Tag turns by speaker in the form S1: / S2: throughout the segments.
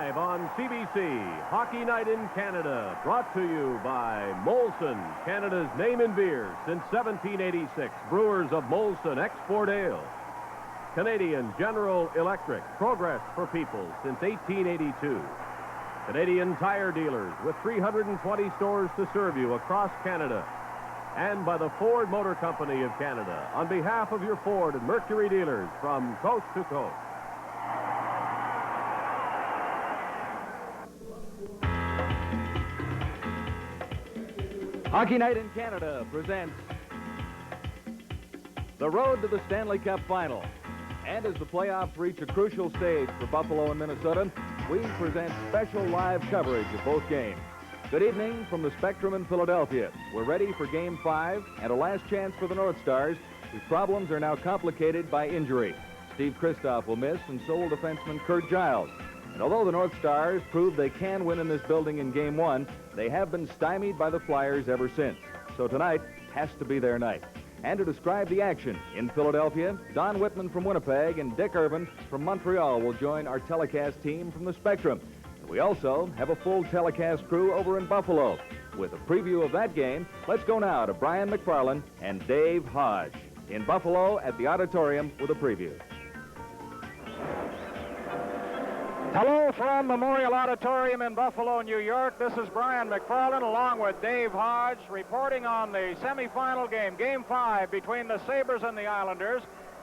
S1: live on CBC, Hockey Night in Canada, brought to you by Molson, Canada's name in beer since 1786, brewers of Molson Export Ale. Canadian General Electric, progress for people since 1882. Canadian Tire Dealers with 320 stores to serve you across Canada. And by the Ford Motor Company of Canada, on behalf of your Ford and Mercury dealers from coast to coast.
S2: Hockey Night in Canada presents the road to the Stanley Cup Final. And as the playoffs reach a crucial stage for Buffalo and Minnesota, we present special live coverage of both games. Good evening from the Spectrum in Philadelphia. We're ready for Game 5 and a last chance for the North Stars, whose problems are now complicated by injury. Steve Kristoff will miss, and so will defenseman Kurt Giles. And although the North Stars proved they can win in this building in Game 1, they have been stymied by the Flyers ever since. So tonight has to be their night. And to describe the action in Philadelphia, Don Whitman from Winnipeg and Dick Irvin from Montreal will join our telecast team from the Spectrum. And we also have a full telecast crew over in Buffalo. With a preview of that game, let's go now to Brian McFarland and Dave Hodge in Buffalo at the Auditorium with a preview.
S3: Hello from Memorial Auditorium in Buffalo, New York. This is Brian McFarland along with Dave Hodge reporting on the semifinal game, Game 5 between the Sabres and the Islanders.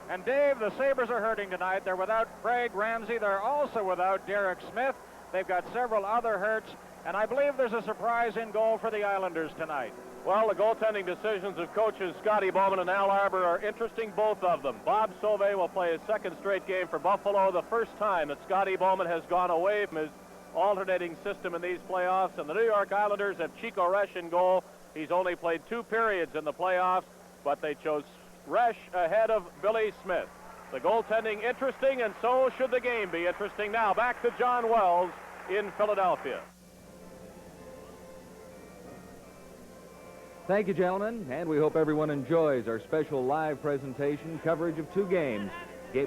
S3: And Dave, the Sabres are hurting tonight. They're without Craig Ramsey. They're also without Derek Smith. They've got several other hurts. And I believe there's a surprise in goal for the Islanders tonight.
S1: Well, the goaltending decisions of coaches Scotty Bowman and Al Arbour are interesting, both of them. Bob Sauvé will play his second straight game for Buffalo, the first time that Scotty Bowman has gone away from his alternating system in these playoffs. And the New York Islanders have Chico Resch in goal. He's only played 2 periods in the playoffs, but they chose Resch ahead of Billy Smith. The goaltending interesting, and so should the game be interesting. Now back to John Wells in Philadelphia.
S2: Thank you, gentlemen, and we hope everyone enjoys our special live presentation coverage of 2 games,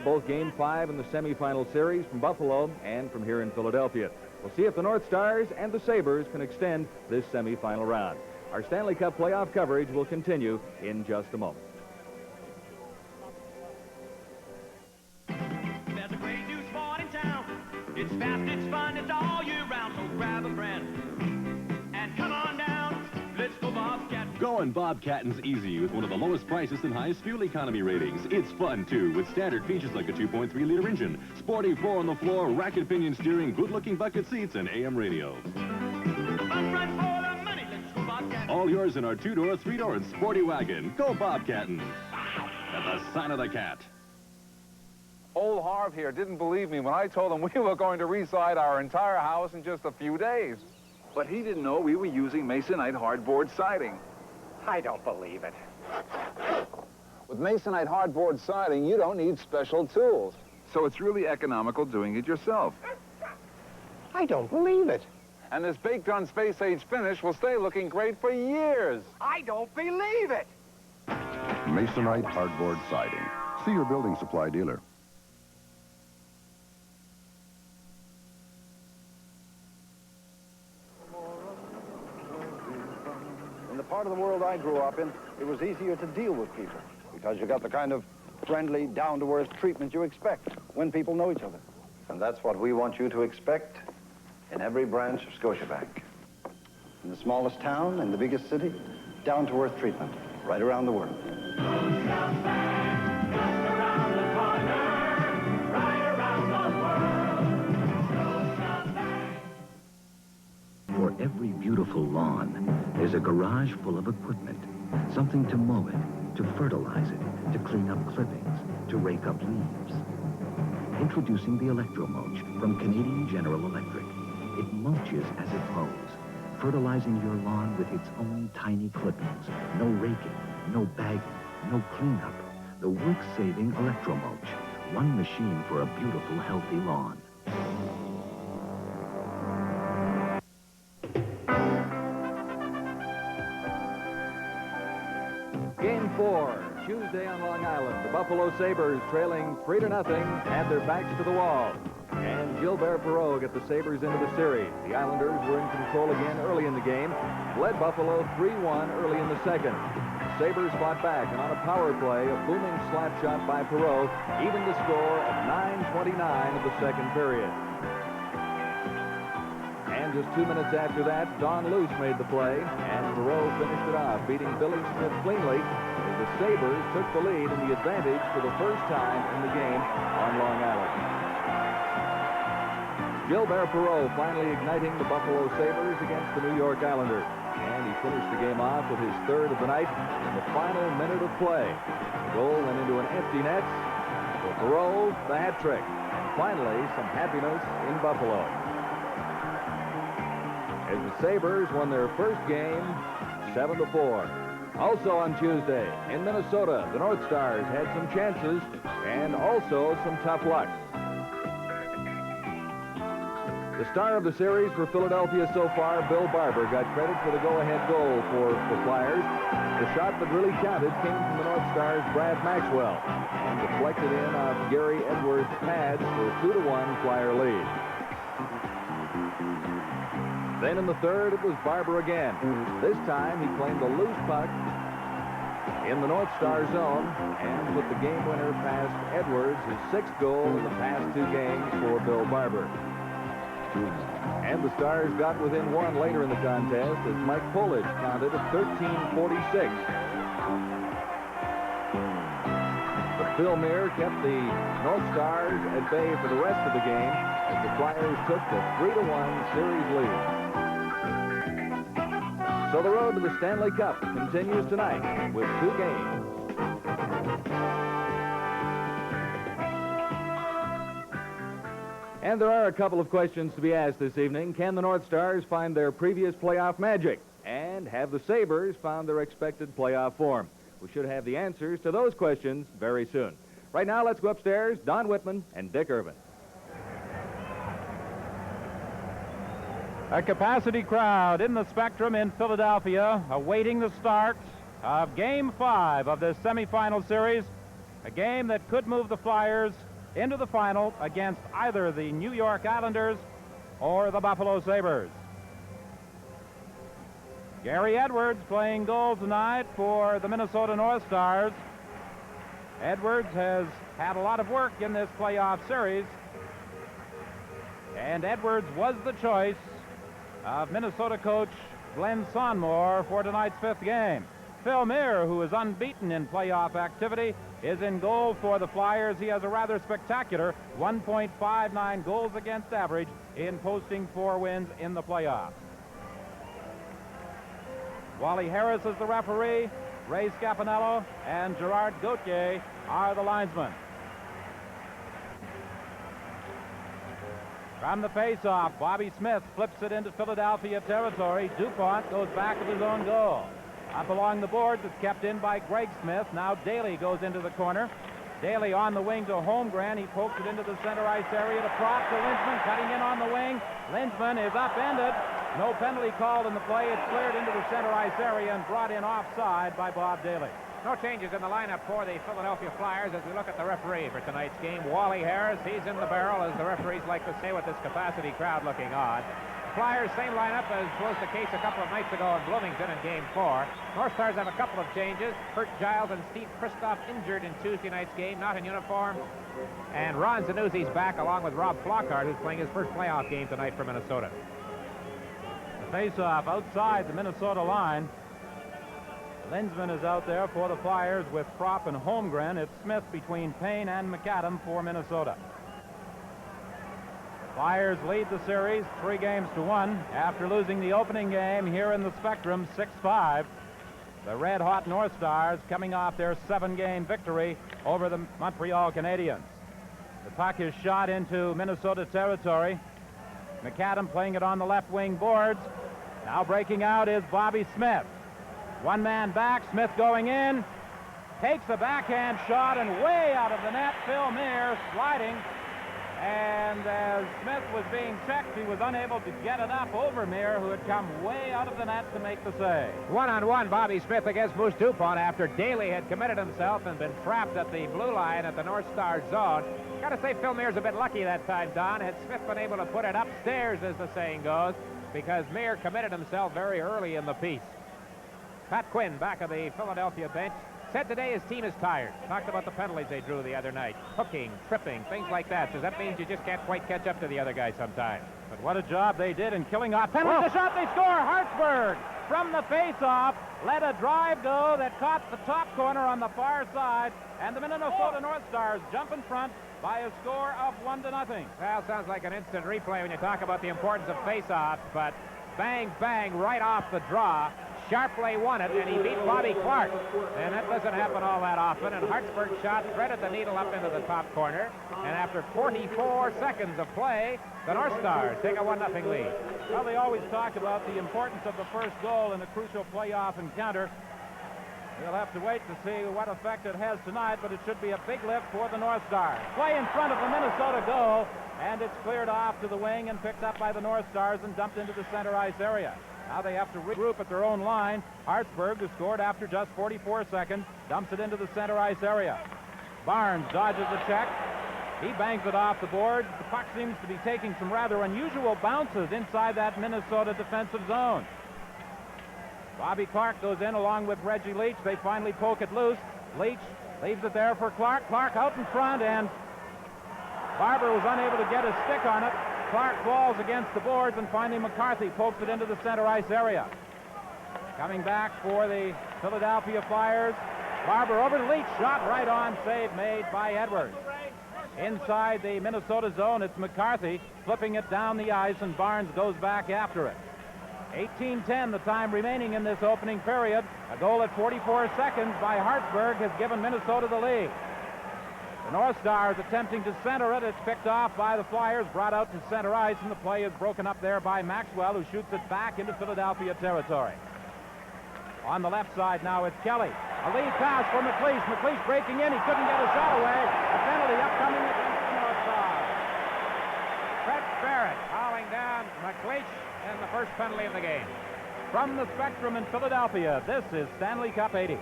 S2: both Game 5 in the semifinal series from Buffalo and from here in Philadelphia. We'll see if the North Stars and the Sabres can extend this semifinal round. Our Stanley Cup playoff coverage will continue in just a moment.
S4: There's a great new sport in town. It's fast, it's fun, it's all year round, so grab a friend and come on down. Let's go Bobcat.
S5: Go on Bobcattin's easy with one of the lowest prices and highest fuel economy ratings. It's fun, too, with standard features like a 2.3-liter engine, sporty 4-on-the-floor, racket pinion steering, good-looking bucket seats, and AM radio.
S4: Fun run for the money. Let's go Bobcat.
S5: All yours in our 2-door, 3-door, and sporty wagon. Go Bobcattin. At the sign of the cat.
S6: Old Harv here didn't believe me when I told him we were going to reside our entire house in just a few days. But he didn't know we were using Masonite hardboard siding.
S3: I don't believe it.
S6: With Masonite hardboard siding, you don't need special tools. So it's really economical doing it yourself.
S3: I don't believe it.
S6: And this baked-on space-age finish will stay looking great for years.
S3: I don't believe it.
S7: Masonite hardboard siding. See your building supply dealer.
S8: In the part of the world I grew up in, it was easier to deal with people because you got the kind of friendly, down-to-earth treatment you expect when people know each other. And that's what we want you to expect in every branch of Scotiabank. In the smallest town, in the biggest city, down-to-earth treatment right around the world.
S4: Scotiabank, just around the corner, right around the world. Scotiabank.
S9: For every beautiful lawn, there's a garage full of equipment. Something to mow it, to fertilize it, to clean up clippings, to rake up leaves. Introducing the Electro-Mulch from Canadian General Electric. It mulches as it mows, fertilizing your lawn with its own tiny clippings. No raking, no bagging, no cleanup. The work-saving Electro-Mulch. One machine for a beautiful, healthy lawn.
S2: Game 4, Tuesday on Long Island. The Buffalo Sabres trailing 3-0, and their backs to the wall. And Gilbert Perreault get the Sabres into the series. The Islanders were in control again early in the game, led Buffalo 3-1 early in the second. The Sabres fought back, and on a power play, a booming slap shot by Perreault evened the score at 9:29 of the second period. And just 2 minutes after that, Don Luce made the play, and Perreault finished it off, beating Billy Smith cleanly as the Sabres took the lead and the advantage for the first time in the game on Long Island. Gilbert Perreault finally igniting the Buffalo Sabres against the New York Islanders. And he finished the game off with his third of the night in the final minute of play. The goal went into an empty net. For Perreault, the hat trick. And finally, some happiness in Buffalo. As the Sabres won their first game 7-4. Also on Tuesday, in Minnesota, the North Stars had some chances and also some tough luck. The star of the series for Philadelphia so far, Bill Barber, got credit for the go-ahead goal for the Flyers. The shot that really counted came from the North Stars' Brad Maxwell and deflected in off Gary Edwards' pads for a 2-1 Flyer lead. Then in the third, it was Barber again. This time, he claimed a loose puck in the North Star zone and put the game winner past Edwards, his sixth goal in the past 2 games for Bill Barber. And the Stars got within one later in the contest as Mike Polish counted at 13:46. But Phil Meir kept the North Stars at bay for the rest of the game as the Flyers took the 3-1 series lead. So the road to the Stanley Cup continues tonight with 2 games. And there are a couple of questions to be asked this evening. Can the North Stars find their previous playoff magic? And have the Sabres found their expected playoff form? We should have the answers to those questions very soon. Right now, let's go upstairs. Don Whitman and Dick Irvin.
S3: A capacity crowd in the Spectrum in Philadelphia awaiting the start of Game 5 of this semifinal series, a game that could move the Flyers into the final against either the New York Islanders or the Buffalo Sabres. Gary Edwards playing goal tonight for the Minnesota North Stars. Edwards has had a lot of work in this playoff series, and Edwards was the choice of Minnesota coach Glenn Sonmore for tonight's 5th game. Phil Meir, who is unbeaten in playoff activity, is in goal for the Flyers. He has a rather spectacular 1.59 goals against average in posting 4 wins in the playoffs. Wally Harris is the referee. Ray Scapanello and Gerard Gauthier are the linesmen. From the face-off, Bobby Smith flips it into Philadelphia territory. DuPont goes back of his own goal. Up along the boards, it's kept in by Greg Smith. Now Daly goes into the corner. Daly on the wing to Holmgren. He pokes it into the center ice area to Propp to Linseman, cutting in on the wing. Linseman is upended. No penalty called in the play. It's cleared into the center ice area and brought in offside by Bob Daly.
S10: No changes in the lineup for the Philadelphia Flyers as we look at the referee for tonight's game. Wally Harris, he's in the barrel, as the referees like to say, with this capacity crowd looking on. Flyers, same lineup as was the case a couple of nights ago in Bloomington in Game 4. North Stars have a couple of changes. Kurt Giles and Steve Kristoff injured in Tuesday night's game, not in uniform. And Ron Zanuzzi's back along with Rob Flockhart, who's playing his first playoff game tonight for Minnesota.
S3: The face-off outside the Minnesota line. Linseman is out there for the Flyers with Propp and Holmgren. It's Smith between Payne and McAdam for Minnesota. Flyers lead the series 3-1 after losing the opening game here in the Spectrum 6-5. The red-hot North Stars coming off their 7-game victory over the Montreal Canadiens. The puck is shot into Minnesota territory. McAdam playing it on the left wing boards. Now breaking out is Bobby Smith. One man back, Smith going in. Takes the backhand shot and way out of the net. Phil Meir sliding. And as Smith was being checked, he was unable to get it up over Meir, who had come way out of the net to make the save.
S10: One-on-one, Bobby Smith against Moose DuPont after Daly had committed himself and been trapped at the blue line at the North Star zone. Got to say, Phil Meare's a bit lucky that time, Don. Had Smith been able to put it upstairs, as the saying goes, because Meare committed himself very early in the piece. Pat Quinn, back of the Philadelphia bench, said today his team is tired. Talked about the penalties they drew the other night. Hooking, tripping, things like that. Says that means you just can't quite catch up to the other guy sometimes.
S3: But what a job they did in killing off. Penalty, the shot, they score! Hartsburg from the face-off let a drive go that caught the top corner on the far side, and the Minnesota North Stars jump in front by a score of 1-0.
S10: Well, sounds like an instant replay when you talk about the importance of face-offs, but bang, bang, right off the draw. Sharpley won it, and he beat Bobby Clark. And that doesn't happen all that often. And Hartsburg's shot threaded the needle up into the top corner. And after 44 seconds of play, the North Stars take a 1-0 lead.
S3: Well, they always talk about the importance of the first goal in a crucial playoff encounter. We'll have to wait to see what effect it has tonight, but it should be a big lift for the North Stars. Play in front of the Minnesota goal, and it's cleared off to the wing and picked up by the North Stars and dumped into the center ice area. Now they have to regroup at their own line. Hartsburg, who scored after just 44 seconds, dumps it into the center ice area. Barnes dodges the check. He bangs it off the boards. The puck seems to be taking some rather unusual bounces inside that Minnesota defensive zone. Bobby Clark goes in along with Reggie Leach. They finally poke it loose. Leach leaves it there for Clark. Clark out in front, and Barber was unable to get his stick on it. Clark falls against the boards, and finally McCarthy pokes it into the center ice area. Coming back for the Philadelphia Flyers. Barber over to Leach, shot right on, save made by Edwards. Inside the Minnesota zone, it's McCarthy flipping it down the ice, and Barnes goes back after it. 18:10, the time remaining in this opening period. A goal at 44 seconds by Hartsburg has given Minnesota the lead. The North Stars attempting to center it. It's picked off by the Flyers, brought out to center ice, and the play is broken up there by Maxwell, who shoots it back into Philadelphia territory. On the left side now, it's Kelly. A lead pass for McLeish. McLeish breaking in. He couldn't get a shot away. A penalty upcoming against the North Stars.
S10: Fred Barrett hauling down McLeish, and the first penalty of the game.
S3: From the Spectrum in Philadelphia, this is Stanley Cup 80.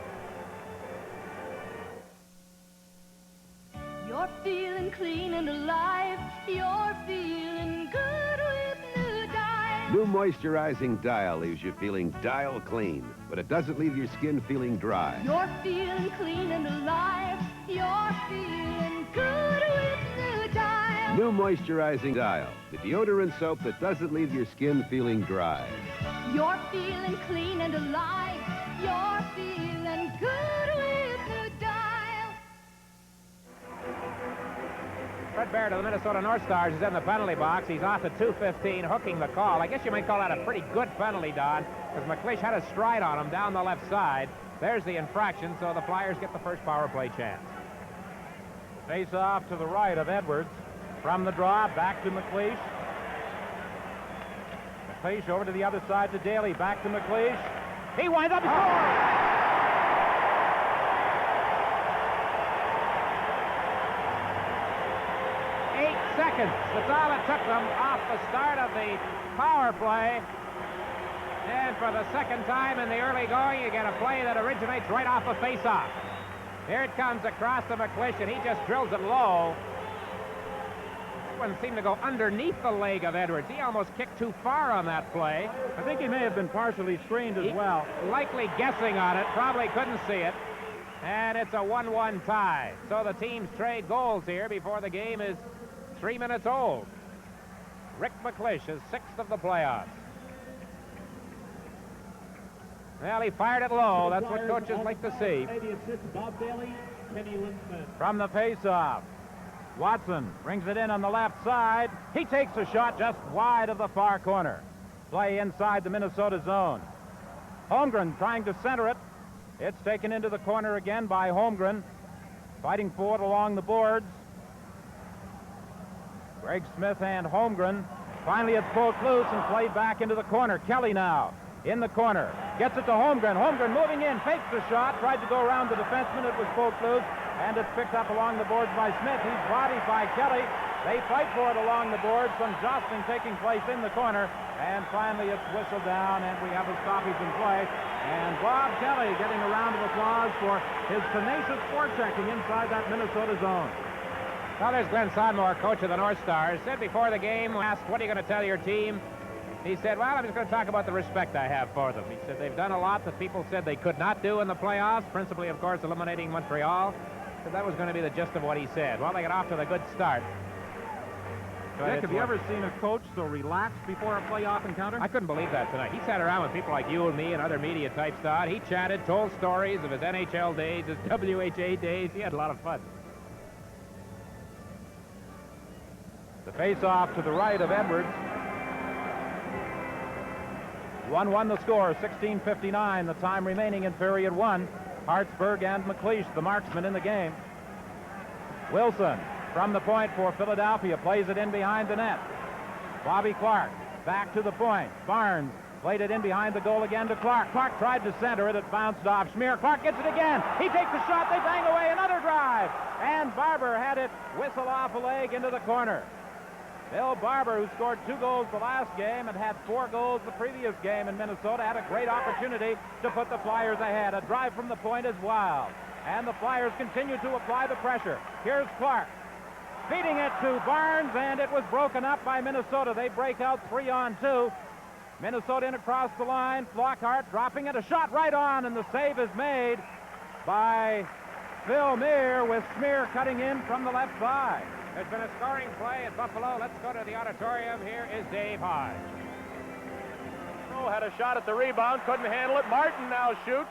S11: You're feeling clean and alive. You're feeling good with New Dial.
S12: New moisturizing Dial leaves you feeling dial clean, but it doesn't leave your skin feeling dry.
S11: You're feeling clean and alive. You're feeling good with New Dial.
S12: New moisturizing Dial, the deodorant soap that doesn't leave your skin feeling dry.
S11: You're feeling clean and alive. You're feeling good with New Dial.
S10: Fred Barrett of the Minnesota North Stars is in the penalty box. He's off at 2:15, hooking the call. I guess you might call that a pretty good penalty, Don, because McLeish had a stride on him down the left side. There's the infraction, so the Flyers get the first power play chance.
S3: Face off to the right of Edwards. From the draw, back to McLeish. McLeish over to the other side to Daly. Back to McLeish. He winds up scoring!
S10: 8 seconds. That's all it took them off the start of the power play. And for the second time in the early going, you get a play that originates right off a face-off. Here it comes across to McLeish, and he just drills it low. This one seemed to go underneath the leg of Edwards. He almost kicked too far on that play.
S3: I think he may have been partially screened as well.
S10: Likely guessing on it, probably couldn't see it. And it's a 1-1 tie. So the teams trade goals here before the game is 3 minutes old. Rick McLeish is 6th of the playoffs. Well, he fired it low. That's what coaches like to see.
S3: From the face-off, Watson brings it in on the left side. He takes a shot just wide of the far corner. Play inside the Minnesota zone. Holmgren trying to center it. It's taken into the corner again by Holmgren. Fighting for it along the boards. Greg Smith and Holmgren. Finally, it's pulled loose and played back into the corner. Kelly now in the corner. Gets it to Holmgren. Holmgren moving in, fakes the shot, tried to go around the defenseman. It was pulled loose, and it's picked up along the boards by Smith. He's bodied by Kelly. They fight for it along the boards. Some jostling taking place in the corner, and finally it's whistled down, and we have a stoppage in play. And Bob Kelly getting a round of applause for his tenacious forechecking inside that Minnesota zone.
S10: Well, there's Glenn Sonmore, coach of the North Stars. Said before the game, asked, what are you going to tell your team? He said, well, I'm just going to talk about the respect I have for them. He said they've done a lot that people said they could not do in the playoffs, principally, of course, eliminating Montreal. So that was going to be the gist of what he said. Well, they got off to the good start.
S13: Dick, have you ever seen a coach so relaxed before a playoff encounter?
S10: I couldn't believe that tonight. He sat around with people like you and me and other media types, Todd. He chatted, told stories of his NHL days, his WHA days. He had a lot of fun.
S3: The face-off to the right of Edwards. 1-1 the score, 16:59, the time remaining in period one. Hartsburg and McLeish, the marksmen in the game. Wilson from the point for Philadelphia, plays it in behind the net. Bobby Clark back to the point. Barnes played it in behind the goal again to Clark. Clark tried to center it, it bounced off Schmier. Clark gets it again. He takes a shot, they bang away, another drive. And Barber had it whistle off a leg into the corner. Bill Barber, who scored 2 goals the last game and had 4 goals the previous game in Minnesota, had a great opportunity to put the Flyers ahead. A drive from the point is wild. And the Flyers continue to apply the pressure. Here's Clark, feeding it to Barnes, and it was broken up by Minnesota. They break out 3-on-2. Minnesota in across the line. Flockhart dropping it. A shot right on, and the save is made by Phil Meir, with Schmier cutting in from the left side.
S10: There's been a scoring play at Buffalo. Let's go to the auditorium. Here is Dave Hodge.
S1: Had a shot at the rebound, couldn't handle it. Martin now shoots.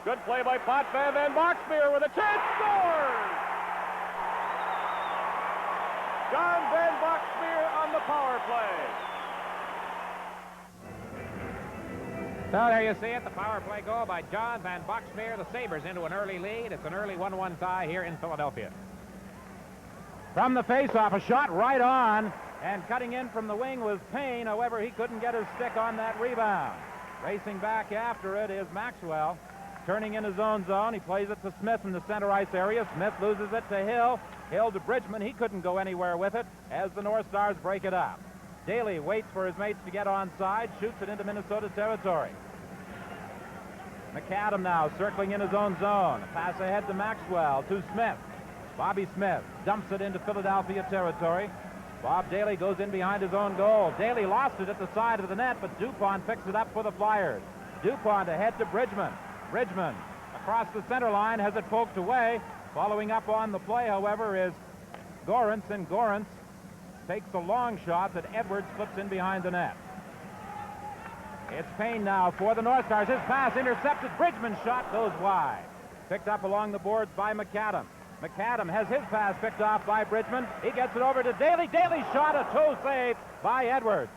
S1: Good play by Potvin, and Boxmeer with a chance, scores! John Van Boxmeer on the power play.
S10: So there you see it, the power play goal by John Van Boxmeer. The Sabres into an early lead. It's an early 1-1 tie here in Philadelphia.
S3: From the face-off, a shot right on, and cutting in from the wing was Payne. However, he couldn't get his stick on that rebound. Racing back after it is Maxwell, turning in his own zone. He plays it to Smith in the center ice area. Smith loses it to Hill. Hill to Bridgman. He couldn't go anywhere with it as the North Stars break it up. Daly waits for his mates to get onside, shoots it into Minnesota territory. McAdam now circling in his own zone. A pass ahead to Maxwell, to Smith. Bobby Smith dumps it into Philadelphia territory. Bob Daly goes in behind his own goal. Daly lost it at the side of the net, but Dupont picks it up for the Flyers. Dupont ahead to Bridgman. Bridgman across the center line has it poked away. Following up on the play, however, is Gorentz, and Gorentz takes a long shot that Edwards flips in behind the net. It's Payne now for the North Stars. His pass intercepted. Bridgman's shot goes wide. Picked up along the boards by McAdam. McAdam has his pass picked off by Bridgman. He gets it over to Daly. Daly's shot, a toe save by Edwards.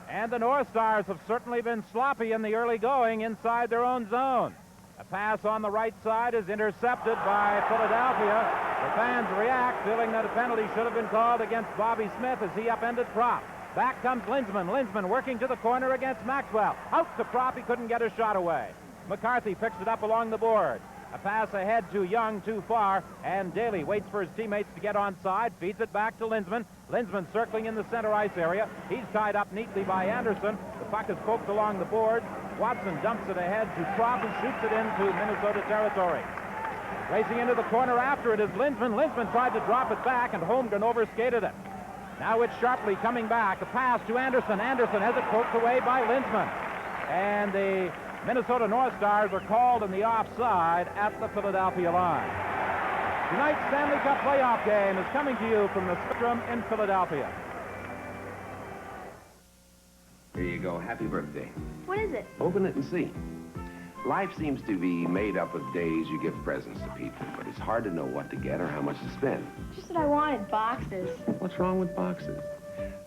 S3: And the North Stars have certainly been sloppy in the early going inside their own zone. A pass on the right side is intercepted by Philadelphia. The fans react, feeling that a penalty should have been called against Bobby Smith as he upended Propp. Back comes Linsman. Linsman working to the corner against Maxwell. Out to Propp. He couldn't get his shot away. McCarthy picks it up along the board. A pass ahead to Young, too far, and Daly waits for his teammates to get onside, feeds it back to Linsman. Linsman circling in the center ice area. He's tied up neatly by Anderson. The puck is poked along the board. Watson dumps it ahead to Propp, who shoots it into Minnesota territory. Racing into the corner after it is Linsman. Linsman tried to drop it back, and Holmgren overskated it. Now it's Sharpley coming back. A pass to Anderson. Anderson has it poked away by Linsman. And the Minnesota North Stars are called in the offside at the Philadelphia line. Tonight's Stanley Cup playoff game is coming to you from the Spectrum in Philadelphia.
S12: Here you go. Happy birthday.
S11: What is it?
S12: Open it and see. Life seems to be made up of days you give presents to people, but it's hard to know what to get or how much to spend.
S11: Just that I wanted boxes.
S12: What's wrong with boxes?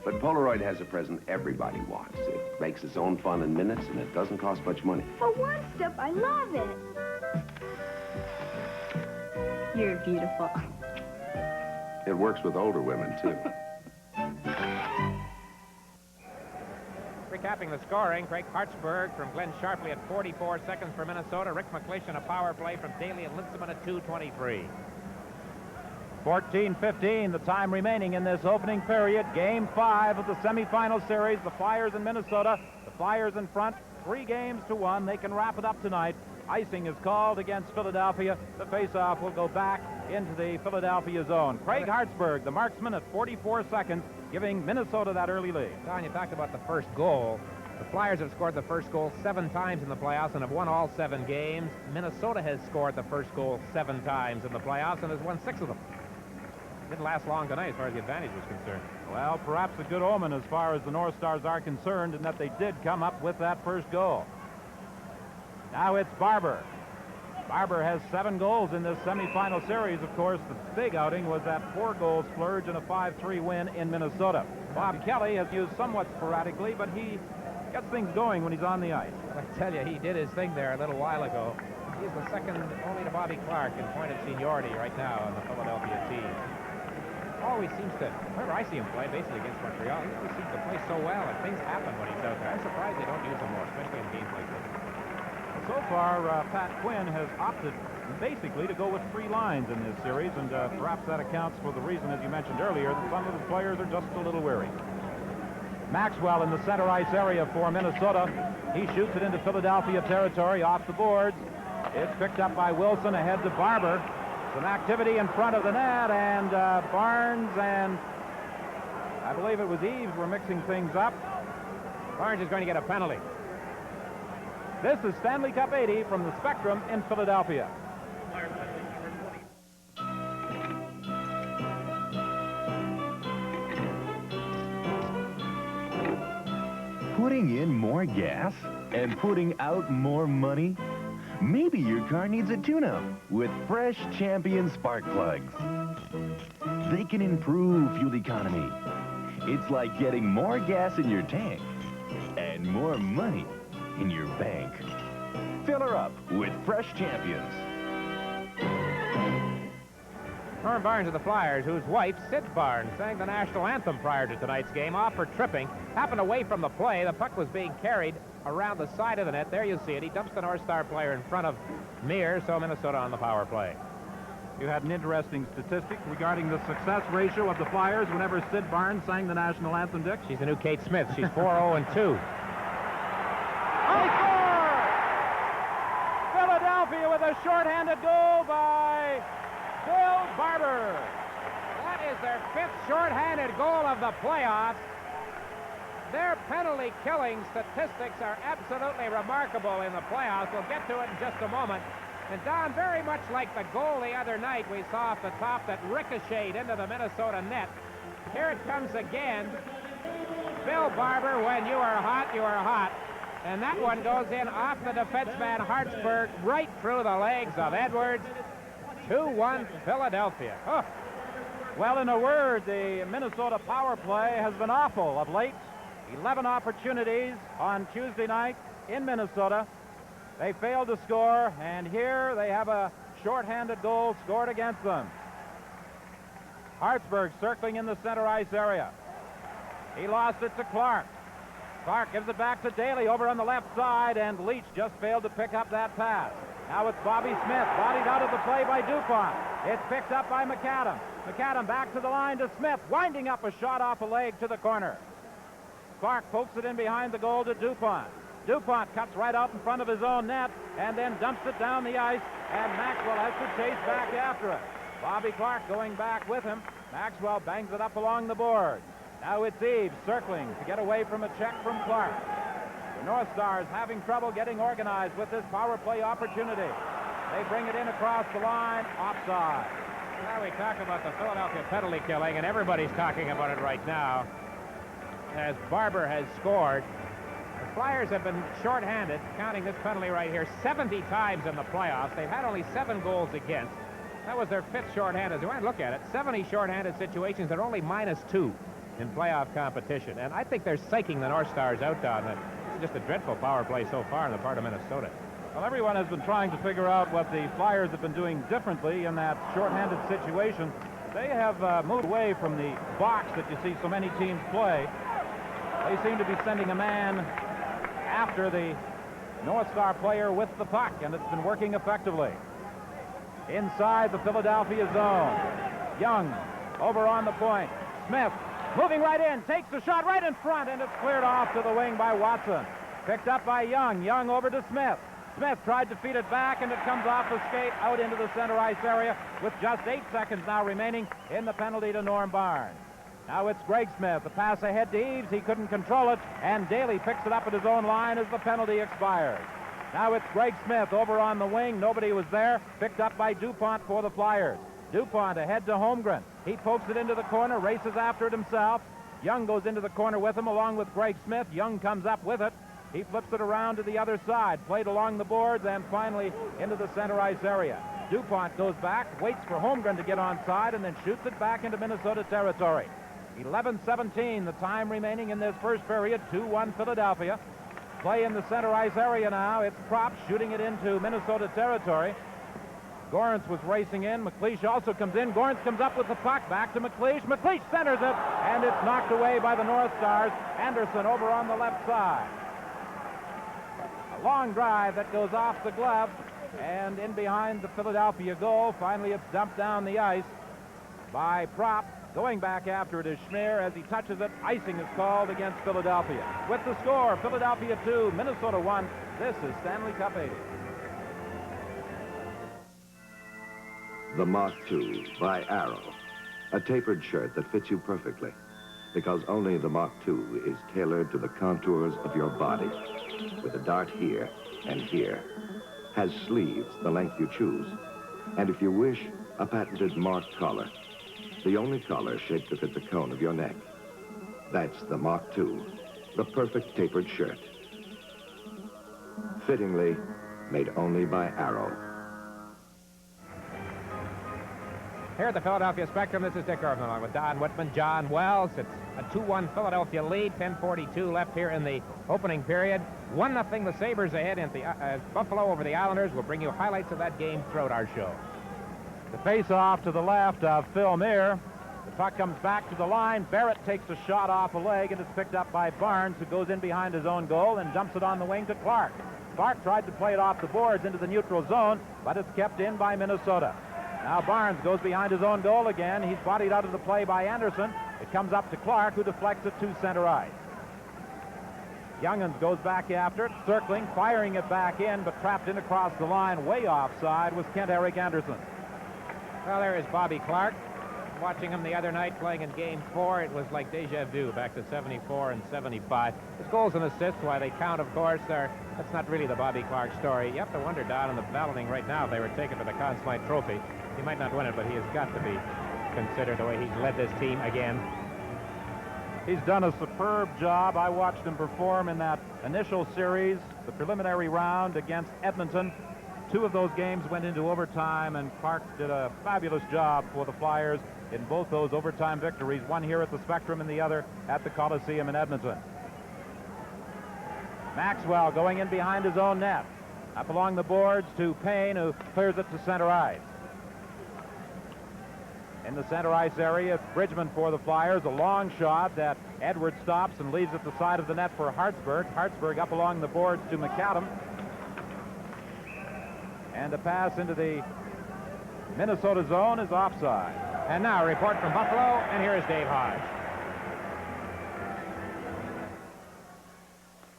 S12: But Polaroid has a present everybody wants. It makes its own fun in minutes, and it doesn't cost much money.
S11: For one step, I love it. You're beautiful.
S12: It works with older women, too.
S10: Recapping the scoring, Craig Hartsburg from Glenn Sharpley at 44 seconds for Minnesota. Rick McLeish on a power play from Daly and Linsman at 2:23.
S3: 14:15, the time remaining in this opening period. Game 5 of the semifinal series. The Flyers in Minnesota. The Flyers in front, 3-1. They can wrap it up tonight. Icing is called against Philadelphia. The faceoff will go back
S13: into the Philadelphia zone. Craig Hartsburg, the marksman, at 44 seconds, giving Minnesota that early lead.
S10: Don, you talked about the first goal. The Flyers have scored the first goal 7 times in the playoffs and have won all 7 games. Minnesota has scored the first goal 7 times in the playoffs and has won 6 of them. Didn't last long tonight as far as the advantage was concerned.
S13: Well, perhaps a good omen as far as the North Stars are concerned, in that they did come up with that first goal. Now it's Barber. Barber has 7 goals in this semifinal series. Of course, the big outing was that 4-goal splurge and a 5-3 win in Minnesota. Bob Kelly has used somewhat sporadically, but he gets things going when he's on the ice.
S10: I tell you, he did his thing there a little while ago. He's the second only to Bobby Clark in point of seniority right now on the Philadelphia team. Always seems to, whenever I see him play, basically against Montreal, he always seems to play so well, and things happen when he's out there. I'm surprised they don't use him more, especially in games like this.
S13: So far, Pat Quinn has opted basically to go with 3 lines in this series, and perhaps that accounts for the reason, as you mentioned earlier, that some of the players are just a little weary. Maxwell in the center ice area for Minnesota. He shoots it into Philadelphia territory off the boards. It's picked up by Wilson ahead to Barber. Some activity in front of the net, and Barnes and I believe it was Eves were mixing things up.
S10: Barnes is going to get a penalty.
S13: This is Stanley Cup 80 from the Spectrum in Philadelphia.
S14: Putting in more gas and putting out more money? Maybe your car needs a tune-up with fresh Champion spark plugs. They can improve fuel economy. It's like getting more gas in your tank and more money in your bank. Fill her up with fresh Champions.
S10: Norm Barnes of the Flyers, whose wife, Sid Barnes, sang the national anthem prior to tonight's game, off for tripping, happened away from the play. The puck was being carried around the side of the net. There you see it. He dumps the North Star player in front of Mears, so Minnesota on the power play.
S13: You had an interesting statistic regarding the success ratio of the Flyers whenever Sid Barnes sang the national anthem, Dick.
S10: She's the new Kate Smith. She's 4-0-2.
S13: Philadelphia with a shorthanded goal by Bill Barber.
S10: That is their 5th shorthanded goal of the playoffs. Their penalty killing statistics are absolutely remarkable in the playoffs. We'll get to it in just a moment. And Don, very much like the goal the other night we saw off the top that ricocheted into the Minnesota net, here it comes again. Bill Barber, when you are hot, you are hot. And that one goes in off the defenseman Hartsburg, right through the legs of Edwards. 2-1 Philadelphia. Oh.
S13: Well, in a word, the Minnesota power play has been awful of late. 11 opportunities on Tuesday night in Minnesota. They failed to score, and here they have a shorthanded goal scored against them. Hartsburg circling in the center ice area. He lost it to Clark. Clark gives it back to Daly over on the left side, and Leach just failed to pick up that pass. Now it's Bobby Smith, bodied out of the play by DuPont. It's picked up by McAdam. McAdam back to the line to Smith, winding up a shot off a leg to the corner. Clark pokes it in behind the goal to DuPont. DuPont cuts right out in front of his own net and then dumps it down the ice, and Maxwell has to chase back after it. Bobby Clark going back with him. Maxwell bangs it up along the board. Now it's Eves circling to get away from a check from Clark. The North Stars having trouble getting organized with this power play opportunity. They bring it in across the line, offside.
S10: Now we talk about the Philadelphia penalty killing, and everybody's talking about it right now as Barber has scored. The Flyers have been shorthanded, counting this penalty right here, 70 times in the playoffs. They've had only 7 goals against. That was their 5th shorthanded. You want to look at it, 70 shorthanded situations. They're only -2 in playoff competition. And I think they're psyching the North Stars out, Don. This is just a dreadful power play so far on the part of Minnesota.
S13: Well, everyone has been trying to figure out what the Flyers have been doing differently in that shorthanded situation. They have moved away from the box that you see so many teams play. They seem to be sending a man after the North Star player with the puck, and it's been working effectively. Inside the Philadelphia zone, Young over on the point. Smith moving right in, takes the shot right in front, and it's cleared off to the wing by Watson. Picked up by Young. Young over to Smith. Smith tried to feed it back, and it comes off the skate out into the center ice area with just 8 seconds now remaining in the penalty to Norm Barnes. Now it's Greg Smith. The pass ahead to Eaves. He couldn't control it, and Daly picks it up at his own line as the penalty expires. Now it's Greg Smith over on the wing. Nobody was there. Picked up by DuPont for the Flyers. DuPont ahead to Holmgren. He pokes it into the corner, races after it himself. Young goes into the corner with him along with Greg Smith. Young comes up with it. He flips it around to the other side, played along the boards, and finally into the center ice area. DuPont goes back, waits for Holmgren to get onside, and then shoots it back into Minnesota territory. 11:17, the time remaining in this first period, 2-1 Philadelphia. Play in the center ice area now. It's Propp shooting it into Minnesota territory. Gorence was racing in. McLeish also comes in. Gorence comes up with the puck. Back to McLeish. McLeish centers it, and it's knocked away by the North Stars. Anderson over on the left side. A long drive that goes off the glove and in behind the Philadelphia goal. Finally, it's dumped down the ice by Propp. Going back after it is Schmier. As he touches it, icing is called against Philadelphia. With the score, Philadelphia 2, Minnesota 1. This is Stanley Cup 80.
S9: The Mach 2 by Arrow. A tapered shirt that fits you perfectly, because only the Mach 2 is tailored to the contours of your body, with a dart here and here. Has sleeves the length you choose, and if you wish, a patented marked collar. The only collar shaped to fit the cone of your neck. That's the Mach 2, the perfect tapered shirt. Fittingly made only by Arrow.
S10: Here at the Philadelphia Spectrum, this is Dick Irvin along with Don Whitman, John Wells. It's a 2-1 Philadelphia lead, 10:42 left here in the opening period. 1-0 the Sabres ahead in the Buffalo over the Islanders. We'll bring you highlights of that game throughout our show.
S3: The face-off to the left of Phil Meir. The puck comes back to the line. Barrett takes a shot off a leg, and it's picked up by Barnes, who goes in behind his own goal and dumps it on the wing to Clark. Clark tried to play it off the boards into the neutral zone, but it's kept in by Minnesota. Now Barnes goes behind his own goal again. He's bodied out of the play by Anderson. It comes up to Clark, who deflects it to center ice. Youngins goes back after it, circling, firing it back in, but trapped in across the line, way offside, was Kent-Eric Anderson.
S10: Well, there is Bobby Clark. Watching him the other night playing in Game 4, it was like deja vu back to 74 and 75. His goals and assists, while they count, of course, that's not really the Bobby Clark story. You have to wonder, Don, in the balloting right now, if they were taken for the Conn Smythe Trophy. He might not win it, but he has got to be considered the way he's led this team again.
S3: He's done a superb job. I watched him perform in that initial series, the preliminary round against Edmonton. 2 of those games went into overtime, and Clark did a fabulous job for the Flyers in both those overtime victories, one here at the Spectrum and the other at the Coliseum in Edmonton. Maxwell going in behind his own net. Up along the boards to Payne, who clears it to center ice. In the center ice area, it's Bridgman for the Flyers. A long shot that Edwards stops and leaves at the side of the net for Hartsburg. Hartsburg up along the boards to McAdam. And a pass into the Minnesota zone is offside.
S10: And now a report from Buffalo, and here is Dave Hodge.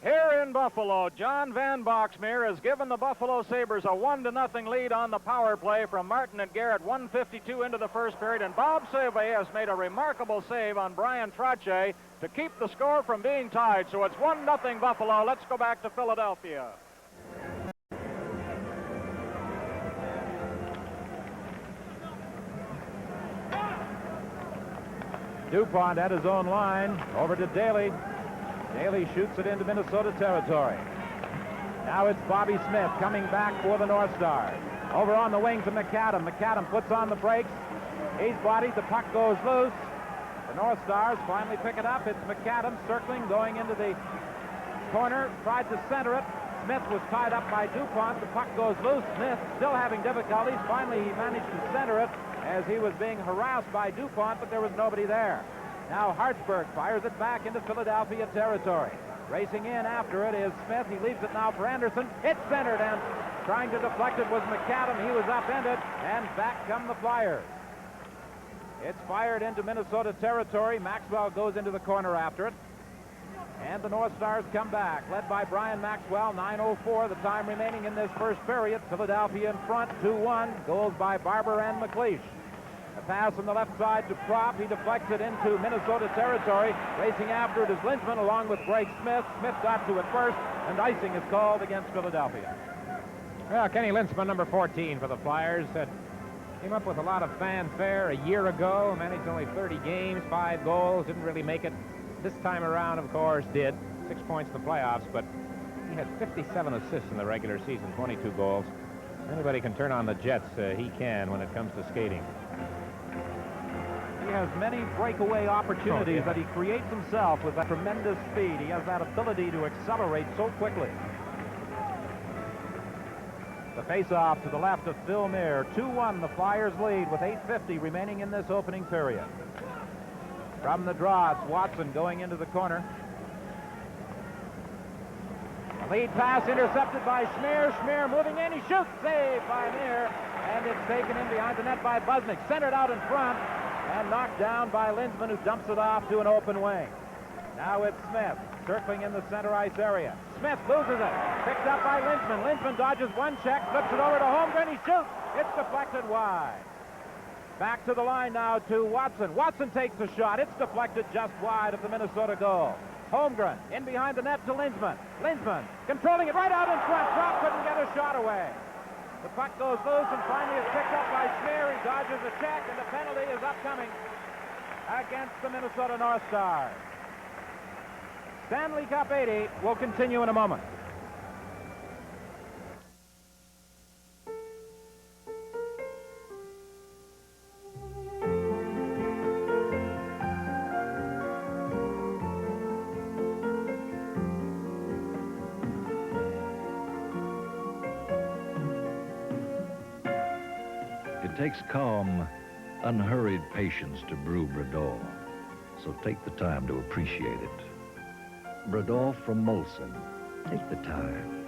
S3: Here in Buffalo, John Van Boxmeer has given the Buffalo Sabres a 1-0 lead on the power play from Martin and Garrett, 1:52 into the first period, and Bob Save has made a remarkable save on Brian Trottier to keep the score from being tied. So it's 1-0 Buffalo. Let's go back to Philadelphia. DuPont at his own line, over to Daly. Daly shoots it into Minnesota territory. Now it's Bobby Smith coming back for the North Stars. Over on the wing to McAdam. McAdam puts on the brakes. He's bodied. The puck goes loose. The North Stars finally pick it up. It's McAdam circling, going into the corner. Tried to center it. Smith was tied up by DuPont. The puck goes loose. Smith still having difficulties. Finally, he managed to center it as he was being harassed by DuPont, but there was nobody there. Now Hartsburg fires it back into Philadelphia territory. Racing in after it is Smith. He leaves it now for Anderson. It's centered, and trying to deflect it was McAdam. He was upended, and back come the Flyers. It's fired into Minnesota territory. Maxwell goes into the corner after it.
S13: And the North Stars come back, led by Brian Maxwell, 9:04, the time remaining in this first period. Philadelphia in front, 2-1. Goals by Barber and McLeish. A pass on the left side to Prop. He deflects it into Minnesota territory. Racing after it is Linseman along with Greg Smith. Smith got to it first, and icing is called against Philadelphia.
S10: Well, Kenny Linseman, number 14 for the Flyers, came up with a lot of fanfare a year ago. Managed only 30 games, 5 goals. Didn't really make it this time around, of course, did. 6 points in the playoffs, but he had 57 assists in the regular season, 22 goals. Anybody can turn on the Jets. He can when it comes to skating.
S13: He has many breakaway opportunities that he creates himself with that tremendous speed. He has that ability to accelerate so quickly. The face-off to the left of Phil Mayer. 2-1, the Flyers lead with 8:50 remaining in this opening period. From the draw, it's Watson going into the corner. A lead pass intercepted by Schmier. Schmier moving in. He shoots. Saved by Mayer. And it's taken in behind the net by Busnick. Centered out in front. And knocked down by Linseman, who dumps it off to an open wing. Now it's Smith, circling in the center ice area. Smith loses it. Picked up by Linseman. Linseman dodges one check, flips it over to Holmgren. He shoots. It's deflected wide. Back to the line now to Watson. Watson takes a shot. It's deflected just wide of the Minnesota goal. Holmgren in behind the net to Linseman. Linseman controlling it right out in front. Prop couldn't get a shot away. The puck goes loose and finally is picked up by Schmier. He dodges a check, and the penalty is upcoming against the Minnesota North Stars. Stanley Cup 80 will continue in a moment.
S15: It takes calm, unhurried patience to brew Bradol, so take the time to appreciate it. Bradol from Molson. Take the time.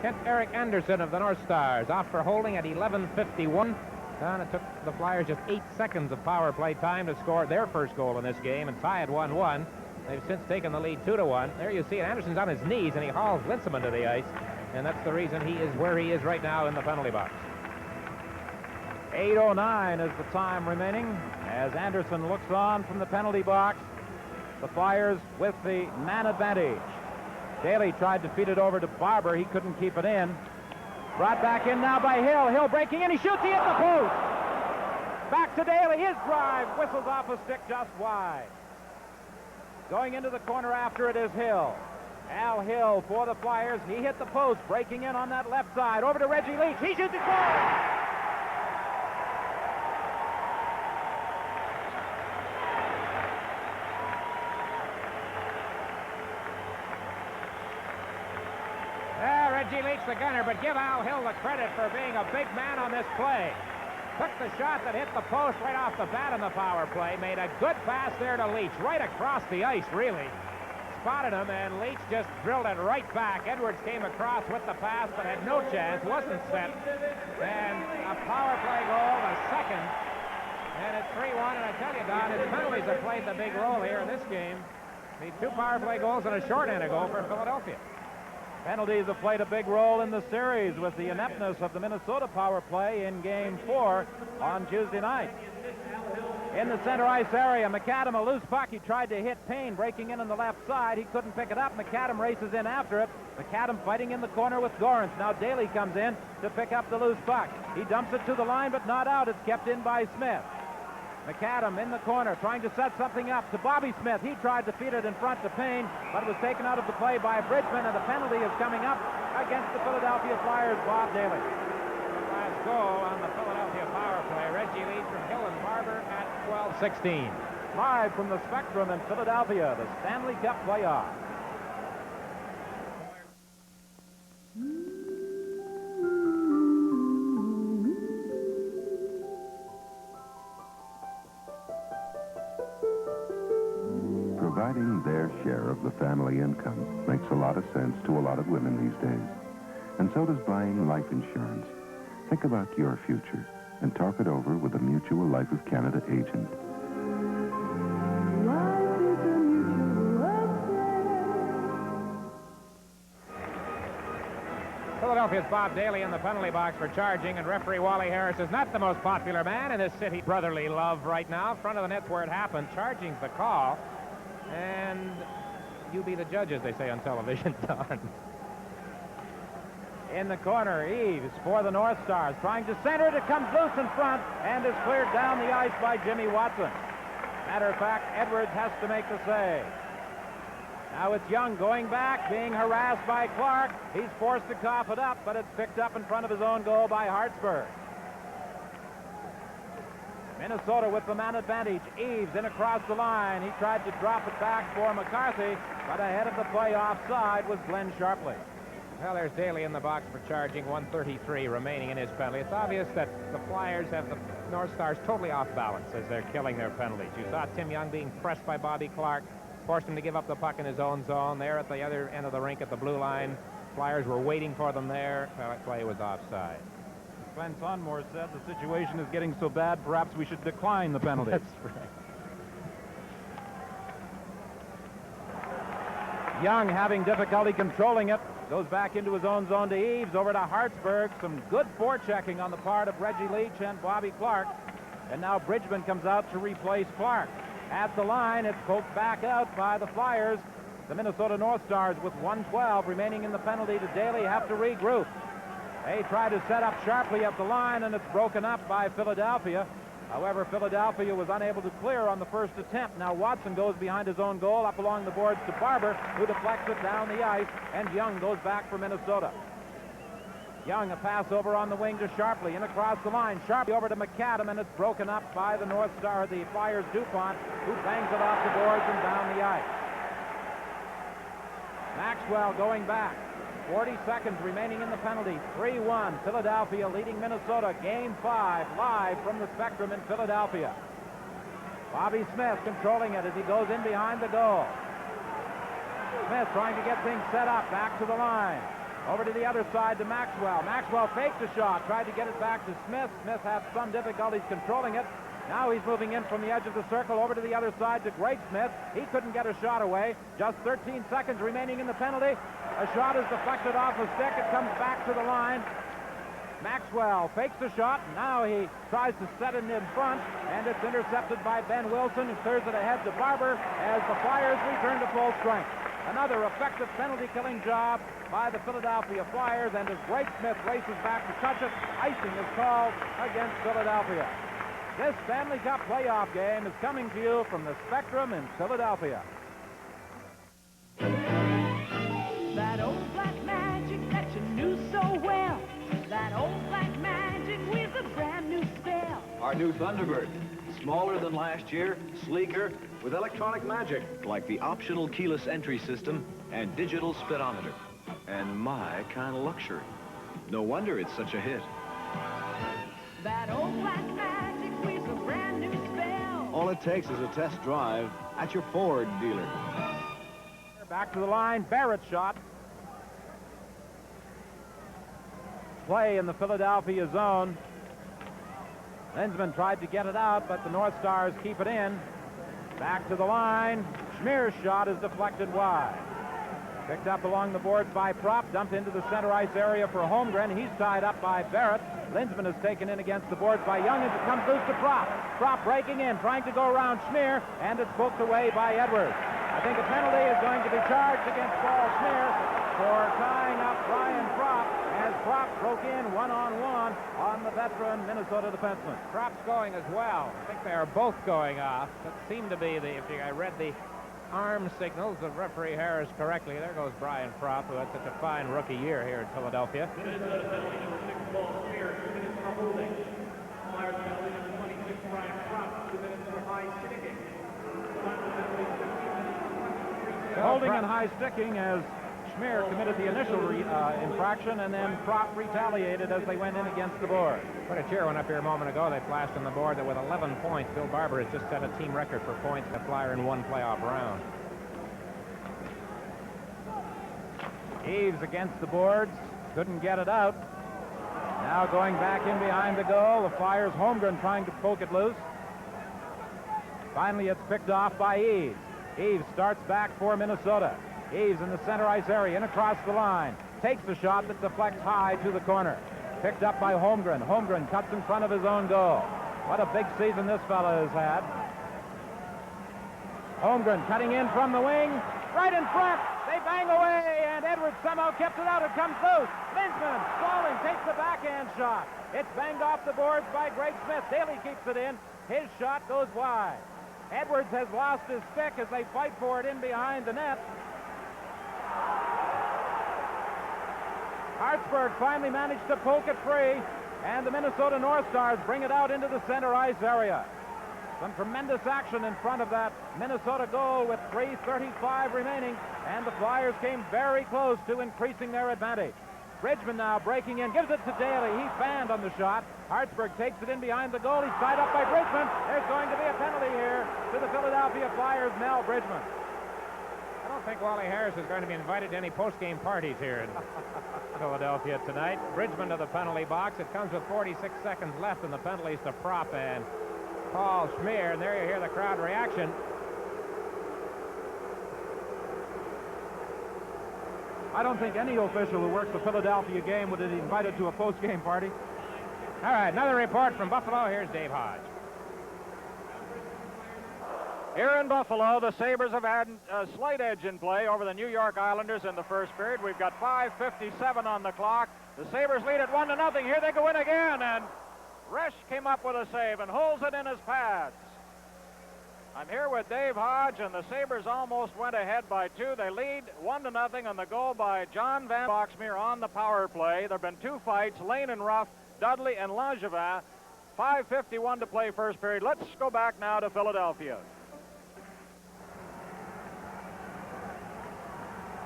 S10: Kent-Eric Anderson of the North Stars off for holding at 11:51. And it took the Flyers just 8 seconds of power play time to score their first goal in this game and tie at 1-1. They've since taken the lead 2-1. There you see it. Anderson's on his knees, and he hauls Linseman to the ice. And that's the reason he is where he is right now in the penalty box.
S13: 8:09 is the time remaining as Anderson looks on from the penalty box. The Flyers with the man advantage. Daly tried to feed it over to Barber. He couldn't keep it in. Brought back in now by Hill. Hill breaking in. He shoots. He hit the post. Back to Daly. His drive whistles off a stick just wide. Going into the corner after it is Hill. Al Hill for the Flyers. He hit the post, breaking in on that left side. Over to Reggie Leach. He shoots it goal.
S10: Reggie Leach, the gunner, but give Al Hill the credit for being a big man on this play. Took the shot that hit the post right off the bat in the power play. Made a good pass there to Leach, right across the ice, really. Spotted him, and Leach just drilled it right back. Edwards came across with the pass, but had no chance, wasn't set. And a power play goal, the second. And it's 3-1, and I tell you, Don, his penalties have played the big role here in this game. The 2 power play goals and a shorthanded goal for Philadelphia.
S13: Penalties have played a big role in the series with the ineptness of the Minnesota power play in Game 4 on Tuesday night. In the center ice area, McAdam, a loose puck. He tried to hit Payne, breaking in on the left side. He couldn't pick it up. McAdam races in after it. McAdam fighting in the corner with Gorence. Now Daly comes in to pick up the loose puck. He dumps it to the line, but not out. It's kept in by Smith. McAdam in the corner, trying to set something up to Bobby Smith. He tried to feed it in front to Payne, but it was taken out of the play by Bridgman, and the penalty is coming up against the Philadelphia Flyers, Bob Daly.
S10: Last goal on the Philadelphia power play. Reggie Leach from Hill and Barber at 12:16.
S13: Live from the Spectrum in Philadelphia, the Stanley Cup playoff.
S7: Providing their share of the family income makes a lot of sense to a lot of women these days. And so does buying life insurance. Think about your future and talk it over with a Mutual Life of Canada agent.
S10: Philadelphia's Bob Daly in the penalty box for charging, and referee Wally Harris is not the most popular man in this city. Brotherly love right now. Front of the net's where it happened. Charging's the call. And you be the judges, they say on television, Don. In the corner, Eves for the North Stars. Trying to center it. It comes loose in front and is cleared down the ice by Jimmy Watson. Matter of fact, Edwards has to make the save. Now it's Young going back, being harassed by Clark. He's forced to cough it up, but it's picked up in front of his own goal by Hartsburg. Minnesota with the man advantage. Eves in across the line. He tried to drop it back for McCarthy, but ahead of the play offside was Glenn Sharpley. Well, there's Daly in the box for charging, 1:33 remaining in his penalty. It's obvious that the Flyers have the North Stars totally off balance as they're killing their penalties. You saw Tim Young being pressed by Bobby Clark, forced him to give up the puck in his own zone. There at the other end of the rink at the blue line, Flyers were waiting for them there. That play was offside.
S16: Glenn Tonmore said the situation is getting so bad, perhaps we should decline the penalty.
S10: That's right.
S16: Young having difficulty controlling it. Goes back into his own zone to Eves, over to Hartsburg. Some good forechecking on the part of Reggie Leach and Bobby Clark. And now Bridgman comes out to replace Clark. At the line, it's poked back out by the Flyers. The Minnesota North Stars, with 1:12 remaining in the penalty to Daly, have to regroup. They try to set up sharply up the line, and it's broken up by Philadelphia. However, Philadelphia was unable to clear on the first attempt. Now Watson goes behind his own goal, up along the boards to Barber, who deflects it down the ice, and Young goes back for Minnesota. Young, a pass over on the wing to Sharpley, and across the line. Sharpley over to McAdam, and it's broken up by the North Star, the Flyers' DuPont, who bangs it off the boards and down the ice. Maxwell going back. 40 seconds remaining in the penalty. 3-1, Philadelphia leading Minnesota. Game 5, live from the Spectrum in Philadelphia. Bobby Smith controlling it as he goes in behind the goal. Smith trying to get things set up, back to the line. Over to the other side to Maxwell. Maxwell faked a shot, tried to get it back to Smith. Smith had some difficulties controlling it. Now he's moving in from the edge of the circle over to the other side to Greg Smith. He couldn't get a shot away. Just 13 seconds remaining in the penalty. A shot is deflected off a stick. It comes back to the line. Maxwell fakes the shot. Now he tries to set it in front, and it's intercepted by Ben Wilson, who clears it ahead to Barber as the Flyers return to full strength. Another effective penalty-killing job by the Philadelphia Flyers, and as Greg Smith races back to touch it, icing is called against Philadelphia. This Stanley Cup playoff game is coming to you from the Spectrum in Philadelphia.
S11: That old black magic that you knew so well. That old black magic with a brand new spell.
S17: Our new Thunderbird. Smaller than last year, sleeker, with electronic magic, like the optional keyless entry system and digital speedometer. And my kind of luxury. No wonder it's such a hit.
S11: That old black magic with a brand new spell.
S17: All it takes is a test drive at your Ford dealer.
S16: Back to the line, Barrett's shot. Play in the Philadelphia zone. Lensman tried to get it out, but the North Stars keep it in. Back to the line. Schmier's shot is deflected wide. Picked up along the boards by Prop, dumped into the center ice area for Holmgren. He's tied up by Barrett. Lensman is taken in against the boards by Young as it comes loose to Prop. Prop breaking in, trying to go around Schmier, and it's poked away by Edwards. I think a penalty is going to be charged against Paul Schmier for tying up Brian Prop as Prop broke in one-on-one on the veteran Minnesota defenseman.
S10: Prop's going as well. I think they are both going off. That seemed to be the, I read the arm signals of referee Harris correctly. There goes Brian Prop, who had such a fine rookie year here in Philadelphia.
S16: Holding and high sticking as Schmier committed the initial infraction, and then Prop retaliated as they went in against the board.
S10: What a cheer went up here a moment ago. They flashed on the board that with 11 points, Bill Barber has just set a team record for points a Flyer in one playoff round.
S16: Eves against the boards, couldn't get it out. Now going back in behind the goal, the Flyers' Holmgren trying to poke it loose. Finally, it's picked off by Eves. Eves starts back for Minnesota. Eves in the center ice area and across the line. takes the shot that deflects high to the corner. Picked up by Holmgren. Holmgren cuts in front of his own goal. What a big season this fella has had. Holmgren cutting in from the wing. Right in front. They bang away, and Edwards somehow kept it out. It comes loose. Linsman, stalling, takes the backhand shot. It's banged off the boards by Greg Smith. Daly keeps it in. His shot goes wide. Edwards has lost his stick as they fight for it in behind the net. Hartsburg finally managed to poke it free, and the Minnesota North Stars bring it out into the center ice area. Some tremendous action in front of that Minnesota goal with 3:35 remaining, and the Flyers came very close to increasing their advantage. Bridgman now breaking in, gives it to Daly. He's banned on the shot. Hartsburg takes it in behind the goal. He's tied up by Bridgman. There's going to be a penalty here to the Philadelphia Flyers, Mel Bridgman.
S10: I don't think Wally Harris is going to be invited to any post-game parties here in Philadelphia tonight. Bridgman to the penalty box. It comes with 46 seconds left, and the penalties to Prop and Paul Schmier. And there you hear the crowd reaction.
S16: I don't think any official who works the Philadelphia game would be invited to a post-game party.
S10: All right, another report from Buffalo. Here's Dave Hodge.
S3: Here in Buffalo, the Sabres have had a slight edge in play over the New York Islanders in the first period. We've got 5:57 on the clock. The Sabres lead at 1-0. Here they go in again, and Resch came up with a save and holds it in his pads. I'm here with Dave Hodge, and the Sabres almost went ahead by 2. They lead 1-0 on the goal by John Van Boxmeer on the power play. There have been 2 fights, Lane and Ruff, Dudley and Langevin. 5:51 to play first period. Let's go back now to Philadelphia.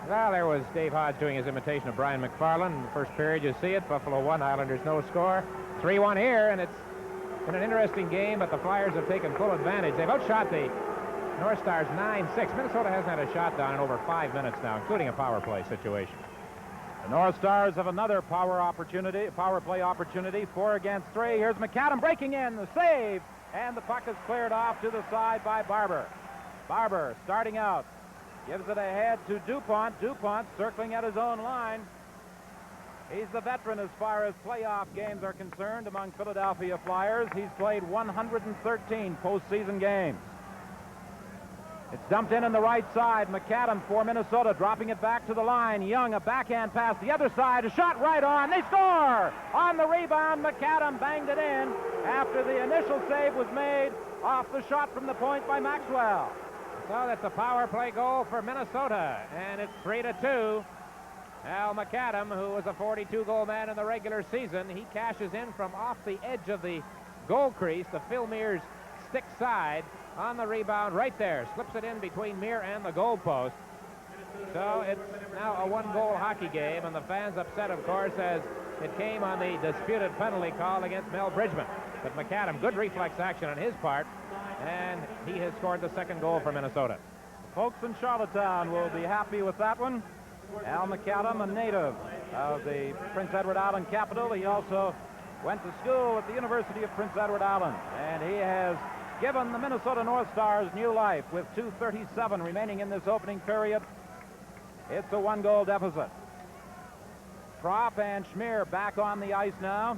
S10: Well, there was Dave Hodge doing his imitation of Brian McFarland in the first period. You see it, Buffalo 1, Islanders no score. 3-1 here, and it's been an interesting game, but the Flyers have taken full advantage. They've outshot the North Stars 9-6. Minnesota hasn't had a shot down in over 5 minutes now, including a power play situation.
S16: The North Stars have another power play opportunity, 4 against 3. Here's McAdam breaking in, the save, and the puck is cleared off to the side by Barber. Barber starting out, gives it ahead to DuPont. DuPont circling at his own line. He's the veteran as far as playoff games are concerned among Philadelphia Flyers. He's played 113 postseason games. It's dumped in on the right side. McAdam for Minnesota, dropping it back to the line. Young, a backhand pass the other side. A shot right on. They score! On the rebound, McAdam banged it in after the initial save was made off the shot from the point by Maxwell.
S10: So that's a power play goal for Minnesota, and it's 3-2. Al McAdam, who was a 42-goal man in the regular season, he cashes in from off the edge of the goal crease, the Phil Mears stick side, on the rebound right there. Slips it in between Meir and the goal post. So it's now a 1-goal hockey game, and the fans upset, of course, as it came on the disputed penalty call against Mel Bridgman. But McAdam, good reflex action on his part, and he has scored the 2nd goal for Minnesota.
S16: Folks in Charlottetown will be happy with that one. Al McAdam, a native of the Prince Edward Island capital. He also went to school at the University of Prince Edward Island, and he has given the Minnesota North Stars new life with 2:37 remaining in this opening period. It's a 1-goal deficit. Prop and Schmier back on the ice now.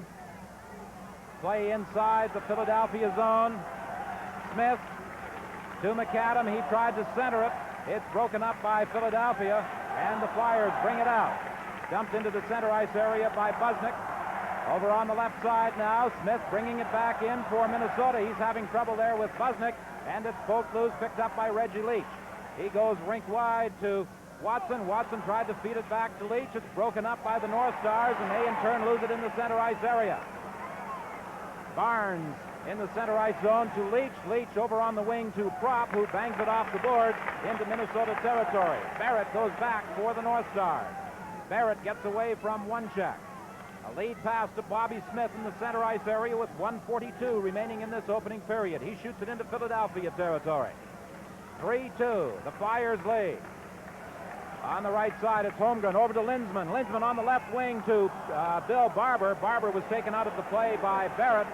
S16: Play inside the Philadelphia zone. Smith to McAdam. He tried to center it. It's broken up by Philadelphia, and the Flyers bring it out. Dumped into the center ice area by Busnick. Over on the left side now, Smith bringing it back in for Minnesota. He's having trouble there with Busnick, and it's poked loose, picked up by Reggie Leach. He goes rink wide to Watson. Watson tried to feed it back to Leach. It's broken up by the North Stars, and they in turn lose it in the center ice area. Barnes in the center ice zone to Leach. Leach over on the wing to Prop, who bangs it off the boards into Minnesota territory. Barrett goes back for the North Stars. Barrett gets away from One-Check. A lead pass to Bobby Smith in the center ice area with 1:42 remaining in this opening period. He shoots it into Philadelphia territory. 3-2, the Flyers lead. On the right side, it's Holmgren over to Linsman. Linsman on the left wing to Bill Barber. Barber was taken out of the play by Barrett.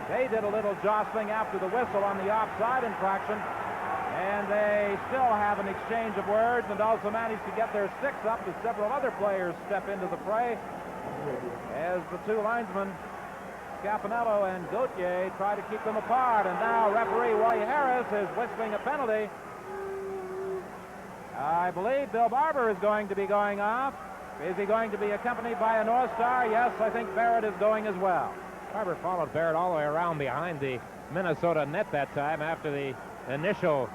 S16: They did a little jostling after the whistle on the offside infraction. And they still have an exchange of words and also manage to get their sticks up as several other players step into the fray as the two linesmen, Scapanello and Gauthier, try to keep them apart. And now referee Wally Harris is whistling a penalty. I believe Bill Barber is going to be going off. Is he going to be accompanied by a North Star? Yes, I think Barrett is going as well.
S10: Barber followed Barrett all the way around behind the Minnesota net that time after the initial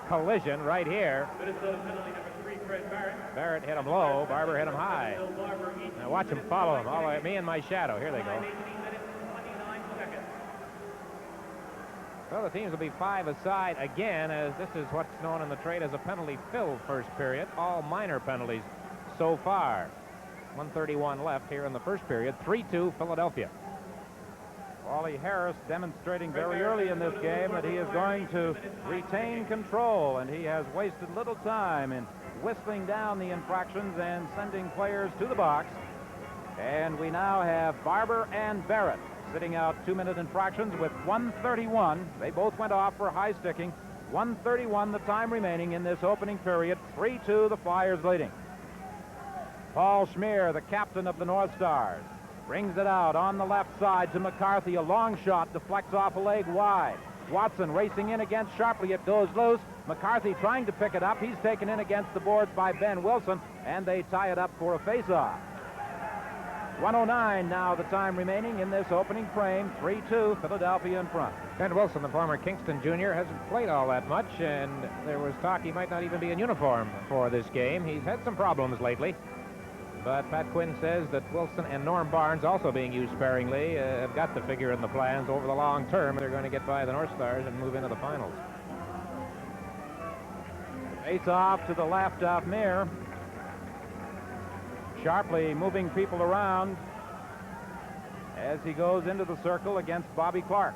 S10: collision right here.
S18: Minnesota penalty number 3, Fred Barrett.
S10: Barrett hit him low, Barber hit him high. Now watch him follow him all the way, me and my shadow. Here they go. So the teams will be 5 aside again, as this is what's known in the trade as a penalty-filled first period. All minor penalties so far. 1:31 left here in the first period. 3-2 Philadelphia.
S16: Wally Harris demonstrating very early in this game that he is going to retain control, and he has wasted little time in whistling down the infractions and sending players to the box. And we now have Barber and Barrett sitting out 2-minute infractions with 1:31. They both went off for high sticking. 1:31 the time remaining in this opening period. 3-2 the Flyers leading. Paul Schmier, the captain of the North Stars, brings it out on the left side to McCarthy. A long shot deflects off a leg wide. Watson racing in against sharply. It goes loose. McCarthy trying to pick it up. He's taken in against the boards by Ben Wilson, and they tie it up for a face-off. 1:09 now the time remaining in this opening frame. 3-2 Philadelphia in front.
S10: Ben Wilson, the former Kingston junior, hasn't played all that much, and there was talk he might not even be in uniform for this game. He's had some problems lately. But Pat Quinn says that Wilson and Norm Barnes, also being used sparingly, have got to figure in the plans over the long term. They're going to get by the North Stars and move into the finals.
S16: Face off to the left of Mir. Sharply moving people around as he goes into the circle against Bobby Clark.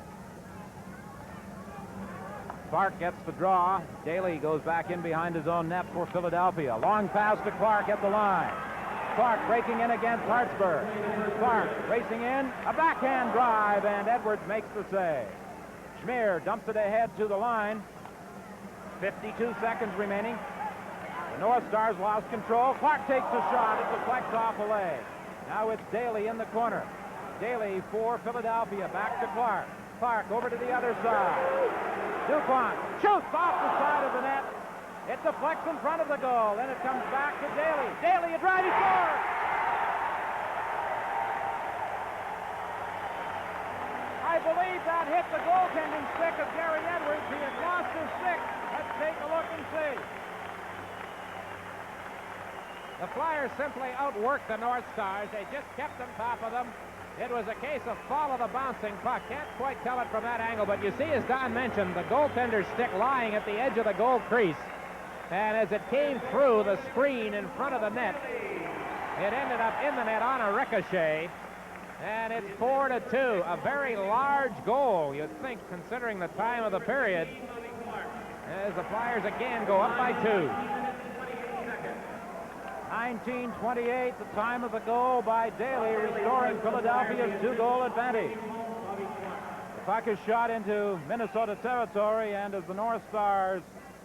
S16: Clark gets the draw. Daly goes back in behind his own net for Philadelphia. Long pass to Clark at the line. Clark breaking in against Hartsburg. Clark racing in, a backhand drive, and Edwards makes the save. Schmier dumps it ahead to the line. 52 seconds remaining. The North Stars lost control. Clark takes a shot. It deflects off a leg. Now it's Daly in the corner. Daly for Philadelphia. Back to Clark. Clark over to the other side. DuPont shoots off the side of the net. It deflects in front of the goal. Then it comes back to Daly. Daly, a drive, he scores! I believe that hit the goaltending stick of Gary Edwards. He had lost his stick. Let's take a look and see.
S10: The Flyers simply outworked the North Stars. They just kept on top of them. It was a case of follow the bouncing puck. Can't quite tell it from that angle, but you see, as Don mentioned, the goaltender's stick lying at the edge of the goal crease. And as it came through the screen in front of the net, it ended up in the net on a ricochet. And it's 4-2, a very large goal, you'd think, considering the time of the period, as the Flyers again go up by 2.
S16: 19:28, the time of the goal by Daly, restoring Philadelphia's 2-goal advantage. The puck is shot into Minnesota territory, and as the North Stars,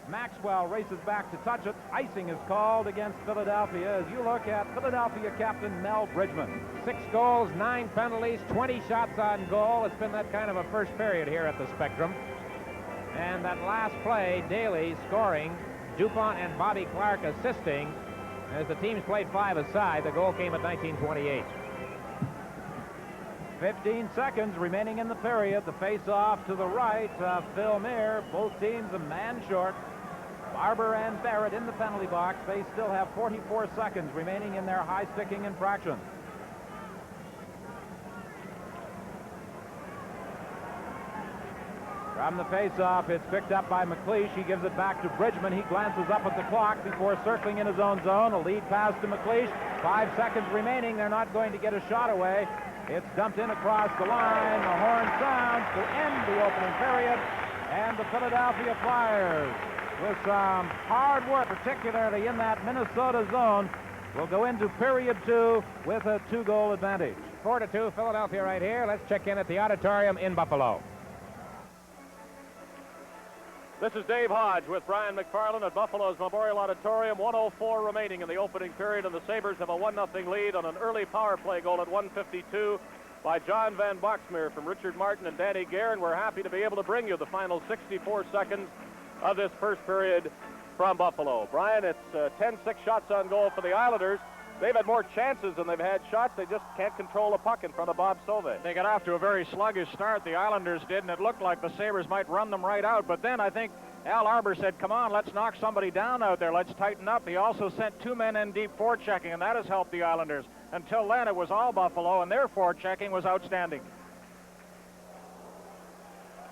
S16: Maxwell races back to touch it. Icing is called against Philadelphia as you look at Philadelphia captain Mel Bridgman.
S10: 6 goals, 9 penalties, 20 shots on goal. It's been that kind of a first period here at the Spectrum. And that last play, Daly scoring, DuPont and Bobby Clark assisting. As the teams played 5 aside, the goal came at 19:28.
S16: 15 seconds remaining in the period. The face-off to the right of Phil Mir. Both teams a man short. Barber and Barrett in the penalty box. They still have 44 seconds remaining in their high-sticking infraction. From the face-off, it's picked up by McLeish. He gives it back to Bridgman. He glances up at the clock before circling in his own zone. A lead pass to McLeish. 5 seconds remaining. They're not going to get a shot away. It's dumped in across the line. The horn sounds to end the opening period. And the Philadelphia Flyers, with some hard work, particularly in that Minnesota zone, will go into period 2 with a 2-goal advantage.
S10: 4-2 Philadelphia right here. Let's check in at the auditorium in Buffalo.
S3: This is Dave Hodge with Brian McFarland at Buffalo's Memorial Auditorium. 1:04 remaining in the opening period, and the Sabres have a 1-0 lead on an early power play goal at 1:52 by John Van Boxmeer from Richard Martin and Danny Gare, and we're happy to be able to bring you the final 64 seconds of this first period from Buffalo. Brian, it's 10-6 shots on goal for the Islanders. They've had more chances than they've had shots. They just can't control the puck in front of Bob Sauvé.
S13: They got off to a very sluggish start, the Islanders did, and it looked like the Sabres might run them right out. But then I think Al Arbour said, come on, let's knock somebody down out there. Let's tighten up. He also sent 2 men in deep forechecking, and that has helped the Islanders. Until then, it was all Buffalo, and their forechecking was outstanding.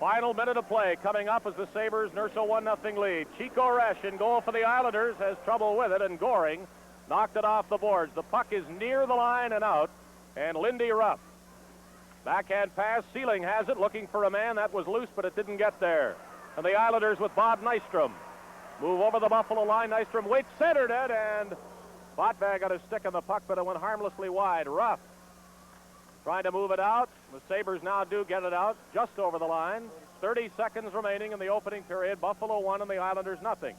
S3: Final minute of play coming up as the Sabres nurse a 1-0 lead. Chico Resch in goal for the Islanders has trouble with it, and Goring knocked it off the boards. The puck is near the line and out, and Lindy Ruff. Backhand pass, Sealing has it, looking for a man. That was loose, but it didn't get there. And the Islanders with Bob Nystrom move over the Buffalo line. Nystrom waits, centered it, and Botvag got his stick on the puck, but it went harmlessly wide. Ruff trying to move it out. The Sabres now do get it out just over the line. 30 seconds remaining in the opening period. Buffalo 1 and the Islanders nothing.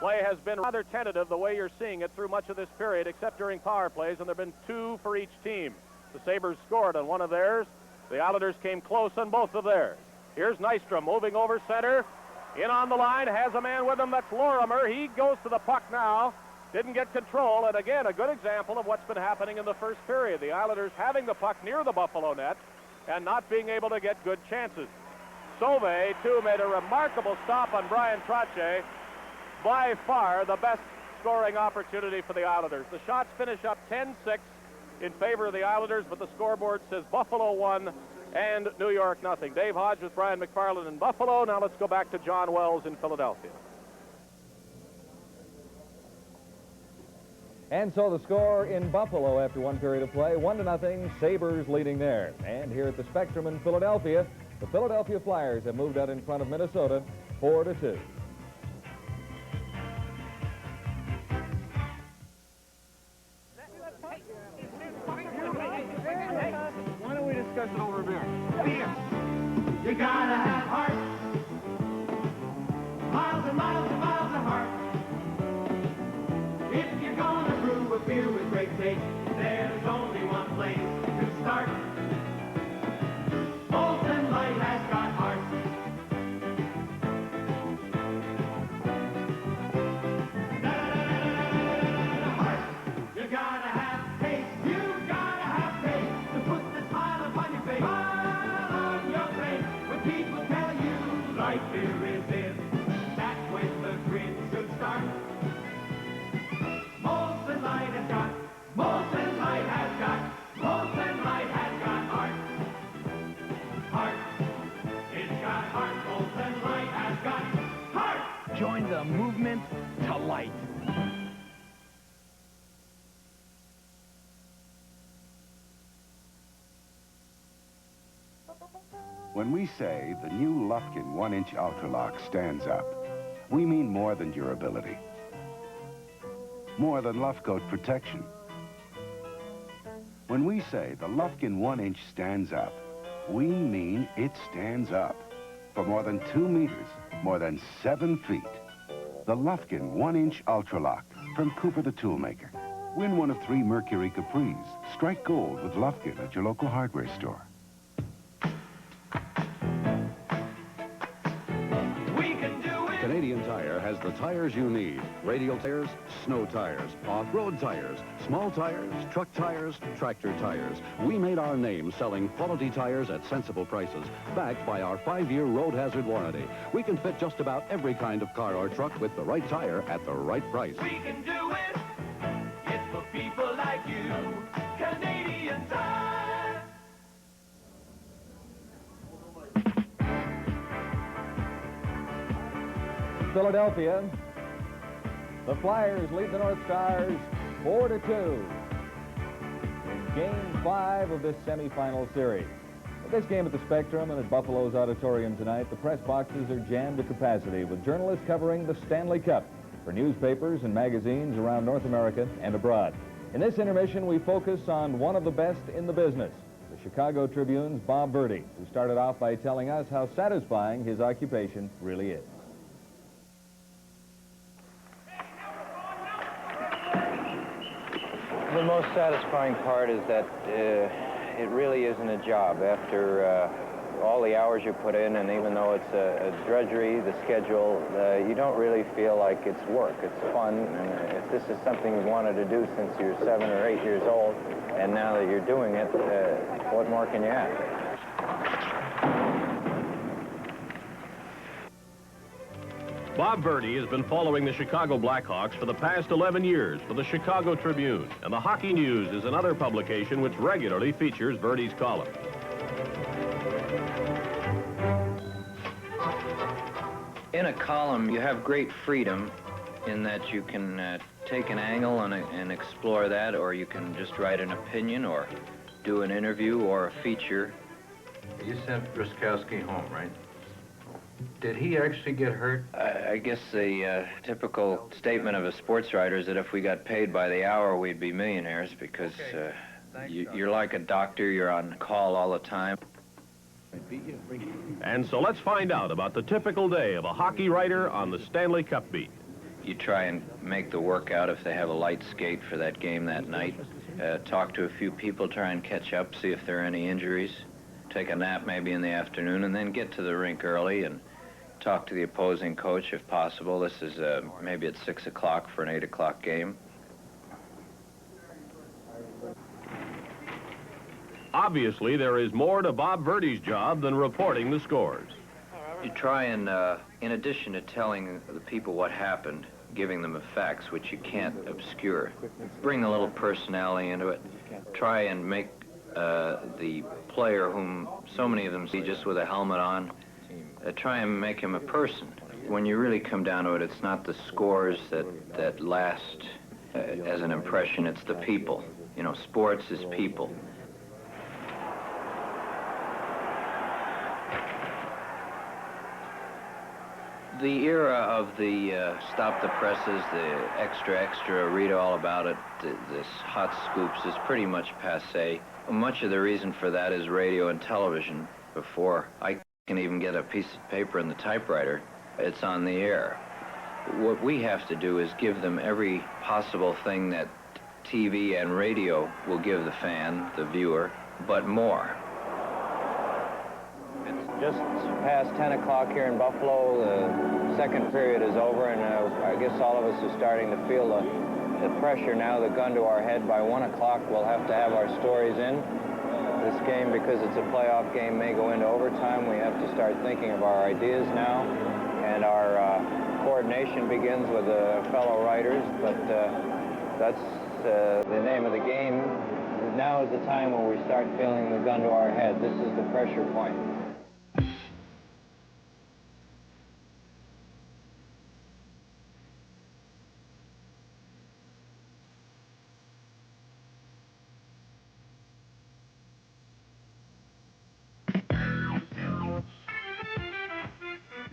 S3: Play has been rather tentative the way you're seeing it through much of this period, except during power plays, and there have been 2 for each team. The Sabres scored on one of theirs. The Islanders came close on both of theirs. Here's Nystrom moving over center. In on the line, has a man with him. That's Lorimer. He goes to the puck now. Didn't get control, and again, a good example of what's been happening in the first period. The Islanders having the puck near the Buffalo net and not being able to get good chances. Sauvé, too, made a remarkable stop on Brian Trottier. By far the best scoring opportunity for the Islanders. The shots finish up 10-6 in favor of the Islanders, but the scoreboard says Buffalo 1 and New York nothing. Dave Hodge with Brian McFarland in Buffalo. Now let's go back to John Wells in Philadelphia.
S2: And so the score in Buffalo after one period of play, 1-0, Sabres leading there. And here at the Spectrum in Philadelphia, the Philadelphia Flyers have moved out in front of Minnesota 4-2.
S4: Why don't we discuss it over a beer? Beer. You gotta have heart. Miles and miles and miles of heart. If you're gonna brew a beer with great taste, there's only one place to start. Molson Light has got heart. You gotta have taste. You gotta have taste to put the smile upon your face. Smile on your face when people tell you light beer is this. That's when the grin should start. Molson Light has got. Molson Light has got. Molson Light has got heart. Heart. It's got heart. Molson Light has got heart.
S14: Join the movement to light.
S7: When we say the new Lufkin 1-inch Ultralock stands up, we mean more than durability. More than Luftcoat protection. When we say the Lufkin 1-inch stands up, we mean it stands up. For more than 2 meters, more than 7 feet. The Lufkin 1-inch Ultralock from Cooper the Toolmaker. Win one of 3 Mercury Capris. Strike gold with Lufkin at your local hardware store.
S19: Canadian Tire has the tires you need. Radial tires, snow tires, off-road tires, small tires, truck tires, tractor tires. We made our name selling quality tires at sensible prices, backed by our 5-year road hazard warranty. We can fit just about every kind of car or truck with the right tire at the right price.
S4: We can do it. It's for people like you. Canadian Tire.
S2: Philadelphia, the Flyers lead the North Stars 4-2 in Game 5 of this semifinal series. At this game at the Spectrum and at Buffalo's Auditorium tonight, the press boxes are jammed to capacity with journalists covering the Stanley Cup for newspapers and magazines around North America and abroad. In this intermission, we focus on one of the best in the business, the Chicago Tribune's Bob Verdi, who started off by telling us how satisfying his occupation really is.
S20: The most satisfying part is that it really isn't a job. After all the hours you put in, and even though it's a drudgery, the schedule, you don't really feel like it's work. It's fun, and if this is something you wanted to do since you're 7 or 8 years old, and now that you're doing it, what more can you ask?
S1: Bob Verdi has been following the Chicago Blackhawks for the past 11 years for the Chicago Tribune, and the Hockey News is another publication which regularly features Verdi's column.
S20: In a column, you have great freedom in that you can take an angle and explore that, or you can just write an opinion or do an interview or a feature.
S21: You sent Ruskowski home, right? Did he actually get hurt?
S20: I guess the typical statement of a sports writer is that if we got paid by the hour, we'd be millionaires, because you're like a doctor, you're on call all the time.
S1: And so let's find out about the typical day of a hockey writer on the Stanley Cup beat.
S20: You try and make the workout if they have a light skate for that game that night. Talk to a few people, try and catch up, see if there are any injuries. Take a nap maybe in the afternoon, and then get to the rink early and talk to the opposing coach if possible. This is maybe at 6 o'clock for an 8 o'clock game.
S1: Obviously, there is more to Bob Verdi's job than reporting the scores.
S20: You try and, in addition to telling the people what happened, giving them the facts, which you can't obscure, bring a little personality into it. Try and make the player, whom so many of them see just with a helmet on, try and make him a person. When you really come down to it, it's not the scores that last as an impression, it's the people. You know, sports is people. The era of the stop the presses, the extra, read all about it, this hot scoops is pretty much passé. Much of the reason for that is radio and television. Before I can even get a piece of paper in the typewriter, it's on the air. What we have to do is give them every possible thing that TV and radio will give the fan, the viewer, but more. It's just past 10 o'clock here in Buffalo. The second period is over, and I guess all of us are starting to feel the pressure now, the gun to our head. By 1 o'clock, we'll have to have our stories in. This game, because it's a playoff game, may go into overtime. We have to start thinking of our ideas now, and our coordination begins with fellow writers, but that's the name of the game. Now is the time when we start feeling the gun to our head. This is the pressure point.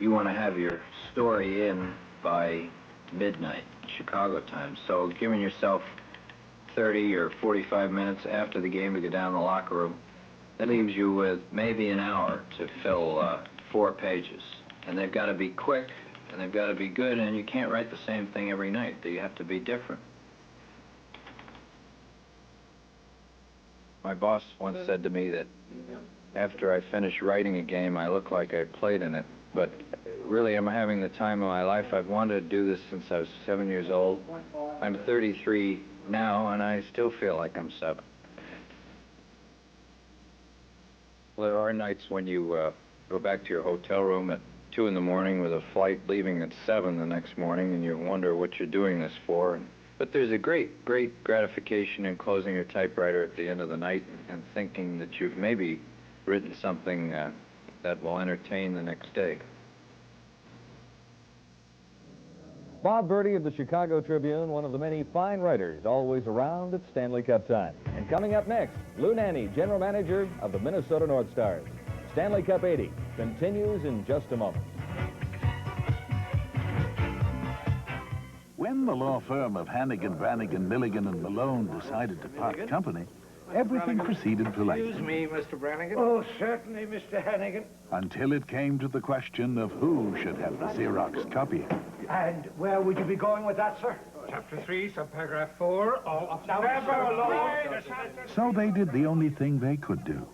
S20: You want to have your story in by midnight, Chicago time. So giving yourself 30 or 45 minutes after the game to go down in the locker room, that leaves you with maybe an hour to fill 4 pages. And they've got to be quick, and they've got to be good, and you can't write the same thing every night. You have to be different. My boss once said to me that after I finish writing a game, I look like I played in it. But really, I'm having the time of my life. I've wanted to do this since I was 7 years old. I'm 33 now, and I still feel like I'm 7. Well, there are nights when you go back to your hotel room at 2 in the morning with a flight leaving at 7 the next morning, and you wonder what you're doing this for. But there's a great, great gratification in closing your typewriter at the end of the night and thinking that you've maybe written something that will entertain the next day.
S2: Bob Verdi of the Chicago Tribune, one of the many fine writers always around at Stanley Cup time. And coming up next, Lou Nanne, general manager of the Minnesota North Stars. Stanley Cup 80 continues in just a moment.
S22: When the law firm of Hannigan, Brannigan, Milligan, and Malone decided to part company,
S5: everything proceeded politely.
S21: Excuse me, Mr. Brannigan.
S22: Oh, certainly, Mr. Hannigan.
S5: Until it came to the question of who should have the Xerox copy.
S22: And where would you be going with that, sir?
S21: Chapter 3, subparagraph 4, all officers...
S22: Now, never alone.
S5: So they did the only thing they could do.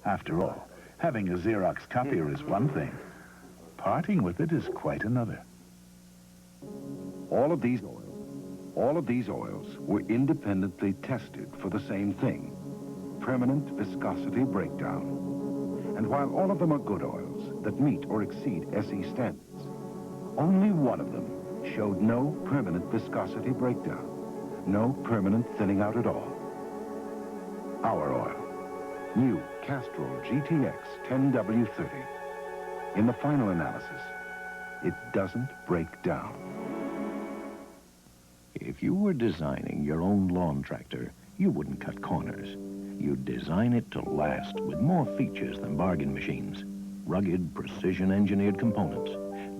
S5: After all, having a Xerox copier is one thing. Parting with it is quite another.
S7: All of these oils were independently tested for the same thing, permanent viscosity breakdown. And while all of them are good oils that meet or exceed SE standards, only one of them showed no permanent viscosity breakdown, no permanent thinning out at all. Our oil, new Castrol GTX 10W30. In the final analysis, it doesn't break down.
S9: If you were designing your own lawn tractor, you wouldn't cut corners. You'd design it to last with more features than bargain machines. Rugged, precision-engineered components,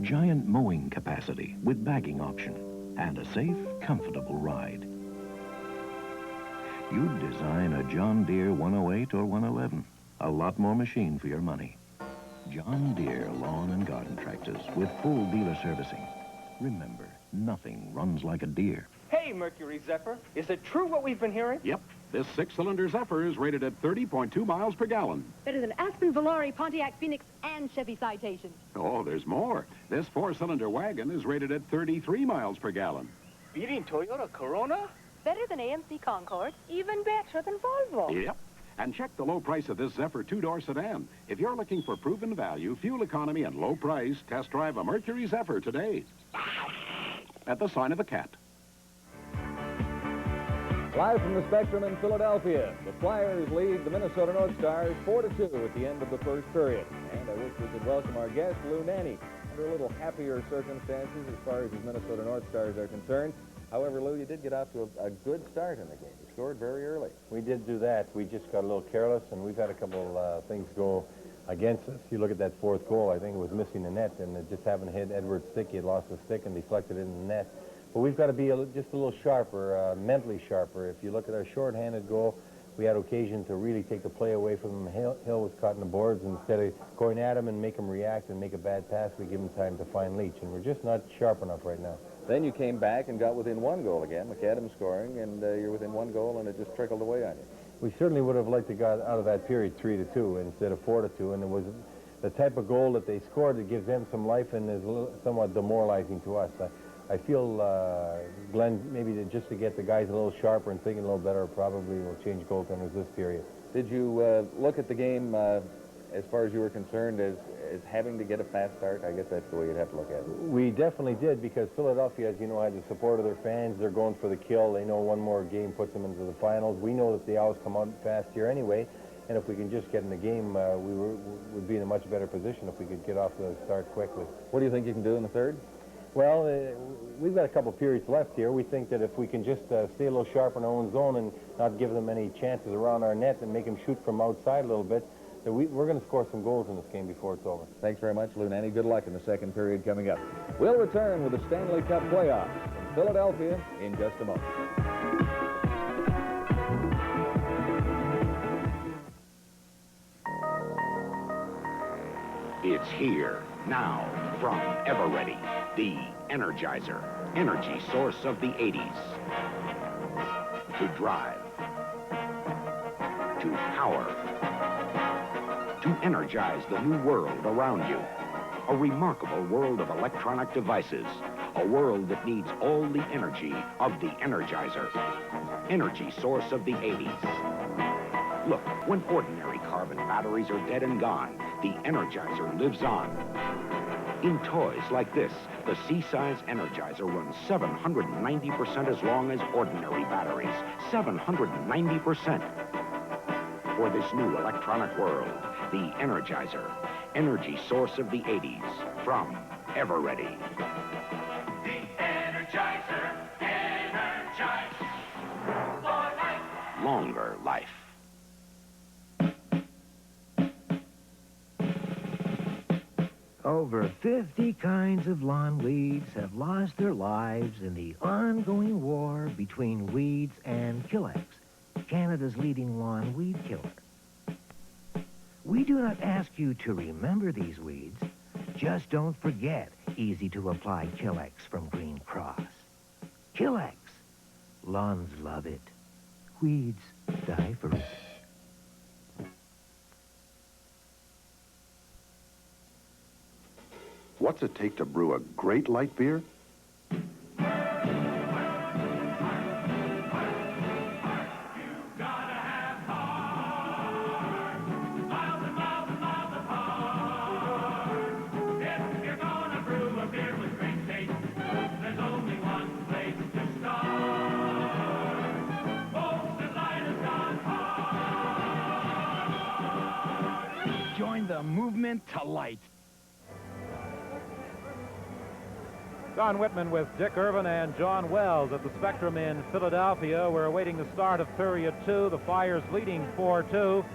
S9: giant mowing capacity with bagging option, and a safe, comfortable ride. You'd design a John Deere 108 or 111. A lot more machine for your money. John Deere lawn and garden tractors with full dealer servicing. Remember, nothing runs like a Deere.
S23: Hey, Mercury Zephyr, is it true what we've been hearing?
S24: Yep. This six-cylinder Zephyr is rated at 30.2 miles per gallon.
S25: Better than Aspen, Valori, Pontiac, Phoenix, and Chevy Citation.
S24: Oh, there's more. This four-cylinder wagon is rated at 33 miles per gallon.
S23: Beating Toyota Corona?
S25: Better than AMC Concord. Even better than Volvo.
S24: Yep. And check the low price of this Zephyr two-door sedan. If you're looking for proven value, fuel economy, and low price, test drive a Mercury Zephyr today. At the sign of the cat.
S2: Live from the Spectrum in Philadelphia, the Flyers lead the Minnesota North Stars 4-2 at the end of the first period. And I wish we could welcome our guest, Lou Nanne, under a little happier circumstances as far as his Minnesota North Stars are concerned. However, Lou, you did get off to a good start in the game. You scored very early.
S26: We did do that. We just got a little careless, and we've had a couple things go against us. You look at that fourth goal, I think it was missing the net, and it just happened to hit Edwards' stick. He had lost the stick and deflected it in the net. But we've got to be just a little sharper, mentally sharper. If you look at our shorthanded goal, we had occasion to really take the play away from him. Hill was caught in the boards. Instead of going at him and make him react and make a bad pass, we give him time to find Leach, and we're just not sharp enough right now.
S2: Then you came back and got within one goal again, McAdams scoring, and you're within one goal, and it just trickled away on you.
S26: We certainly would have liked to got out of that period 3-2 instead of 4-2, and it was the type of goal that they scored that gives them some life and is somewhat demoralizing to us. I feel Glenn, maybe just to get the guys a little sharper and thinking a little better, probably will change goaltenders this period.
S2: Did you look at the game, as far as you were concerned, as having to get a fast start? I guess that's the way you'd have to look at it.
S26: We definitely did, because Philadelphia, as you know, had the support of their fans. They're going for the kill. They know one more game puts them into the finals. We know that they always come out fast here anyway, and if we can just get in the game, we would be in a much better position if we could get off the start quickly.
S2: What do you think you can do in the third?
S26: Well, we've got a couple periods left here. We think that if we can just stay a little sharp in our own zone and not give them any chances around our net and make them shoot from outside a little bit, that we're going to score some goals in this game before it's over.
S2: Thanks very much, Lou Nanne. Good luck in the second period coming up. We'll return with the Stanley Cup playoffs in Philadelphia in just a moment.
S27: It's here, now, from Everready, the Energizer, energy source of the 80s. To drive, to power, to energize the new world around you. A remarkable world of electronic devices. A world that needs all the energy of the Energizer. Energy source of the 80s. Look, when ordinary carbon batteries are dead and gone, the Energizer lives on. In toys like this, the C-size Energizer runs 790% as long as ordinary batteries. 790%. For this new electronic world, the Energizer, energy source of the 80s, from Everready.
S4: The Energizer, energize for life.
S27: Longer life.
S28: Over 50 kinds of lawn weeds have lost their lives in the ongoing war between weeds and Killex. Canada's leading lawn weed killer. We do not ask you to remember these weeds. Just don't forget easy-to-apply Killex from Green Cross. Killex. Lawns love it. Weeds die for it.
S7: What's it take to brew a great light beer?
S6: Join the movement to light.
S13: Don Whitman with Dick Irvin and John Wells at the Spectrum in Philadelphia. We're awaiting the start of period 2. The Flyers leading 4-2.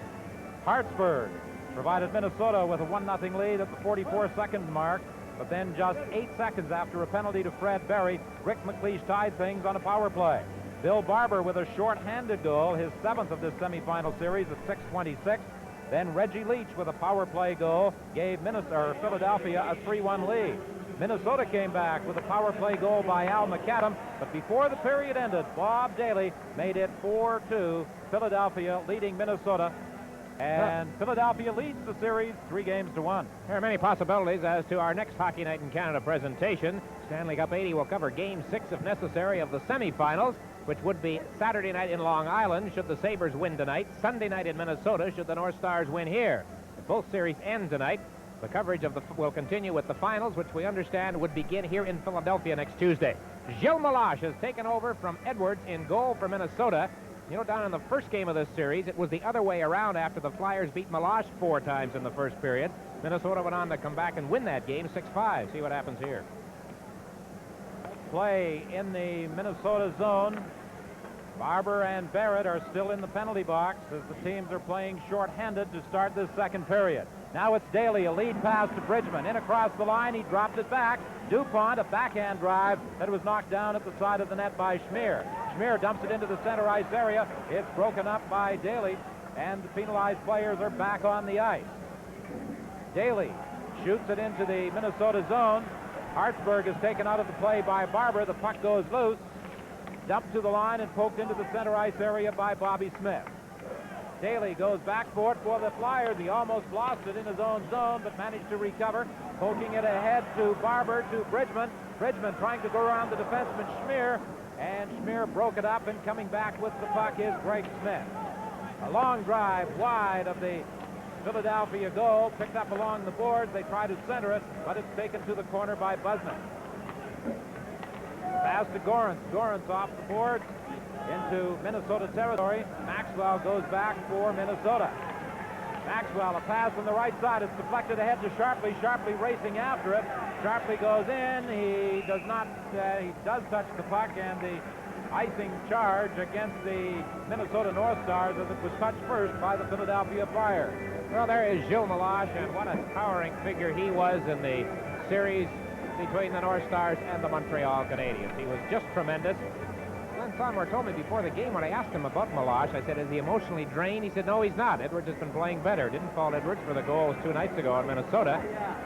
S13: Hartsburg provided Minnesota with a 1-0 lead at the 44-second mark, but then just 8 seconds after a penalty to Fred Berry, Rick McLeish tied things on a power play. Bill Barber with a short-handed goal, his 7th of this semifinal series at 6:26. Then Reggie Leach with a power play goal gave Philadelphia a 3-1 lead. Minnesota came back with a power play goal by Al McAdam, but before the period ended, Bob Daly made it 4-2, Philadelphia leading Minnesota, and Philadelphia leads the series 3-1.
S10: There are many possibilities as to our next Hockey Night in Canada presentation. Stanley Cup 80 will cover Game 6, if necessary, of the semifinals, which would be Saturday night in Long Island should the Sabres win tonight, Sunday night in Minnesota should the North Stars win here. If both series end tonight, the coverage of will continue with the finals, which we understand would begin here in Philadelphia next Tuesday. Gilles Meloche has taken over from Edwards in goal for Minnesota. You know, down in the first game of this series, it was the other way around after the Flyers beat Meloche 4 times in the first period. Minnesota went on to come back and win that game 6-5. See what happens here.
S13: Play in the Minnesota zone. Barber and Barrett are still in the penalty box as the teams are playing short-handed to start this second period. Now it's Daly, a lead pass to Bridgman. In across the line, he dropped it back. DuPont, a backhand drive that was knocked down at the side of the net by Schmier. Schmier dumps it into the center ice area. It's broken up by Daly, and the penalized players are back on the ice. Daly shoots it into the Minnesota zone. Hartsburg is taken out of the play by Barber. The puck goes loose. Dumped to the line and poked into the center ice area by Bobby Smith. Daly goes back for it for the Flyers. He almost lost it in his own zone, but managed to recover, poking it ahead to Barber, to Bridgman. Bridgman trying to go around the defenseman Schmier, and Schmier broke it up, and coming back with the puck is Greg Smith. A long drive wide of the Philadelphia goal, picked up along the boards. They try to center it, but it's taken to the corner by Busman. Pass to Gorance. Gorance off the boards into Minnesota territory. Maxwell goes back for Minnesota. Maxwell, a pass on the right side. It's deflected ahead to Sharpley. Sharpley racing after it. Sharpley goes in. He does not. He does touch the puck, and the icing charge against the Minnesota North Stars as it was touched first by the Philadelphia Flyers.
S10: Well, there is Gilles Meloche, and what a towering figure he was in the series between the North Stars and the Montreal Canadiens. He was just tremendous. Glenn Sonmore told me before the game when I asked him about Meloche, I said, is he emotionally drained? He said, no, he's not. Edwards has been playing better. Didn't fault Edwards for the goals 2 nights ago in Minnesota,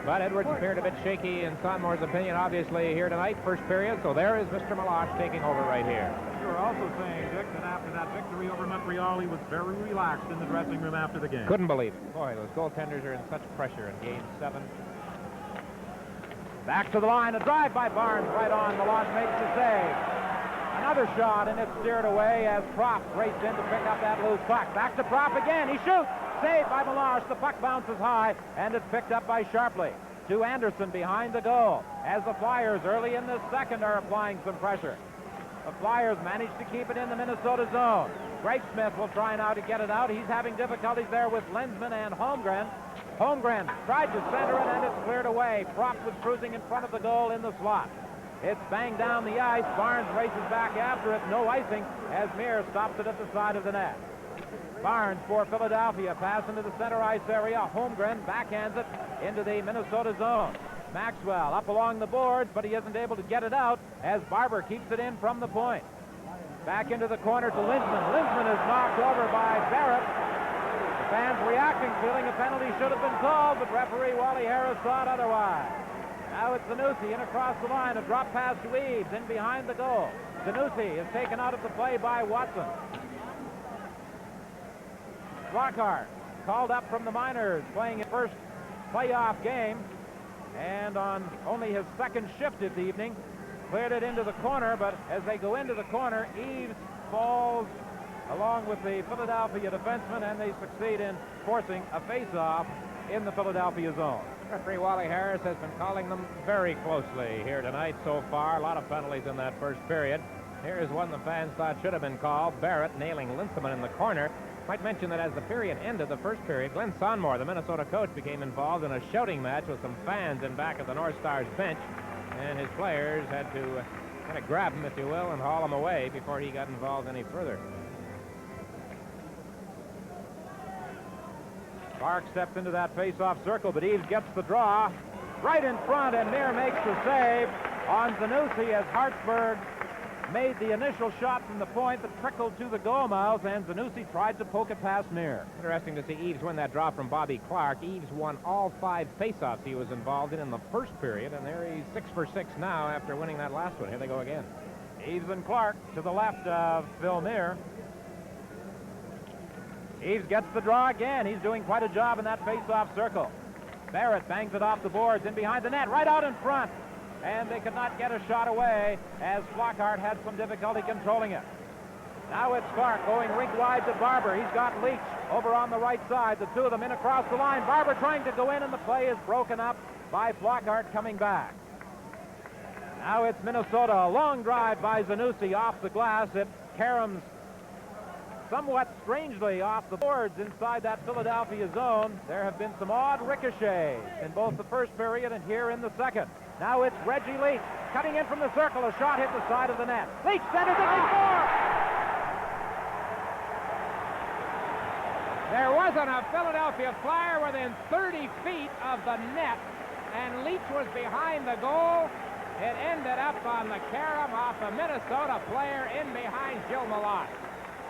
S10: but Edwards appeared a bit shaky in Sonmore's opinion, obviously, here tonight, first period, so there is Mr. Meloche taking over right here.
S13: You were also saying, Dick, that after that victory over Montreal, he was very relaxed in the dressing room after the game.
S10: Couldn't believe it. Boy, those goaltenders are in such pressure in Game 7.
S13: Back to the line, a drive by Barnes right on. Meloche makes the save. Another shot, and it's steered away as Propp raced in to pick up that loose puck. Back to Propp again. He shoots. Saved by Meloche. The puck bounces high, and it's picked up by Sharpley. To Anderson behind the goal as the Flyers early in the second are applying some pressure. The Flyers manage to keep it in the Minnesota zone. Greg Smith will try now to get it out. He's having difficulties there with Lensman and Holmgren. Holmgren tried to center it, and it's cleared away. Propp was cruising in front of the goal in the slot. It's banged down the ice. Barnes races back after it. No icing as Mears stops it at the side of the net. Barnes for Philadelphia. Pass into the center ice area. Holmgren backhands it into the Minnesota zone. Maxwell up along the boards, but he isn't able to get it out as Barber keeps it in from the point. Back into the corner to Lindsman. Lindsman is knocked over by Barrett. The fans reacting, feeling a penalty should have been called, but referee Wally Harris thought otherwise. Now it's Zanussi in across the line. A drop pass to Eaves in behind the goal. Zanussi is taken out of the play by Watson. Flockhart called up from the minors, playing his first playoff game, and on only his second shift this evening, cleared it into the corner, but as they go into the corner, Eaves falls along with the Philadelphia defenseman, and they succeed in forcing a face-off in the Philadelphia zone.
S10: Referee Wally Harris has been calling them very closely here tonight so far. A lot of penalties in that first period. Here is one the fans thought should have been called. Barrett nailing Linseman in the corner. Might mention that as the period ended, the first period, Glenn Sonmore, the Minnesota coach, became involved in a shouting match with some fans in back of the North Stars bench, and his players had to kind of grab him, if you will, and haul him away before he got involved any further.
S13: Clark steps into that face-off circle, but Eaves gets the draw right in front, and Meir makes the save on Zanussi as Hartsburg made the initial shot from the point that trickled to the goal mouth, and Zanussi tried to poke it past Meir.
S10: Interesting to see Eaves win that draw from Bobby Clark. Eaves won all 5 face-offs he was involved in the first period, and there he's 6 for 6 now after winning that last one. Here they go again.
S13: Eaves and Clark to the left of Phil Meir. Eaves gets the draw again. He's doing quite a job in that face-off circle. Barrett bangs it off the boards in behind the net, right out in front. And they could not get a shot away as Flockhart had some difficulty controlling it. Now it's Clark going rink wide to Barber. He's got Leach over on the right side. The two of them in across the line. Barber trying to go in, and the play is broken up by Flockhart coming back. Now it's Minnesota. A long drive by Zanussi off the glass. It caroms somewhat strangely off the boards inside that Philadelphia zone. There have been some odd ricochets in both the first period and here in the second. Now it's Reggie Leach cutting in from the circle. A shot hit the side of the net. Leach centers it before.
S10: There wasn't a Philadelphia Flyer within 30 feet of the net, and Leach was behind the goal. It ended up on the carom off a Minnesota player in behind Gilles Malott.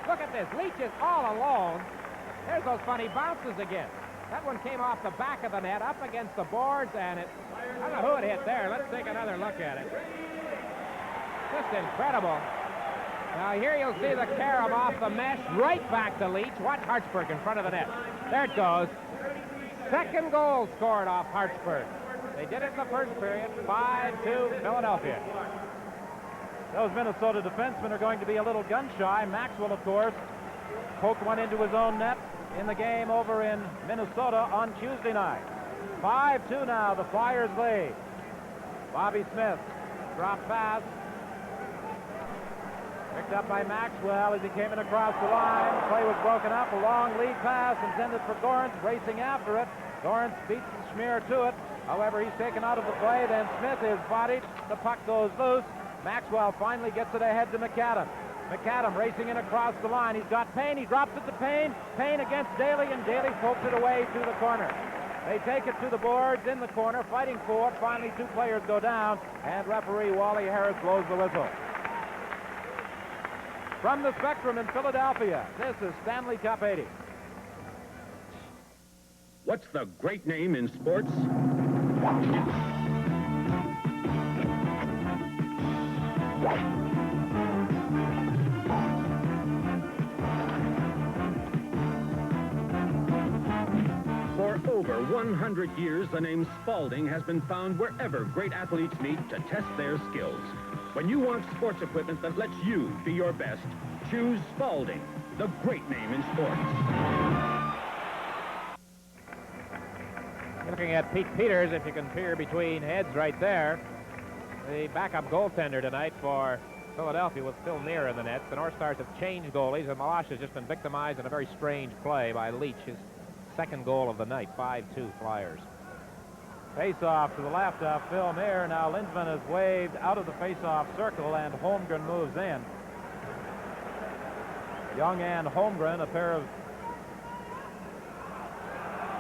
S10: Look at this. Leach is all alone. There's those funny bounces again. That one came off the back of the net, up against the boards, and it... I don't know who it hit there. Let's take another look at it. Just incredible. Now, here you'll see the carom off the mesh, right back to Leach. Watch Hartsburg in front of the net. There it goes. Second goal scored off Hartsburg. They did it in the first period, 5-2 Philadelphia.
S13: Those Minnesota defensemen are going to be a little gun-shy. Maxwell, of course, poked one into his own net in the game over in Minnesota on Tuesday night. 5-2 now, the Flyers lead. Bobby Smith, drop pass. Picked up by Maxwell as he came in across the line. The play was broken up. A long lead pass intended for Dorrance, racing after it. Dorrance beats Schmier to it. However, he's taken out of the play. Then Smith is bodied. The puck goes loose. Maxwell finally gets it ahead to McAdam. McAdam racing in across the line. He's got Payne. He drops it to Payne. Payne against Daly, and Daly pokes it away to the corner. They take it to the boards in the corner, fighting for it. Finally, 2 players go down, and referee Wally Harris blows the whistle. From the Spectrum in Philadelphia, this is Stanley Cup 80.
S27: What's the great name in sports? For over 100 years, the name Spalding has been found wherever great athletes meet to test their skills. When you want sports equipment that lets you be your best, choose Spalding, the great name in sports.
S10: Looking at Pete Peters, if you can peer between heads right there. The backup goaltender tonight for Philadelphia with Phil Neer in the net. The North Stars have changed goalies, and Malash has just been victimized in a very strange play by Leach, his second goal of the night, 5-2 Flyers.
S13: Face-off to the left of Phil Neer. Now Lindsman is waved out of the face-off circle, and Holmgren moves in. Young and Holmgren, a pair of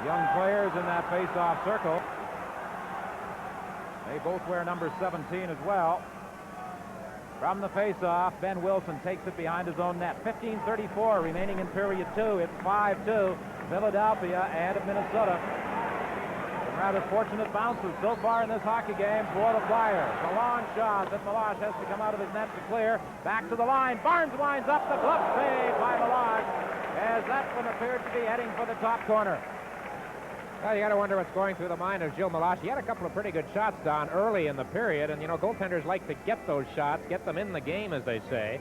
S13: young players in that face-off circle. They both wear number 17 as well. From the face-off, Ben Wilson takes it behind his own net. 15:34 remaining in period 2. It's 5-2. Philadelphia and Minnesota. Some rather fortunate bounces so far in this hockey game for the Flyers. A long shot that Meloche has to come out of his net to clear. Back to the line. Barnes winds up the glove save by Meloche, as that one appeared to be heading for the top corner.
S10: Well, you got to wonder what's going through the mind of Gilles Meloche. He had a couple of pretty good shots, Don, early in the period, and, you know, goaltenders like to get those shots, get them in the game, as they say.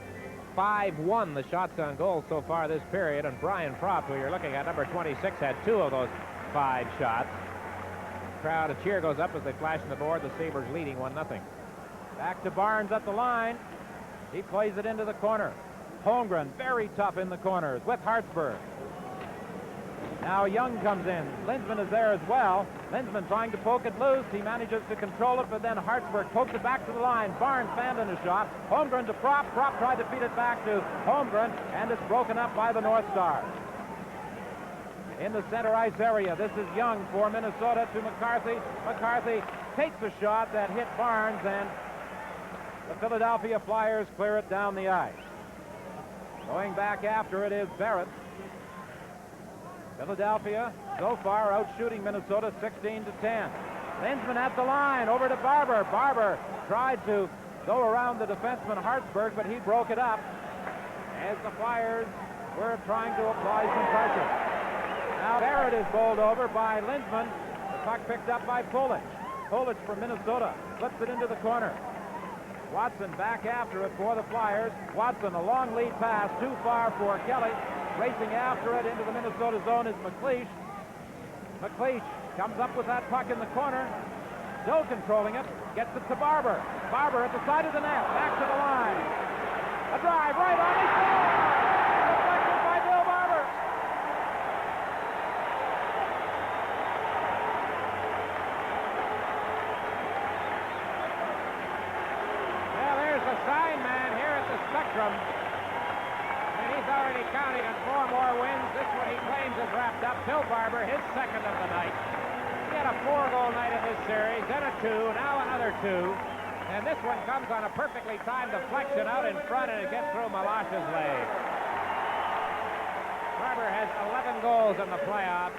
S10: 5-1 the shots on goal so far this period, and Brian Propp, who you're looking at, number 26, had 2 of those 5 shots. Crowd, a cheer goes up as they flash on the board. The Sabres leading 1-0. Back to Barnes at the line. He plays it into the corner. Holmgren, very tough in the corners with Hartsburg. Now Young comes in. Lindsman is there as well. Lindsman trying to poke it loose. He manages to control it, but then Hartsburg pokes it back to the line. Barnes fanned in a shot. Holmgren to Propp. Propp tried to feed it back to Holmgren, and it's broken up by the North Stars. In the center ice area, this is Young for Minnesota to McCarthy. McCarthy takes a shot that hit Barnes, and the Philadelphia Flyers clear it down the ice. Going back after it is Barrett. Philadelphia, so far, out-shooting Minnesota 16-10. Lindsman at the line, over to Barber. Barber tried to go around the defenseman Hartsburg, but he broke it up as the Flyers were trying to apply some pressure. Now Barrett is bowled over by Lindsman. The puck picked up by Pulich. Pulich from Minnesota flips it into the corner. Watson back after it for the Flyers. Watson, a long lead pass, too far for Kelly. Racing after it into the Minnesota zone is McLeish. McLeish comes up with that puck in the corner. Still controlling it. Gets it to Barber. Barber at the side of the net. Back to the line. A drive right on his goal. Deflected by Bill Barber. Well, there's the sign man here at the Spectrum. He's already counting on 4 more wins. This one he claims is wrapped up. Bill Barber, his second of the night. He had a 4-goal night in this series, then a 2, now another 2. And this one comes on a perfectly timed deflection out in front, and it gets through Meloche's leg. Barber has 11 goals in the playoffs.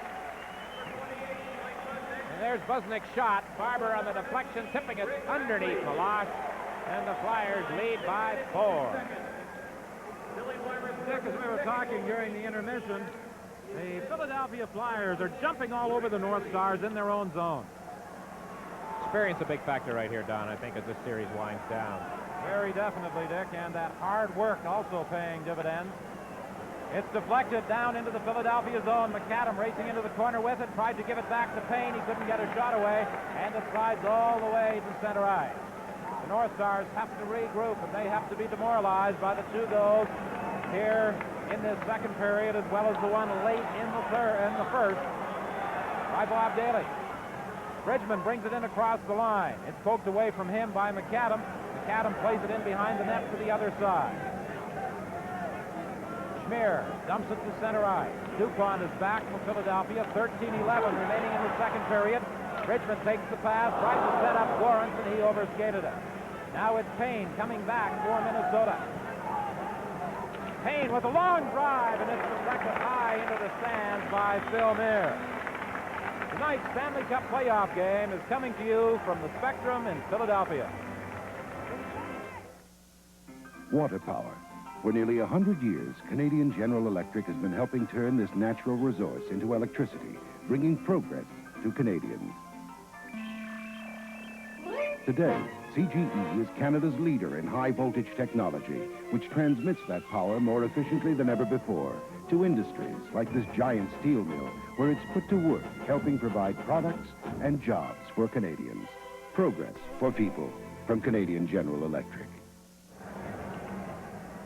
S10: And there's Busnick's shot. Barber on the deflection, tipping it underneath Meloche. And the Flyers lead by 4. Dick, as we were talking during the intermission, the Philadelphia Flyers are jumping all over the North Stars in their own zone. Experience a big factor right here, Don, I think, as this series winds down.
S13: Very definitely, Dick, and that hard work also paying dividends. It's deflected down into the Philadelphia zone. McAdam racing into the corner with it, tried to give it back to Payne. He couldn't get a shot away, and it slides all the way to center ice. The North Stars have to regroup, and they have to be demoralized by the 2 goals here in this second period, as well as the one late in the first by Bob Daly. Bridgman brings it in across the line. It's poked away from him by McAdam. McAdam plays it in behind the net to the other side. Schmier dumps it to center ice. Dupont is back for Philadelphia. 13-11 remaining in the second period. Bridgman takes the pass, tries to set up Lawrence, and he overskated it. Now it's Payne coming back for Minnesota. Payne with a long drive, and it's deflected high into the stands by Phil Mears. Tonight's Stanley Cup playoff game is coming to you from the Spectrum in Philadelphia.
S7: Water power. For nearly 100 years, Canadian General Electric has been helping turn this natural resource into electricity, bringing progress to Canadians. Today, CGE is Canada's leader in high-voltage technology, which transmits that power more efficiently than ever before to industries like this giant steel mill, where it's put to work, helping provide products and jobs for Canadians. Progress for people from Canadian General Electric.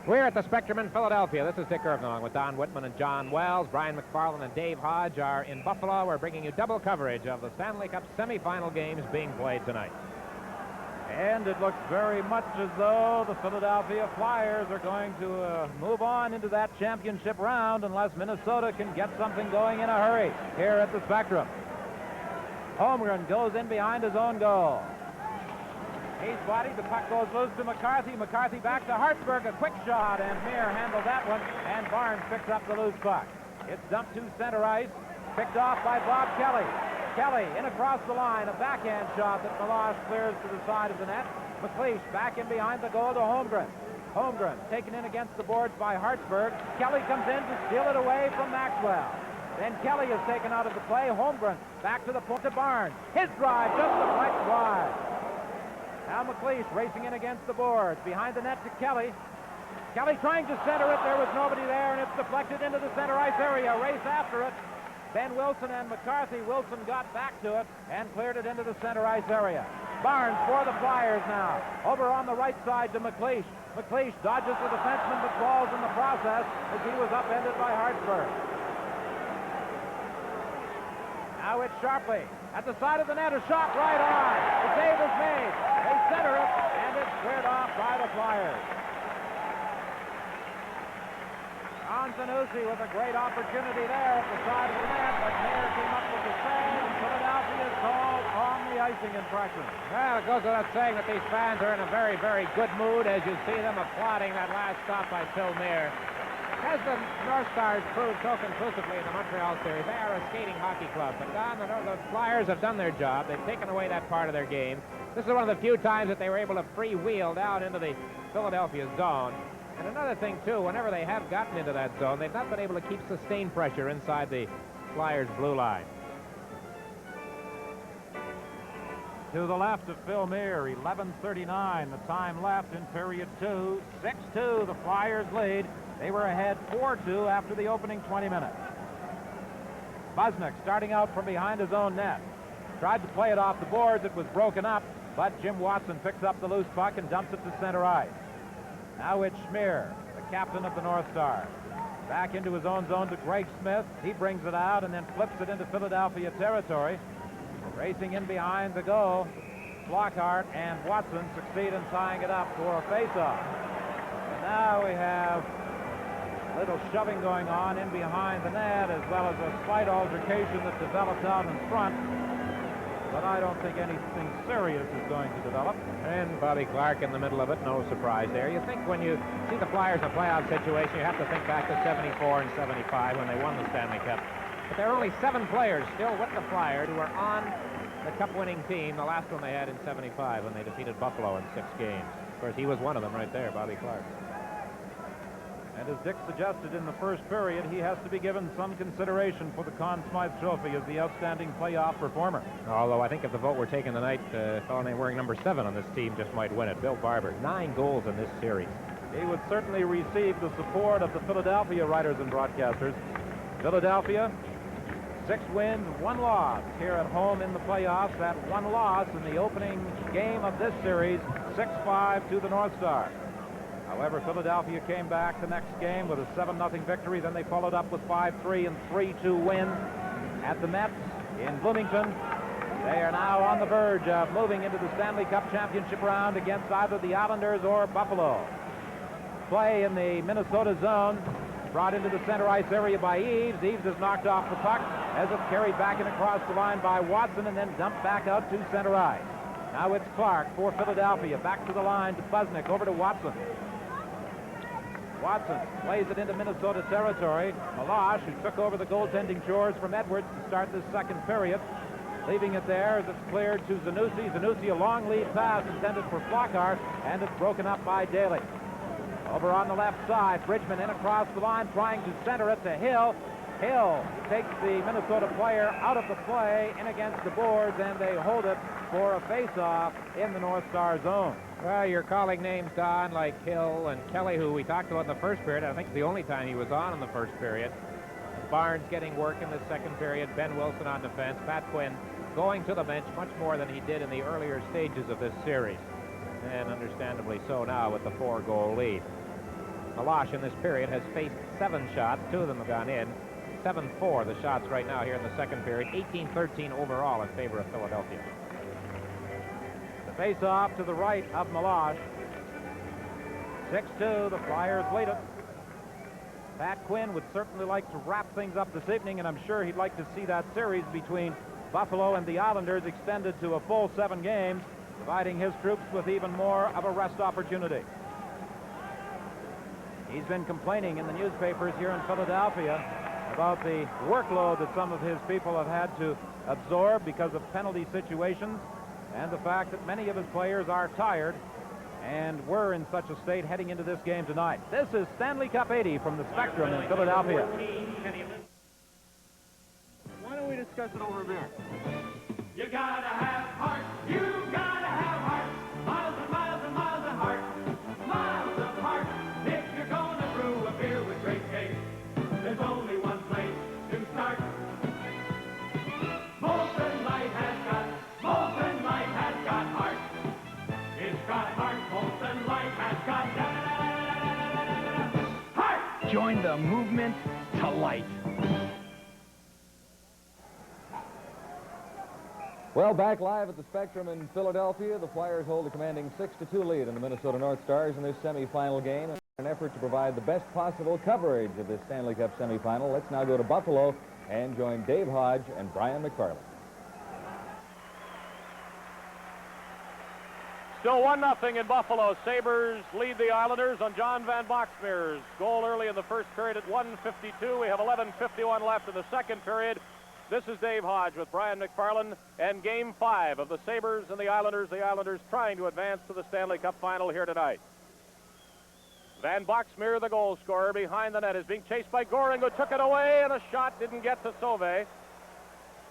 S10: We're at the Spectrum in Philadelphia. This is Dick Irvin with Don Whitman and John Wells. Brian McFarland and Dave Hodge are in Buffalo. We're bringing you double coverage of the Stanley Cup semifinal games being played tonight.
S13: And it looks very much as though the Philadelphia Flyers are going to move on into that championship round unless Minnesota can get something going in a hurry here at the Spectrum. Holmgren goes in behind his own goal. He's bodied. The puck goes loose to McCarthy. McCarthy back to Hartsburg. A quick shot, and Mayer handled that one, and Barnes picks up the loose puck. It's dumped to center ice, picked off by Bob Kelly. Kelly in across the line, a backhand shot that Meloche clears to the side of the net. McLeish back in behind the goal to Holmgren. Holmgren taken in against the boards by Hartsburg. Kelly comes in to steal it away from Maxwell. Then Kelly is taken out of the play. Holmgren back to the point to Barnes. His drive just deflects wide. Now McLeish racing in against the boards. Behind the net to Kelly. Kelly trying to center it. There was nobody there, and it's deflected into the center ice area. Race after it. Ben Wilson and McCarthy. Wilson got back to it and cleared it into the center ice area. Barnes for the Flyers now. Over on the right side to McLeish. McLeish dodges the defenseman but falls in the process as he was upended by Hartsburg. Now it's Sharpley at the side of the net. A shot right on. The save is made. They center it, and it's cleared off by the Flyers. Ron Zanussi with a great opportunity there at the side of the net, but Mayer came up with the save, and Philadelphia is called on the icing infraction.
S10: Well, it goes without saying that these fans are in a very, very good mood as you see them applauding that last stop by Phil Mayer. As the North Stars proved so conclusively in the Montreal series, they are a skating hockey club. But Don, the Flyers have done their job. They've taken away that part of their game. This is one of the few times that they were able to freewheel down into the Philadelphia zone. And another thing, too, whenever they have gotten into that zone, they've not been able to keep sustained pressure inside the Flyers' blue line.
S13: To the left of Phil Mayer, 11:39, the time left in period 2. 6-2, the Flyers lead. They were ahead 4-2 after the opening 20 minutes. Busnick starting out from behind his own net. Tried to play it off the boards. It was broken up, but Jim Watson picks up the loose puck and dumps it to center ice. Now it's Schmier, the captain of the North Stars. Back into his own zone to Greg Smith. He brings it out and then flips it into Philadelphia territory. Racing in behind the goal, Flockhart and Watson succeed in tying it up for a face-off. And now we have a little shoving going on in behind the net, as well as a slight altercation that develops out in front. But I don't think anything serious is going to develop.
S10: And Bobby Clark in the middle of it, no surprise there. You think when you see the Flyers in a playoff situation, you have to think back to 74 and 75 when they won the Stanley Cup. But there are only 7 players still with the Flyers who are on the Cup-winning team, the last one they had in 75 when they defeated Buffalo in 6 games. Of course, he was one of them right there, Bobby Clark.
S13: And as Dick suggested in the first period, he has to be given some consideration for the Conn Smythe Trophy as the outstanding playoff performer.
S10: Although I think if the vote were taken tonight, a fellow named wearing number 7 on this team just might win it. Bill Barber, 9 goals in this series.
S13: He would certainly receive the support of the Philadelphia writers and broadcasters. Philadelphia, 6 wins, 1 loss here at home in the playoffs. That 1 loss in the opening game of this series, 6-5 to the North Stars. However, Philadelphia came back the next game with a 7-0 victory. Then they followed up with 5-3 and 3-2 wins at the Mets in Bloomington. They are now on the verge of moving into the Stanley Cup championship round against either the Islanders or Buffalo. Play in the Minnesota zone, brought into the center ice area by Eaves. Eaves has knocked off the puck as it's carried back and across the line by Watson and then dumped back out to center ice. Now it's Clark for Philadelphia. Back to the line to Busnick, over to Watson. Watson plays it into Minnesota territory. Meloche, who took over the goaltending chores from Edwards to start this second period, leaving it there as it's cleared to Zanussi. Zanussi, a long lead pass intended for Flockhart, and it's broken up by Daly. Over on the left side, Bridgman in across the line, trying to center it to Hill. Hill takes the Minnesota player out of the play, in against the boards, and they hold it for a face-off in the North Star zone.
S10: Well, you're calling names, Don, like Hill and Kelly, who we talked about in the first period. I think the only time he was on in the first period. Barnes getting work in the second period. Ben Wilson on defense. Pat Quinn going to the bench much more than he did in the earlier stages of this series. And understandably so now with the 4-goal lead. Meloche in this period has faced 7 shots. 2 of them have gone in. 7-4 the shots right now here in the second period. 18-13 overall in favor of Philadelphia.
S13: Face-off to the right of Meloche. 6-2, the Flyers lead it. Pat Quinn would certainly like to wrap things up this evening, and I'm sure he'd like to see that series between Buffalo and the Islanders extended to a full 7 games. providing his troops with even more of a rest opportunity. He's been complaining in the newspapers here in Philadelphia about the workload that some of his people have had to absorb because of penalty situations and the fact that many of his players are tired and were in such a state heading into this game tonight. This is Stanley Cup 80 from the Spectrum in Philadelphia.
S23: Why don't we discuss it over beer?
S4: You gotta have heart. You gotta have heart. Miles and miles and miles of heart. Miles of heart. If you're gonna brew a beer with great taste, there's only one place to start. Molson Light has got heart. It's got heart. Molson Light has got heart.
S6: Join the movement to light.
S2: Well, back live at the Spectrum in Philadelphia, the Flyers hold a commanding 6-2 lead in the Minnesota North Stars in this semifinal game. In an effort to provide the best possible coverage of this Stanley Cup semifinal, let's now go to Buffalo and join Dave Hodge and Brian McFarland.
S1: Still 1-0 in Buffalo. Sabres lead the Islanders on John Van Boxmeer's goal early in the first period at 1:52. We have 11:51 left in the second period. This is Dave Hodge with Brian McFarland and Game 5 of the Sabres and the Islanders. The Islanders trying to advance to the Stanley Cup final here tonight. Van Boxmeer, the goal scorer, behind the net, is being chased by Goring, who took it away, and a shot didn't get to Sauvé.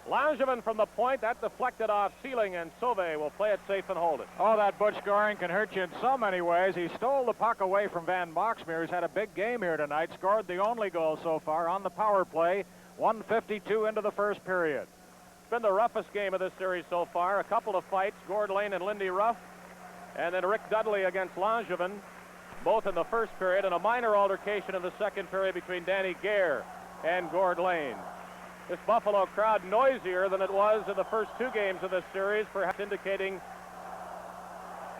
S1: Langevin from the point, that deflected off Sealing, and Sauvé will play it safe and hold it.
S10: Oh, that Butch Goring can hurt you in so many ways. He stole the puck away from Van Boxmeer. He's had a big game here tonight, scored the only goal so far on the power play. 1:52 into the first period. It's been the roughest game of this series so far. A couple of fights, Gord Lane and Lindy Ruff, and then Rick Dudley against Langevin, both in the first period, and a minor altercation in the second period between Danny Gare and Gord Lane. This Buffalo crowd noisier than it was in the first two games of this series, perhaps indicating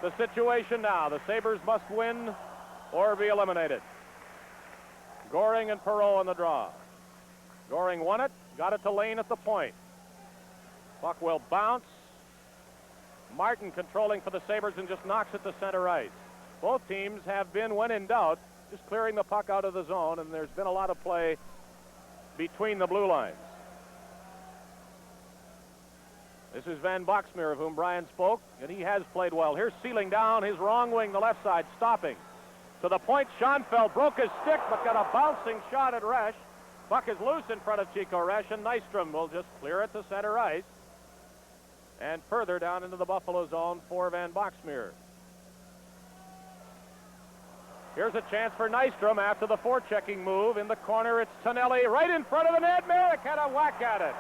S10: the situation now. The Sabres must win or be eliminated. Goring and Perreault in the draw. Goring won it, got it to Lane at the point. Puck will bounce. Martin controlling for the Sabres and just knocks it to center ice. Both teams have been, when in doubt, just clearing the puck out of the zone, and there's been a lot of play between the blue lines. This is Van Boxmeer, of whom Brian spoke, and he has played well. Here's Sealing down his wrong wing, the left side, stopping. To the point, Schoenfeld broke his stick, but got a bouncing shot at Resch. Puck is loose in front of Chico Resch, and Nystrom will just clear it to center ice and further down into the Buffalo zone for Van Boxmeer. Here's a chance for Nystrom after the forechecking move. In the corner, it's Tonelli right in front of the net. Merrick had a whack at it,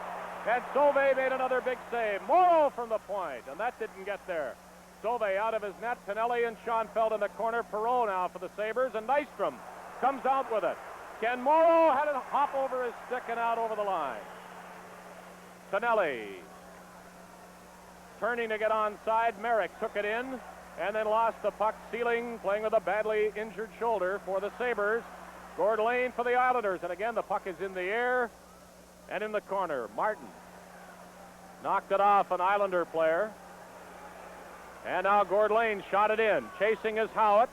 S10: and Sauvé made another big save. Morrow from the point, and that didn't get there. Sauvé out of his net. Tonelli and Schoenfeld in the corner. Perreault now for the Sabres, and Nystrom comes out with it. Ken Morrow had it hop over his stick and out over the line. Tonelli turning to get onside. Merrick took it in and then lost the puck. Sealing playing with a badly injured shoulder for the Sabres. Gord Lane for the Islanders, and again the puck is in the air and in the corner. Martin knocked it off an Islander player, and now Gord Lane shot it in. Chasing is Howitt.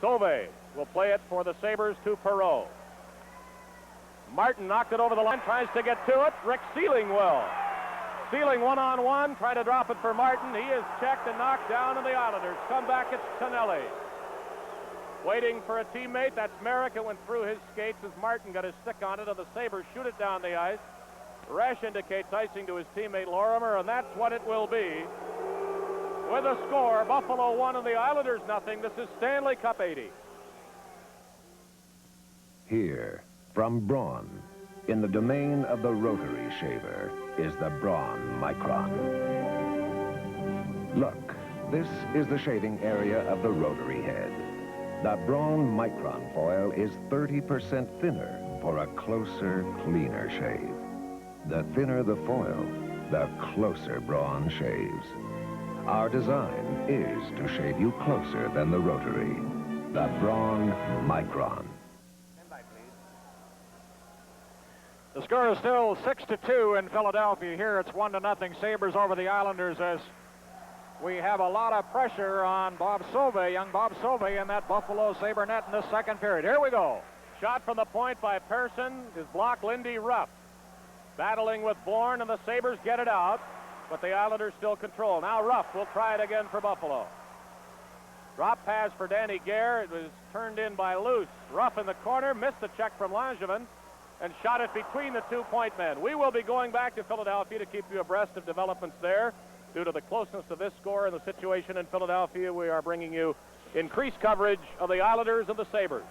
S10: Sauvé will play it for the Sabres to Perreault. Martin knocked it over the line, tries to get to it. Rick Sealing will. Sealing one-on-one, try to drop it for Martin. He is checked and knocked down, and the Islanders come back. It's Tonelli waiting for a teammate. That's Merrick. It went through his skates as Martin got his stick on it, and the Sabres shoot it down the ice. Resch indicates icing to his teammate Lorimer, and that's what it will be. With a score, Buffalo 1 and the Islanders nothing. This is Stanley Cup 80.
S27: Here, from Braun, in the domain of the rotary shaver, is the Braun Micron. Look, this is the shaving area of the rotary head. The Braun Micron foil is 30% thinner for a closer, cleaner shave. The thinner the foil, the closer Braun shaves. Our design is to shave you closer than the rotary. The Braun Micron.
S10: The score is still 6-2 in Philadelphia. Here it's 1-0 Sabres over the Islanders as
S13: we have a lot of pressure on Bob Sove, young Bob Sove, in that Buffalo Sabre net in the second period. Here we go.
S1: Shot from the point by Persson is blocked. Lindy Ruff battling with Bourne, and the Sabres get it out, but the Islanders still control. Now Ruff will try it again for Buffalo. Drop pass for Danny Gare. It was turned in by Luce. Ruff in the corner, missed the check from Langevin, and shot it between the 2-point men. We will be going back to Philadelphia to keep you abreast of developments there. Due to the closeness of this score and the situation in Philadelphia, we are bringing you increased coverage of the Islanders and the Sabres.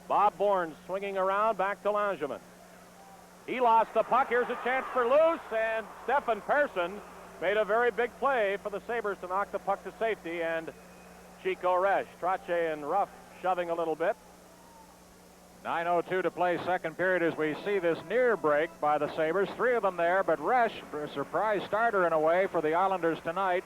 S1: Bob Bourne swinging around back to Langevin. He lost the puck. Here's a chance for Luce, and Stefan Persson made a very big play for the Sabres to knock the puck to safety, and Chico Resch. Trottier and Ruff shoving a little bit.
S13: 9:02 to play second period as we see this near break by the Sabres. 3 of them there, but Resch, a surprise starter in a way for the Islanders tonight.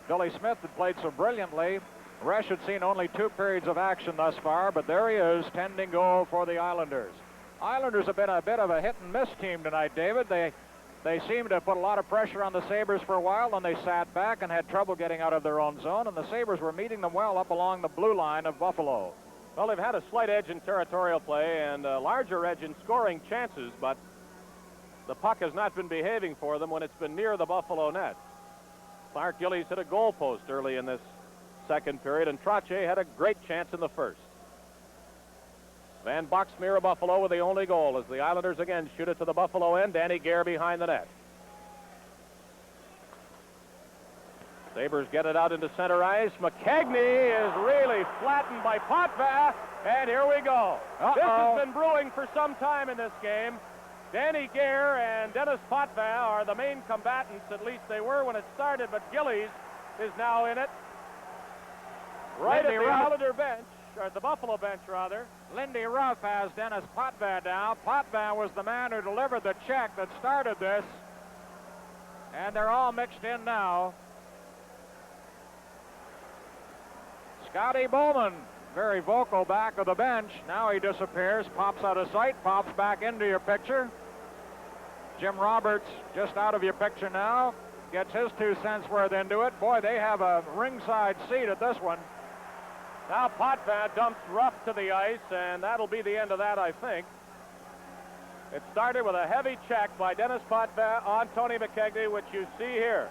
S13: Billy Smith had played so brilliantly. Resch had seen only 2 periods of action thus far, but there he is, tending goal for the Islanders. Islanders have been a bit of a hit-and-miss team tonight, David. They seemed to put a lot of pressure on the Sabres for a while, and they sat back and had trouble getting out of their own zone, and the Sabres were meeting them well up along the blue line of Buffalo.
S1: Well, they've had a slight edge in territorial play and a larger edge in scoring chances, but the puck has not been behaving for them when it's been near the Buffalo net. Clark Gillies hit a goal post early in this second period, and Trottier had a great chance in the first. Van Boxmeer of Buffalo with the only goal as the Islanders again shoot it to the Buffalo end. Danny Gare behind the net. Sabres get it out into center ice. McKegney is really flattened by Potvin, and here we go. This has been brewing for some time in this game. Danny Gare and Dennis Potvin are the main combatants, at least they were when it started, but Gillies is now in it. Right at the Islander bench, or at the Buffalo bench, rather.
S13: Lindy Ruff has Dennis Potvin down. Potvin was the man who delivered the check that started this, and they're all mixed in now. Scotty Bowman, very vocal back of the bench. Now he disappears, pops out of sight, pops back into your picture. Jim Roberts just out of your picture now. Gets his 2 cents worth into it. Boy, they have a ringside seat at this one.
S1: Now Potvin dumps Ruff to the ice, and that'll be the end of that, I think. It started with a heavy check by Dennis Potvin on Tony McKegney, which you see here.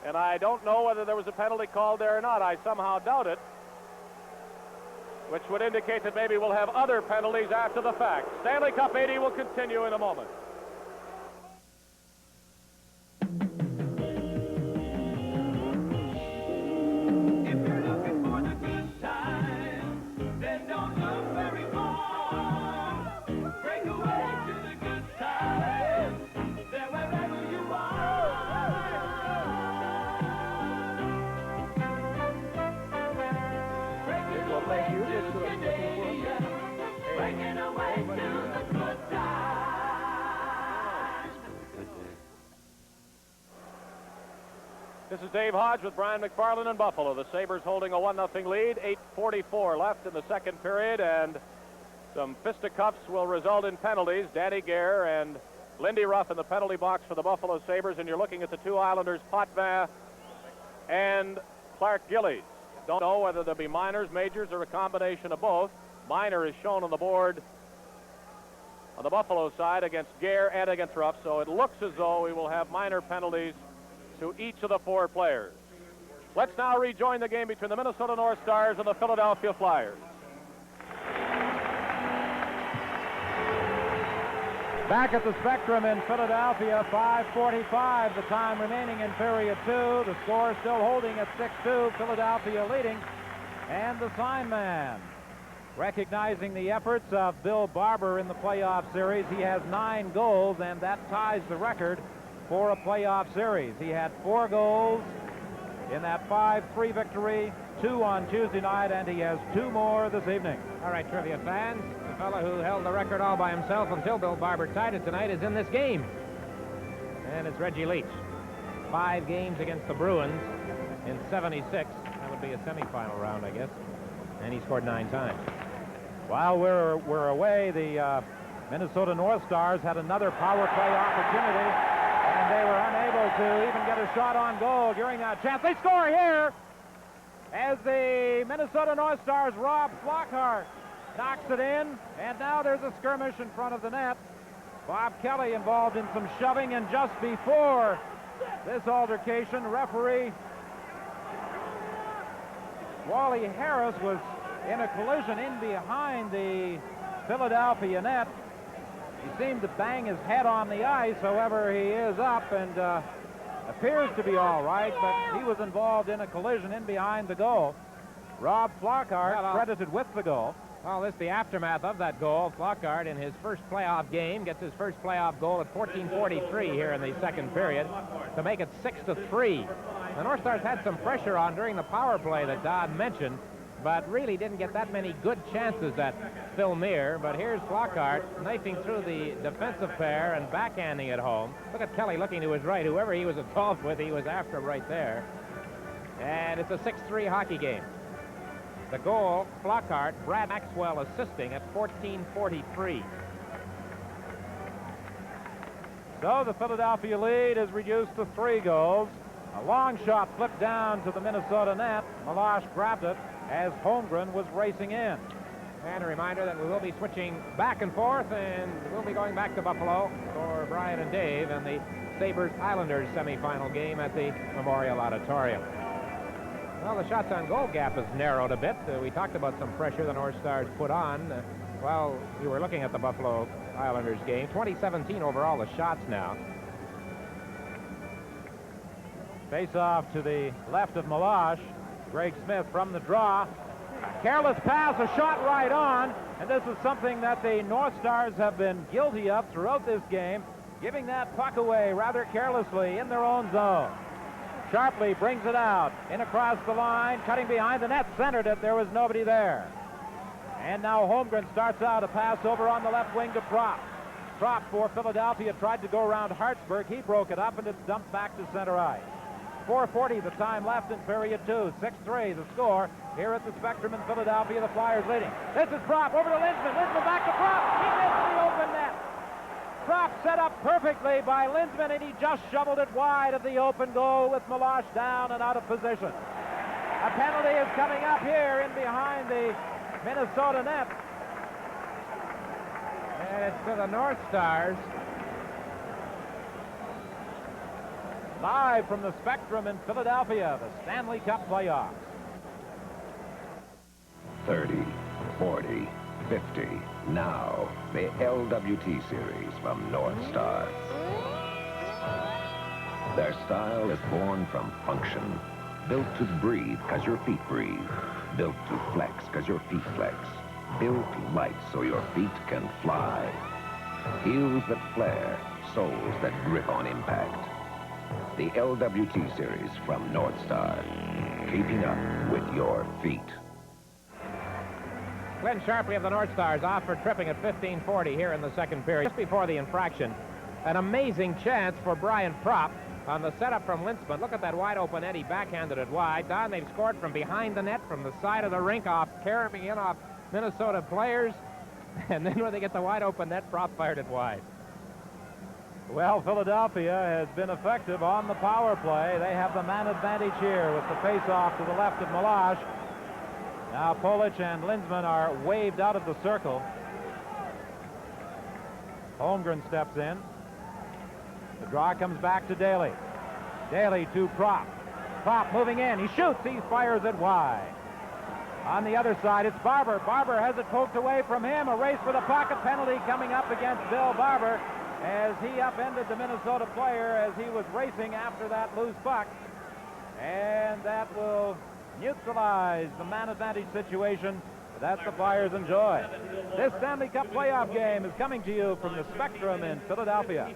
S1: And I don't know whether there was a penalty called there or not. I somehow doubt it, which would indicate that maybe we'll have other penalties after the fact. Stanley Cup 80 will continue in a moment. This is Dave Hodge with Brian McFarland in Buffalo. The Sabres holding a 1-0 lead. 8:44 left in the second period, and some fisticuffs will result in penalties. Danny Gare and Lindy Ruff in the penalty box for the Buffalo Sabres, and you're looking at the 2 Islanders, Potvin and Clark Gillies. Don't know whether there'll be minors, majors, or a combination of both. Minor is shown on the board on the Buffalo side against Gare and against Ruff, so it looks as though we will have minor penalties to each of the 4 players. Let's now rejoin the game between the Minnesota North Stars and the Philadelphia Flyers.
S13: Back at the Spectrum in Philadelphia, 5:45, the time remaining in period 2. The score still holding at 6-2, Philadelphia leading. And the sign man, recognizing the efforts of Bill Barber in the playoff series. He has 9 goals, and that ties the record for a playoff series. He had 4 goals in that 5-3 victory, 2 on Tuesday night, and he has 2 more this evening.
S10: All right, trivia fans, the fellow who held the record all by himself until Bill Barber tied it tonight is in this game. And it's Reggie Leach. 5 games against the Bruins in 76. That would be a semifinal round, I guess. And he scored 9 times.
S13: While we're away, the Minnesota North Stars had another power play opportunity, and they were unable to even get a shot on goal during that chance. They score here as the Minnesota North Stars' Rob Flockhart knocks it in, and now there's a skirmish in front of the net. Bob Kelly involved in some shoving, and just before this altercation, referee Wally Harris was in a collision in behind the Philadelphia net. He seemed to bang his head on the ice. However, he is up and appears to be all right, but he was involved in a collision in behind the goal. Rob Flockhart credited with the goal.
S10: Well, this is the aftermath of that goal. Flockhart, in his first playoff game, gets his first playoff goal at 14:43 here in the second period to make it 6-3. The North Stars had some pressure on during the power play that Dodd mentioned, but really didn't get that many good chances at Phil Meir. But here's Flockhart knifing through the defensive pair and backhanding it home. Look at Kelly looking to his right. Whoever he was involved with, he was after right there. And it's a 6-3 hockey game. The goal, Flockhart, Brad Maxwell assisting at 14:43.
S13: So the Philadelphia lead is reduced to 3 goals. A long shot flipped down to the Minnesota net. Meloche grabbed it as Holmgren was racing in.
S10: And a reminder that we will be switching back and forth, and we'll be going back to Buffalo for Brian and Dave in the Sabres-Islanders semifinal game at the Memorial Auditorium. Well, the shots on goal gap has narrowed a bit. We talked about some pressure the North Stars put on while we were looking at the Buffalo Islanders game. 2017 overall the shots now.
S13: Face-off to the left of Meloche. Greg Smith from the draw. Careless pass, a shot right on, and this is something that the North Stars have been guilty of throughout this game, giving that puck away rather carelessly in their own zone. Sharpley brings it out, in across the line, cutting behind the net, centered it, there was nobody there. And now Holmgren starts out a pass over on the left wing to Propp. Propp for Philadelphia tried to go around Hartsburg, he broke it up and it's dumped back to center ice. 4:40 the time left in period 2, 6-3 the score here at the Spectrum in Philadelphia, the Flyers leading. This is Propp over to Lindsman, Lindsman back to Propp, he missed the open net. Propp set up perfectly by Lindsman, and he just shoveled it wide of the open goal with Meloche down and out of position. A penalty is coming up here in behind the Minnesota net.
S10: And it's to the North Stars.
S13: Live from the Spectrum in Philadelphia, the Stanley Cup playoffs.
S27: 30, 40, 50. Now, the LWT series from North Star. Their style is born from function. Built to breathe because your feet breathe. Built to flex because your feet flex. Built light so your feet can fly. Heels that flare, soles that grip on impact. The LWT series from North Star. Keeping up with your feet.
S10: Glenn Sharpley of the North Stars off for tripping at 15:40 here in the second period. Just before the infraction, an amazing chance for Brian Propp on the setup from Lindsman. Look at that wide open net. He backhanded it wide. Don, they've scored from behind the net, from the side of the rink, off carrying in off Minnesota players. And then when they get the wide open net, Propp fired it wide.
S13: Well, Philadelphia has been effective on the power play. They have the man advantage here with the face-off to the left of Meloche. Now Polish and Lindsman are waved out of the circle. Holmgren steps in. The draw comes back to Daly. Daly to Propp. Propp moving in. He shoots. He fires it wide. On the other side, it's Barber. Barber has it poked away from him. A race for the puck. A penalty coming up against Bill Barber as he upended the Minnesota player as he was racing after that loose puck. And that will neutralize the man advantage situation that the Flyers enjoy. This Stanley Cup playoff game is coming to you from the Spectrum in Philadelphia.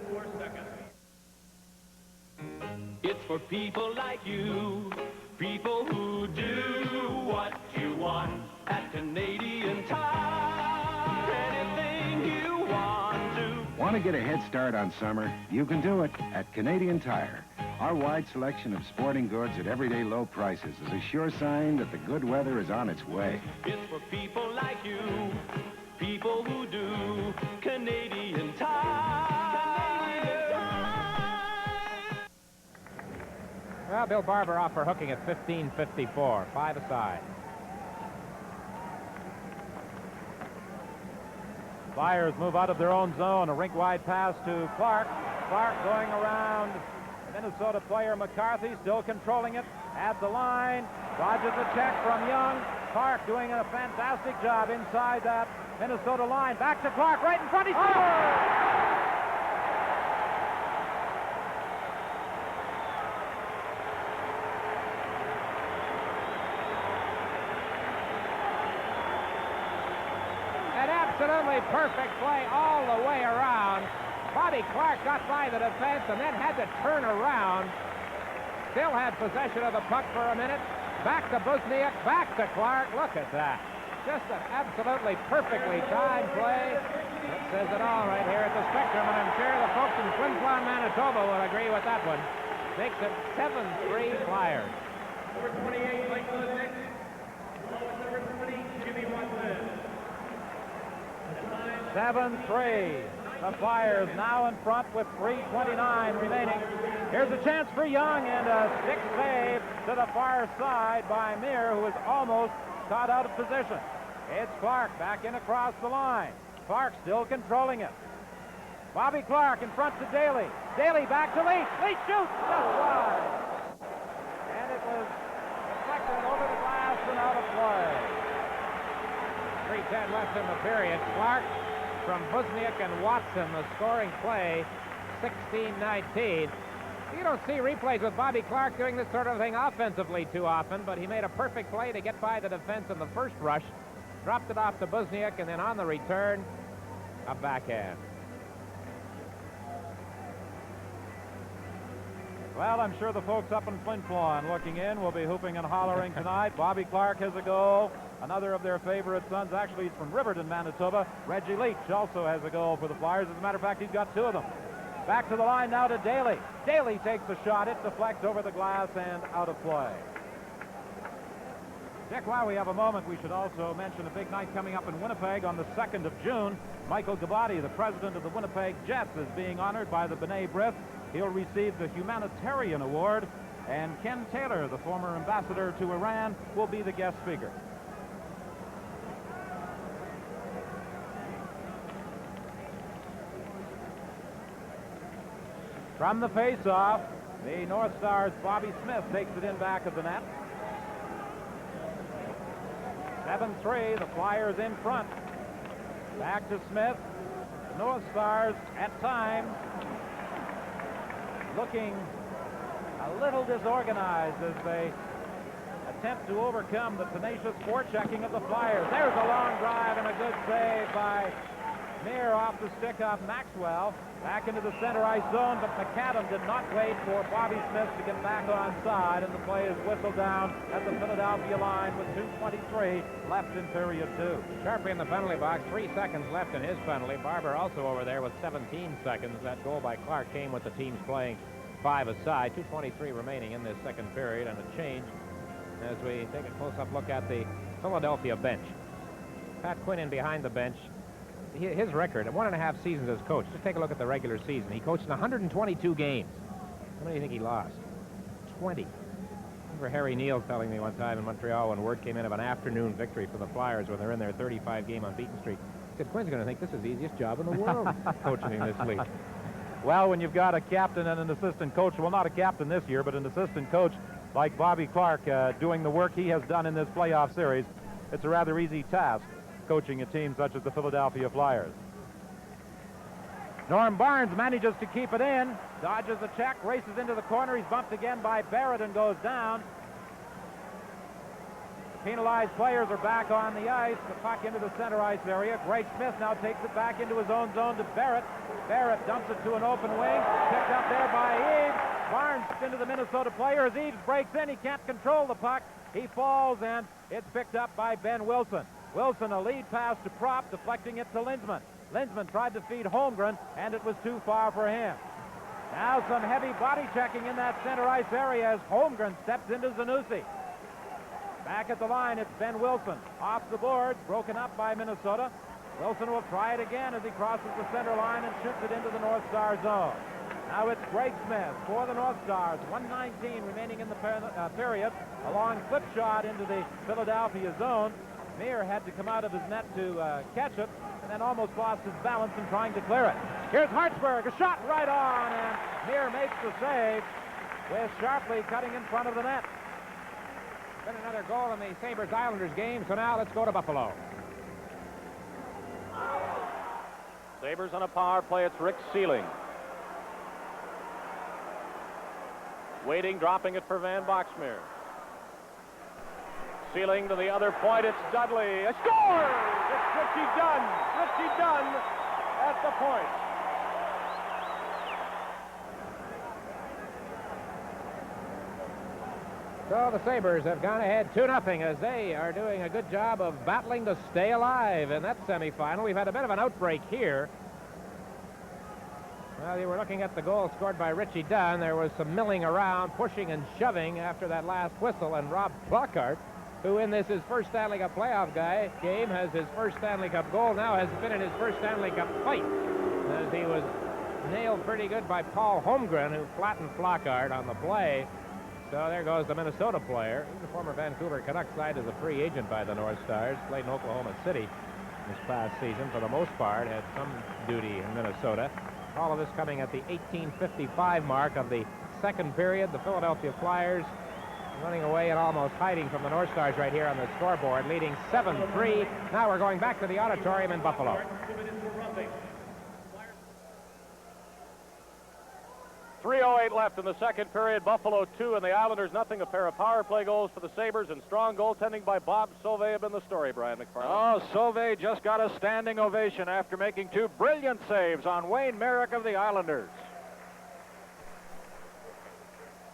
S4: It's for people like you, people who do what you want at Canadian Tire. Anything you want to.
S7: Want to get a head start on summer? You can do it at Canadian Tire. Our wide selection of sporting goods at everyday low prices is a sure sign that the good weather is on its way.
S4: It's for people like you, people who do Canadian Tire.
S10: Well, Bill Barber off for hooking at 15:54, 5 aside.
S13: Flyers move out of their own zone. A rink-wide pass to Clark. Clark going around Minnesota player McCarthy, still controlling it at the line. Dodges a check from Young. Clark doing a fantastic job inside that Minnesota line. Back to Clark, right in front. He scores!
S10: Absolutely perfect play all the way around. Bobby Clark got by the defense and then had to turn around. Still had possession of the puck for a minute. Back to Busniak, back to Clark. Look at that. Just an absolutely perfectly timed play. That says it all right here at the Spectrum, and I'm sure the folks in Flin Flon, Manitoba will agree with that one. Makes it 7-3 Flyers.
S4: Number 28, Michael Nick. Number 20, Jimmy Watson.
S13: 7-3. The Flyers now in front with 3:29 remaining. Here's a chance for Young and a stick save to the far side by Mir, who is almost caught out of position. It's Clark back in across the line. Clark still controlling it. Bobby Clark in front to Daly. Daly back to Leach. Leach shoots just wide. And it was deflected over the glass and out of play.
S10: 3:10 left in the period. Clark from Busniak and Watson, the scoring play, 16-19. You don't see replays with Bobby Clark doing this sort of thing offensively too often, but he made a perfect play to get by the defense in the first rush, dropped it off to Busniak, and then on the return, a backhand.
S13: Well, I'm sure the folks up in Flin Flon looking in will be hooping and hollering tonight. Bobby Clark has a goal. Another of their favorite sons, actually he's from Riverton, Manitoba. Reggie Leach also has a goal for the Flyers. As a matter of fact, he's got 2 of them. Back to the line now to Daly. Daly takes a shot. It deflects over the glass and out of play. Dick, while we have a moment, we should also mention a big night coming up in Winnipeg on the 2nd of June. Michael Gabati, the president of the Winnipeg Jets, is being honored by the B'nai B'rith. He'll receive the Humanitarian Award, and Ken Taylor, the former ambassador to Iran, will be the guest speaker. From the face-off, the North Stars' Bobby Smith takes it in back of the net. 7-3, the Flyers in front. Back to Smith. The North Stars, at times, looking a little disorganized as they attempt to overcome the tenacious forechecking of the Flyers. There's a long drive and a good save by Mir off the stick of Maxwell. Back into the center ice zone, but McAdam did not wait for Bobby Smith to get back onside, and the play is whistled down at the Philadelphia line with 2:23 left in period 2.
S10: Sharpie in the penalty box, 3 seconds left in his penalty. Barber also over there with 17 seconds. That goal by Clark came with the teams playing 5 aside. 2:23 remaining in this second period, and a change as we take a close-up look at the Philadelphia bench. Pat Quinn in behind the bench. His record at 1.5 seasons as coach. Just take a look at the regular season. He coached in 122 games. How many do you think he lost? 20. I remember Harry Neal telling me one time in Montreal when word came in of an afternoon victory for the Flyers when they're in their 35-game unbeaten streak. He said, Quinn's going to think this is the easiest job in the world, coaching in this league.
S13: Well, when you've got a captain and an assistant coach, well, not a captain this year, but an assistant coach like Bobby Clark doing the work he has done in this playoff series, it's a rather easy task coaching a team such as the Philadelphia Flyers. Norm Barnes manages to keep it in, dodges a check, races into the corner. He's bumped again by Barrett and goes down. The penalized players are back on the ice. The puck into the center ice area. Greg Smith now takes it back into his own zone to Barrett. Barrett dumps it to an open wing, picked up there by Eaves. Barnes into the Minnesota player. As Eaves breaks in, he can't control the puck. He falls, and it's picked up by Ben Wilson. Wilson, a lead pass to Prop, deflecting it to Lindsman. Lindsman tried to feed Holmgren, and it was too far for him. Now some heavy body checking in that center ice area as Holmgren steps into Zanussi. Back at the line, it's Ben Wilson. Off the boards, broken up by Minnesota. Wilson will try it again as he crosses the center line and shoots it into the North Star zone. Now it's Greg Smith for the North Stars. 1:19 remaining in the period. A long flip shot into the Philadelphia zone. Meir had to come out of his net to catch it, and then almost lost his balance in trying to clear it. Here's Hartsburg, a shot right on, and Meir makes the save with Sharpley cutting in front of the net. Been another goal in the Sabres-Islanders game, so now let's go to Buffalo.
S1: Sabres on a power play. It's Rick Sealing. Waiting, dropping it for Van Boxmeer. Sealing to the other point. It's Dudley. A score! It's Richie Dunn. Richie Dunn at the point.
S10: So the Sabres have gone ahead 2-0 as they are doing a good job of battling to stay alive in that semifinal. We've had a bit of an outbreak here. Well, you were looking at the goal scored by Richie Dunn. There was some milling around, pushing and shoving after that last whistle, and Rob Flockhart, who in this his first Stanley Cup playoff game, has his first Stanley Cup goal, now has been in his first Stanley Cup fight, as he was nailed pretty good by Paul Holmgren, who flattened Flockhart on the play. So there goes the Minnesota player. He's a former Vancouver Canucks side as a free agent by the North Stars. Played in Oklahoma City this past season. For the most part, had some duty in Minnesota. All of this coming at the 18:55 mark of the second period. The Philadelphia Flyers running away and almost hiding from the North Stars right here on the scoreboard, leading 7-3. Now we're going back to the auditorium in Buffalo.
S1: 3:08 left in the second period. Buffalo 2 and the Islanders nothing. A pair of power play goals for the Sabres, and strong goaltending by Bob Sauvé have been the story, Brian McFarland.
S13: Oh, Sauvé just got a standing ovation after making two brilliant saves on Wayne Merrick of the Islanders.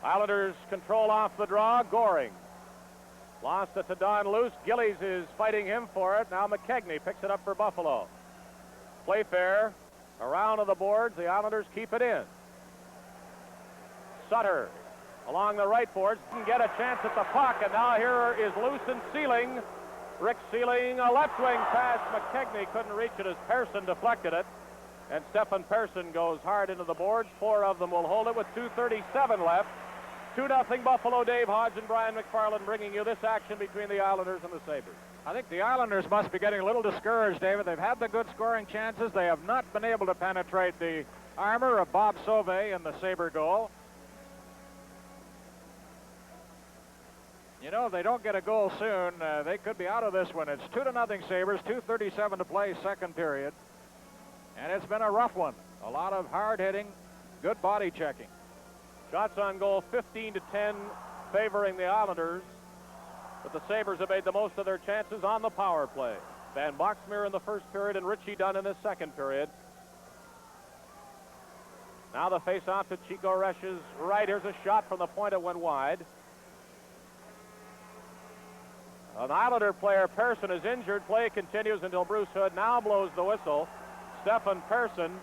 S1: Islanders control off the draw. Goring lost it to Don Luce. Gillies is fighting him for it. Now McKegney picks it up for Buffalo. Playfair around on the boards. The Islanders keep it in. Sutter along the right boards, didn't get a chance at the puck, and now here is Luce and Sealing. Rick Sealing, a left wing pass. McKegney couldn't reach it as Persson deflected it, and Stefan Persson goes hard into the boards. Four of them will hold it with 2:37 left. 2-0 Buffalo. Dave Hodge and Brian McFarland bringing you this action between the Islanders and the Sabres.
S13: I think the Islanders must be getting a little discouraged, David. They've had the good scoring chances. They have not been able to penetrate the armor of Bob Sauvé in the Sabre goal. You know, if they don't get a goal soon, they could be out of this one. It's 2-0 Sabres, 2:37 to play, second period. And it's been a rough one. A lot of hard hitting, good body checking.
S1: Shots on goal 15-10 favoring the Islanders, but the Sabres have made the most of their chances on the power play. Van Boxmeer in the first period and Richie Dunn in the second period. Now the face-off to Chico Resch's right. Here's a shot from the point. It went wide. An Islander player, Persson, is injured. Play continues until Bruce Hood now blows the whistle. Stefan Persson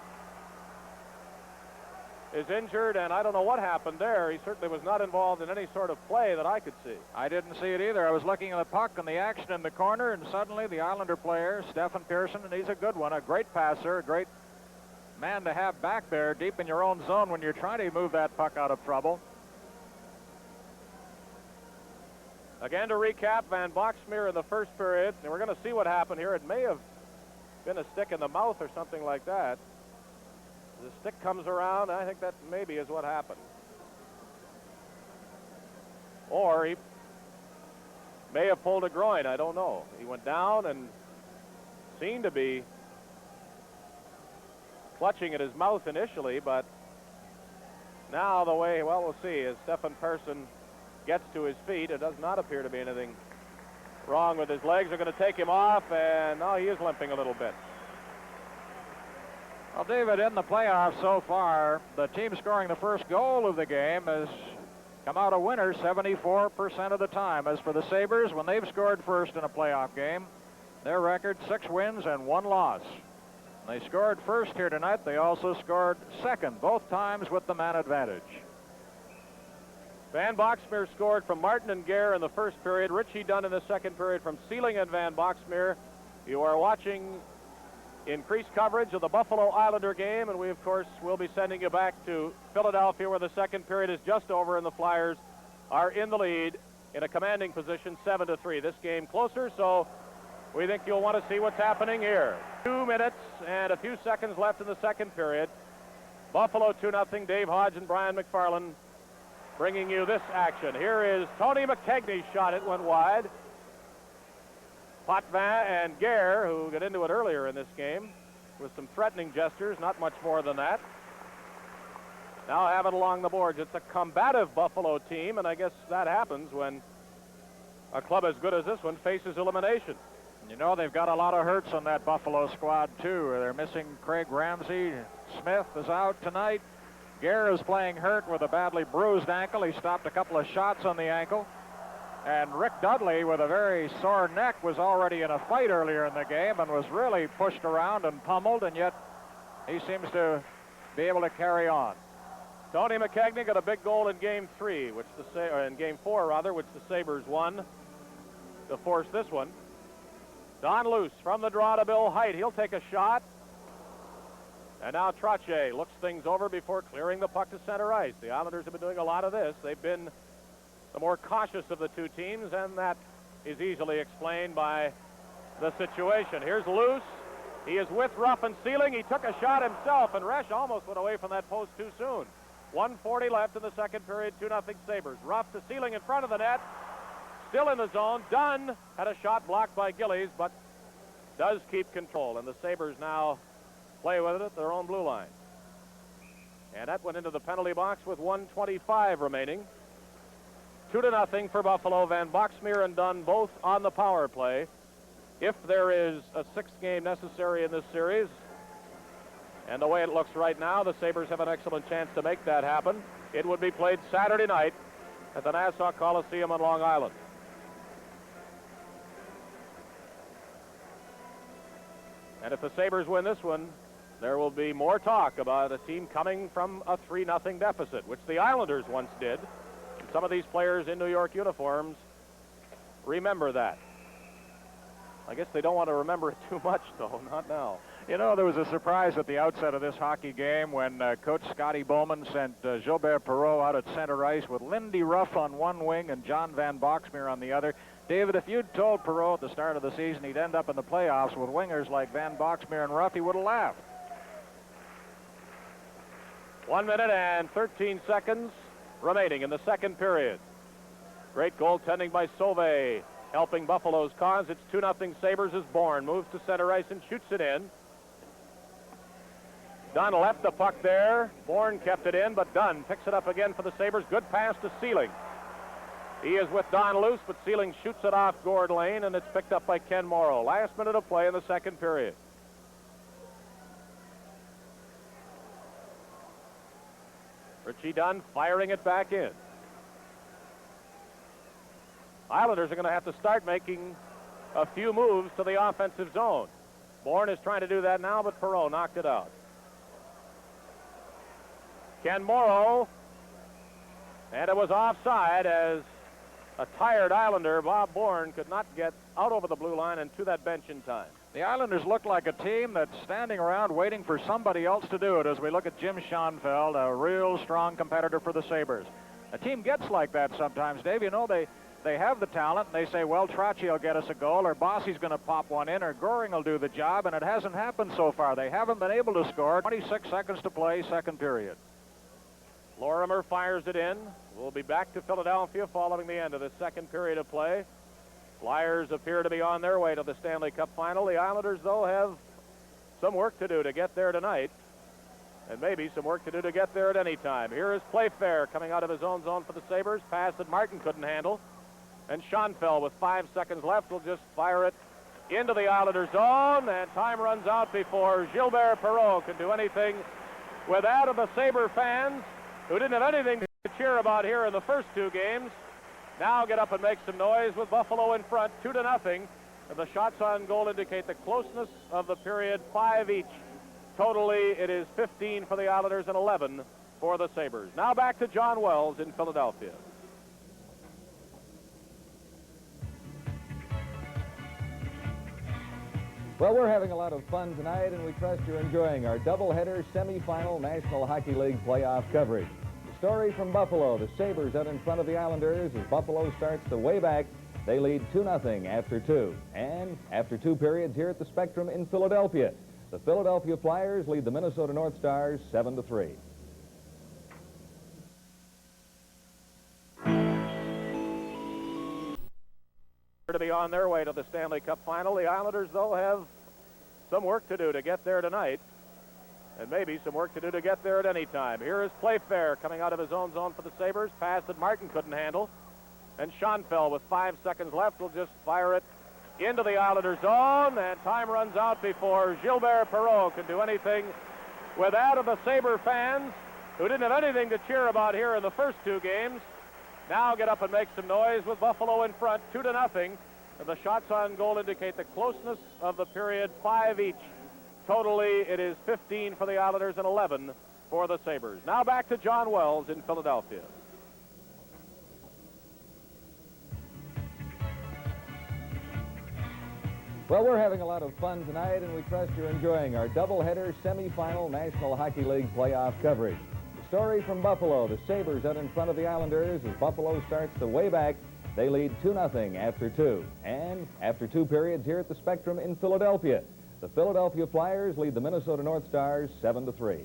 S1: is injured, and I don't know what happened there. He certainly was not involved in any sort of play that I could see.
S13: I didn't see it either. I was looking at the puck and the action in the corner, and suddenly the Islander player, Stefan Persson, and he's a good one, a great passer, a great man to have back there deep in your own zone when you're trying to move that puck out of trouble.
S1: Again, to recap, Van Boxmeer in the first period. And we're going to see what happened here. It may have been a stick in the mouth or something like that. The stick comes around. I think that maybe is what happened. Or he may have pulled a groin. I don't know. He went down and seemed to be clutching at his mouth initially, but now the way, well, we'll see, as Stefan Persson gets to his feet, it does not appear to be anything wrong with his legs. They're going to take him off, and now he is limping a little bit.
S13: Well, David, in the playoffs so far, the team scoring the first goal of the game has come out a winner 74% of the time. As for the Sabres, when they've scored first in a playoff game, their record 6 wins and 1 loss. They scored first here tonight. They also scored second, both times with the man advantage.
S1: Van Boxmeer scored from Martin and Gare in the first period. Richie Dunn in the second period from Sealing and Van Boxmeer. You are watching increased coverage of the Buffalo Islander game, and we, of course, will be sending you back to Philadelphia, where the second period is just over, and the Flyers are in the lead in a commanding position, 7-3. This game closer, so we think you'll want to see what's happening here. 2 minutes and a few seconds left in the second period. Buffalo 2-0. Dave Hodge and Brian McFarland bringing you this action. Here is Tony McKegney's shot. It went wide. Potvin and Gare, who got into it earlier in this game with some threatening gestures, not much more than that, now have it along the boards. It's a combative Buffalo team, and I guess that happens when a club as good as this one faces elimination.
S13: You know, they've got a lot of hurts on that Buffalo squad, too. They're missing Craig Ramsey. Smith is out tonight. Gare is playing hurt with a badly bruised ankle. He stopped a couple of shots on the ankle. And Rick Dudley, with a very sore neck, was already in a fight earlier in the game and was really pushed around and pummeled, and yet he seems to be able to carry on.
S1: Tony McKegney got a big goal in Game 3, in Game 4, rather, which the Sabres won to force this one. Don Luce from the draw to Bill Height. He'll take a shot. And now Trottier looks things over before clearing the puck to center ice. The Islanders have been doing a lot of this. They've been the more cautious of the two teams, and that is easily explained by the situation. Here's Luce. He is with Ruff and Sealing. He took a shot himself, and Resch almost went away from that post too soon. 1:40 left in the second period, 2-0 Sabres. Ruff to Sealing in front of the net. Still in the zone. Dunn had a shot blocked by Gillies, but does keep control, and the Sabres now play with it at their own blue line. And that went into the penalty box with 1:25 remaining. 2-0 for Buffalo. Van Boxmeer and Dunn both on the power play. If there is a sixth game necessary in this series, and the way it looks right now, the Sabres have an excellent chance to make that happen. It would be played Saturday night at the Nassau Coliseum on Long Island. And if the Sabres win this one, there will be more talk about a team coming from a 3-0 deficit, which the Islanders once did. And some of these players in New York uniforms remember that. I guess they don't want to remember it too much, though. Not now.
S13: You know, there was a surprise at the outset of this hockey game when Coach Scotty Bowman sent Gilbert Perreault out at center ice with Lindy Ruff on one wing and John Van Boxmeer on the other. David, if you'd told Perreault at the start of the season he'd end up in the playoffs with wingers like Van Boxmeer and Ruff, he would have laughed.
S1: 1 minute and 13 seconds remaining in the second period. Great goaltending by Sauvé, helping Buffalo's cause. It's 2-0 Sabres as Bourne moves to center ice and shoots it in. Dunn left the puck there. Bourne kept it in, but Dunn picks it up again for the Sabres. Good pass to Sealing. He is with Don Luce, but Sealing shoots it off Gord Lane, and it's picked up by Ken Morrow. Last minute of play in the second period. Richie Dunn firing it back in. Islanders are going to have to start making a few moves to the offensive zone. Bourne is trying to do that now, but Perreault knocked it out. Ken Morrow, and it was offside as a tired Islander, Bob Bourne, could not get out over the blue line and to that bench in time.
S13: The Islanders look like a team that's standing around waiting for somebody else to do it as we look at Jim Schoenfeld, a real strong competitor for the Sabres. A team gets like that sometimes, Dave. You know, they have the talent, and they say, well, Trottier will get us a goal, or Bossy's going to pop one in, or Goring will do the job, and it hasn't happened so far. They haven't been able to score. 26 seconds to play, second period.
S1: Lorimer fires it in. We'll be back to Philadelphia following the end of the second period of play. Flyers appear to be on their way to the Stanley Cup final. The Islanders, though, have some work to do to get there tonight, and maybe some work to do to get there at any time. Here is Playfair coming out of his own zone for the Sabres. Pass that Martin couldn't handle. And Schoenfeld, with 5 seconds left, will just fire it into the Islander zone, and time runs out before Gilbert Perreault can do anything with that. Of the Sabre fans who didn't have anything to cheer about here in the first two games now get up and make some noise with Buffalo in front, 2-0. And the shots on goal indicate the closeness of the period, 5 each. Totally, it is 15 for the Islanders and 11 for the Sabres. Now back to John Wells in Philadelphia.
S2: Well, we're having a lot of fun tonight, and we trust you're enjoying our doubleheader semifinal National Hockey League playoff coverage. The story from Buffalo, the Sabres out in front of the Islanders as Buffalo starts to way back. They lead 2-0 after 2. And after 2 periods here at the Spectrum in Philadelphia, the Philadelphia Flyers lead the Minnesota North Stars 7-3.
S13: To be on their way to the Stanley Cup final. The Islanders, though, have some work to do to get there tonight, and maybe some work to do to get there at any time. Here is Playfair coming out of his own zone for the Sabres. Pass that Martin couldn't handle. And Schoenfeld, with 5 seconds left, will just fire it into the Islander zone, and time runs out before Gilbert Perreault can do anything with that. Of the Sabre fans, who didn't have anything to cheer about here in the first 2 games, now get up and make some noise with Buffalo in front, 2-0. And the shots on goal indicate the closeness of the period, 5 each. Totally, it is 15 for the Islanders and 11 for the Sabres. Now back to John Wells in Philadelphia.
S2: Well, we're having a lot of fun tonight, and we trust you're enjoying our doubleheader semifinal National Hockey League playoff coverage. The story from Buffalo, the Sabres out in front of the Islanders as Buffalo starts to way back. They lead 2-0 after 2. And after 2 periods here at the Spectrum in Philadelphia, the Philadelphia Flyers lead the Minnesota North Stars 7-3.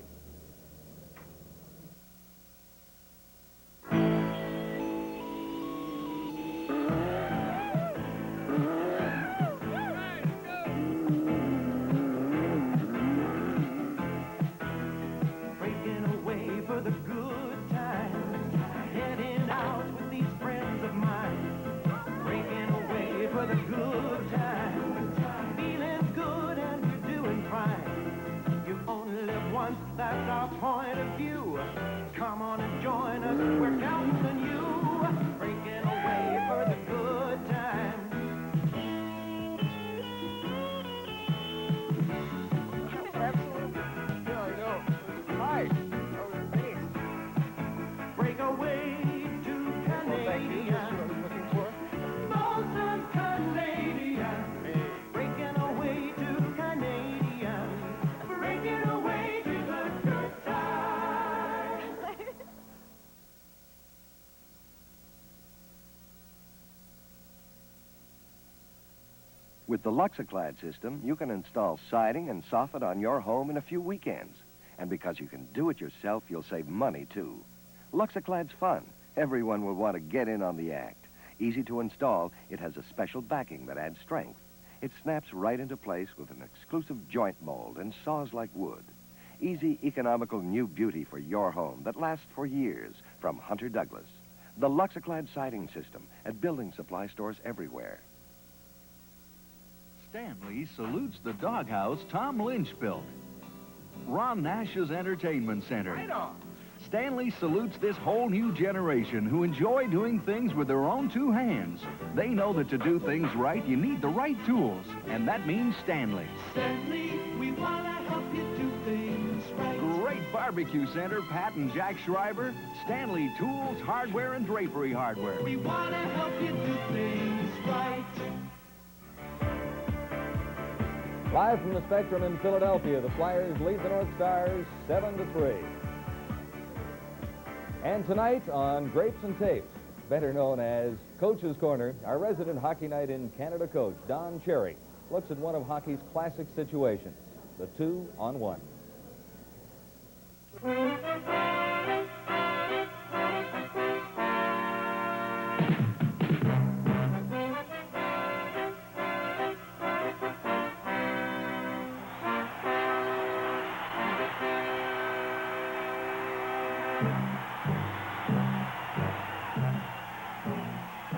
S4: That's our point of view. Come on and join us. We're counting on you. Breaking away for the good times. Absolutely. Yeah, I know. Hi. Oh, thanks. Break away to Canada. That's what I was looking for. Molson Canadian. Breaking away to Canadian. Breaking away to the good times.
S3: With the Luxaclad system, you can install siding and soffit on your home in a few weekends. And because you can do it yourself, you'll save money, too. Luxaclad's fun. Everyone will want to get in on the act. Easy to install, it has a special backing that adds strength. It snaps right into place with an exclusive joint mold and saws like wood. Easy, economical new beauty for your home that lasts for years from Hunter Douglas. The Luxaclad siding system at building supply stores everywhere.
S8: Stanley salutes the doghouse Tom Lynch built. Ron Nash's Entertainment Center.
S4: Right on.
S8: Stanley salutes this whole new generation who enjoy doing things with their own 2 hands. They know that to do things right, you need the right tools, and that means Stanley.
S4: Stanley, we want to help you do things right.
S8: Great barbecue center, Pat and Jack Schreiber. Stanley Tools, Hardware, and Drapery Hardware.
S4: We want to help you do things right.
S2: Live from the Spectrum in Philadelphia, the Flyers lead the North Stars 7-3. And tonight on Grapes and Tapes, better known as Coach's Corner, our resident Hockey Night in Canada coach, Don Cherry, looks at one of hockey's classic situations, the 2-on-1.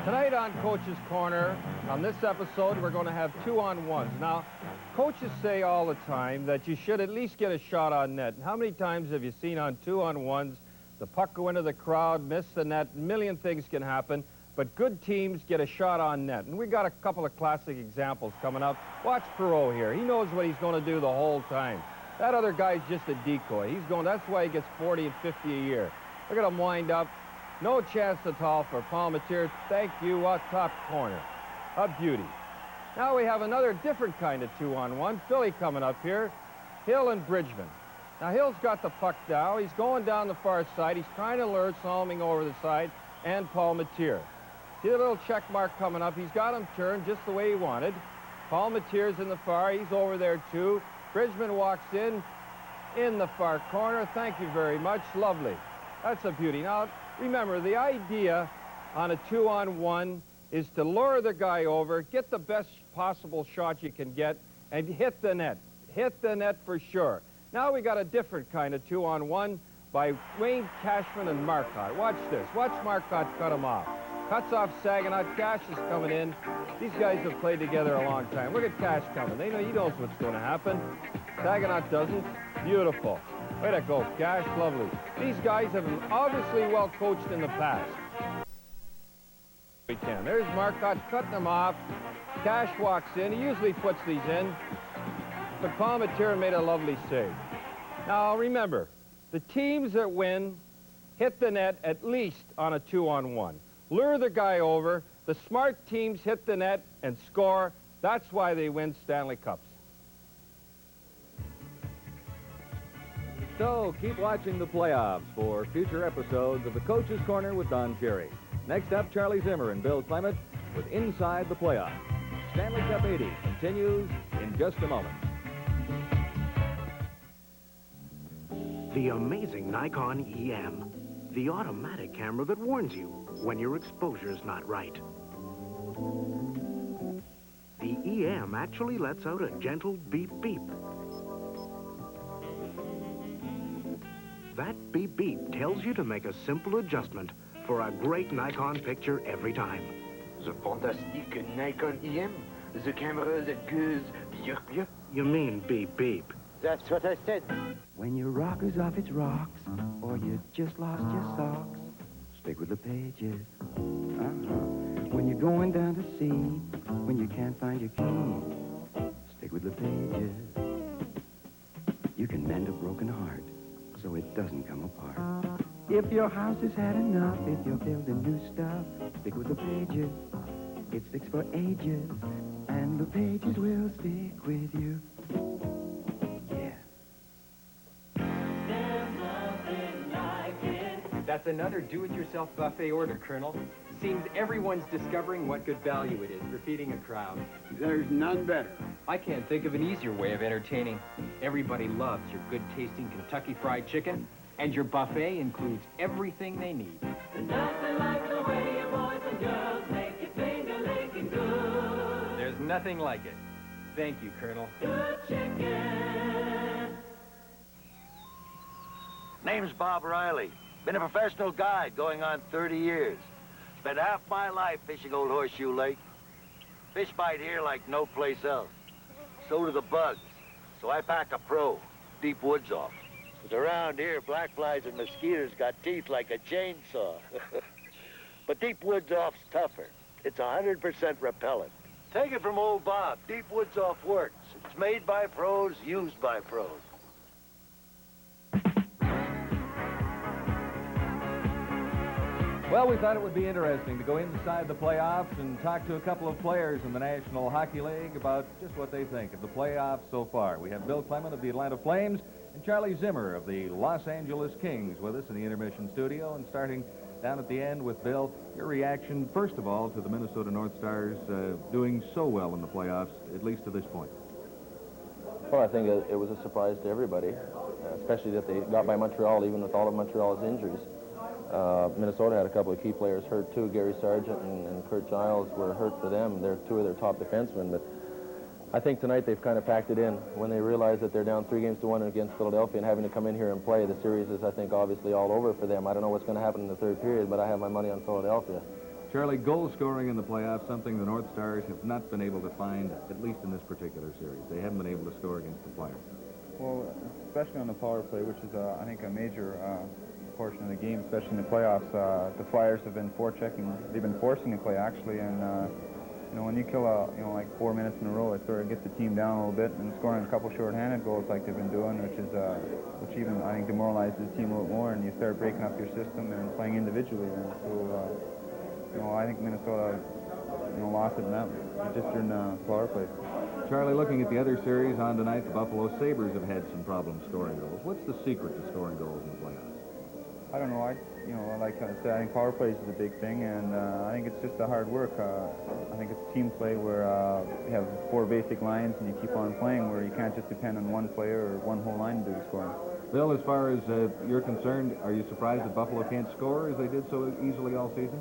S6: Tonight on Coach's Corner, on this episode, we're going to have 2-on-1s. Now, coaches say all the time that you should at least get a shot on net. How many times have you seen on 2-on-1s, the puck go into the crowd, miss the net, a million things can happen, but good teams get a shot on net. And we got a couple of classic examples coming up. Watch Perreault here. He knows what he's going to do the whole time. That other guy's just a decoy. He's going, that's why he gets 40 and 50 a year. Look at him wind up. No chance at all for Palmateer. Thank you, top corner. A beauty. Now we have another different kind of 2-on-1. Philly coming up here. Hill and Bridgman. Now Hill's got the puck now. He's going down the far side. He's trying to lure Salming over the side and Paul Matier. See the little check mark coming up. He's got him turned just the way he wanted. Paul Matier's in the far. He's over there too. Bridgman walks in the far corner. Thank you very much. Lovely. That's a beauty. Now remember, the idea on a 2-on-1 is to lure the guy over, get the best possible shot you can get, and hit the net. Hit the net for sure. Now we got a different kind of 2-on-1 by Wayne Cashman and Marcotte. Watch this. Watch Marcotte cut him off. Cuts off Saganot. Cash is coming in. These guys have played together a long time. Look at Cash coming. He knows what's going to happen. Saganot doesn't. Beautiful. Way to go, Cash. Lovely. These guys have been obviously well coached in the past. We can. There's Marcotte cutting them off. Cash walks in. He usually puts these in. But Paul Matier made a lovely save. Now remember, the teams that win hit the net at least on a 2-on-1. Lure the guy over. The smart teams hit the net and score. That's why they win Stanley Cups.
S2: So keep watching the playoffs for future episodes of the Coach's Corner with Don Cherry. Next up, Charlie Zimmer and Bill Clement with Inside the Playoffs. Stanley Cup 80 continues in just a moment.
S11: The amazing Nikon EM. The automatic camera that warns you when your exposure's not right. The EM actually lets out a gentle beep beep. That beep beep tells you to make a simple adjustment for a great Nikon picture every time.
S12: The fantastic Nikon EM. The camera that goes beep beep.
S11: You mean beep beep.
S12: That's what I said.
S14: When your rocker's off its rocks, or you just lost your socks, stick with the pages. When you're going down to sea, when you can't find your key, stick with the pages. You can mend a broken heart, so it doesn't come apart. If your house has had enough, if you're building new stuff, stick with the pages. It sticks for ages, and the pages will stick with you.
S15: That's another do-it-yourself buffet order, Colonel. Seems everyone's discovering what good value it is for feeding a crowd.
S22: There's none better.
S15: I can't think of an easier way of entertaining. Everybody loves your good-tasting Kentucky Fried Chicken, and your buffet includes everything they need.
S4: There's nothing like the way your boys and girls make your finger-licking good.
S15: There's nothing like it. Thank you, Colonel.
S4: Good chicken.
S16: Name's Bob Riley. Been a professional guide going on 30 years. Spent half my life fishing Old Horseshoe Lake. Fish bite here like no place else. So do the bugs. So I pack a pro, Deep Woods Off. 'Cause around here, black flies and mosquitoes got teeth like a chainsaw. But Deep Woods Off's tougher. It's 100% repellent. Take it from old Bob. Deep Woods Off works. It's made by pros, used by pros.
S2: Well, we thought it would be interesting to go inside the playoffs and talk to a couple of players in the National Hockey League about just what they think of the playoffs so far. We have Bill Clement of the Atlanta Flames and Charlie Zimmer of the Los Angeles Kings with us in the intermission studio. And starting down at the end with Bill, your reaction, first of all, to the Minnesota North Stars doing so well in the playoffs, at least to this point.
S17: Well, I think it was a surprise to everybody, especially that they got by Montreal, even with all of Montreal's injuries. Minnesota had a couple of key players hurt, too. Gary Sargent and Kurt Giles were hurt for them. They're two of their top defensemen. But I think tonight they've kind of packed it in. When they realize that they're down 3-1 against Philadelphia and having to come in here and play, the series is, I think, obviously all over for them. I don't know what's going to happen in the third period, but I have my money on Philadelphia.
S2: Charlie, goal scoring in the playoffs, something the North Stars have not been able to find, at least in this particular series. They haven't been able to score against the Flyers.
S18: Well, especially on the power play, which is, I think, a major portion of the game, especially in the playoffs. The Flyers have been forechecking. They've been forcing the play, actually, and you know, when you kill like 4 minutes in a row, it sort of gets the team down a little bit, and scoring a couple short-handed goals like they've been doing, which even I think demoralizes the team a little more, and you start breaking up your system and playing individually. And so, you know, I think Minnesota lost it just during the power play.
S2: Charlie, looking at the other series on tonight, the Buffalo Sabres have had some problems scoring goals. What's the secret to scoring goals in the playoffs?
S18: I don't know. Like I said, I think power plays is a big thing, and I think it's just the hard work. I think it's team play where you have 4 basic lines and you keep on playing, where you can't just depend on one player or one whole line to do the scoring.
S2: Bill, as far as you're concerned, are you surprised that Buffalo can't score as they did so easily all season?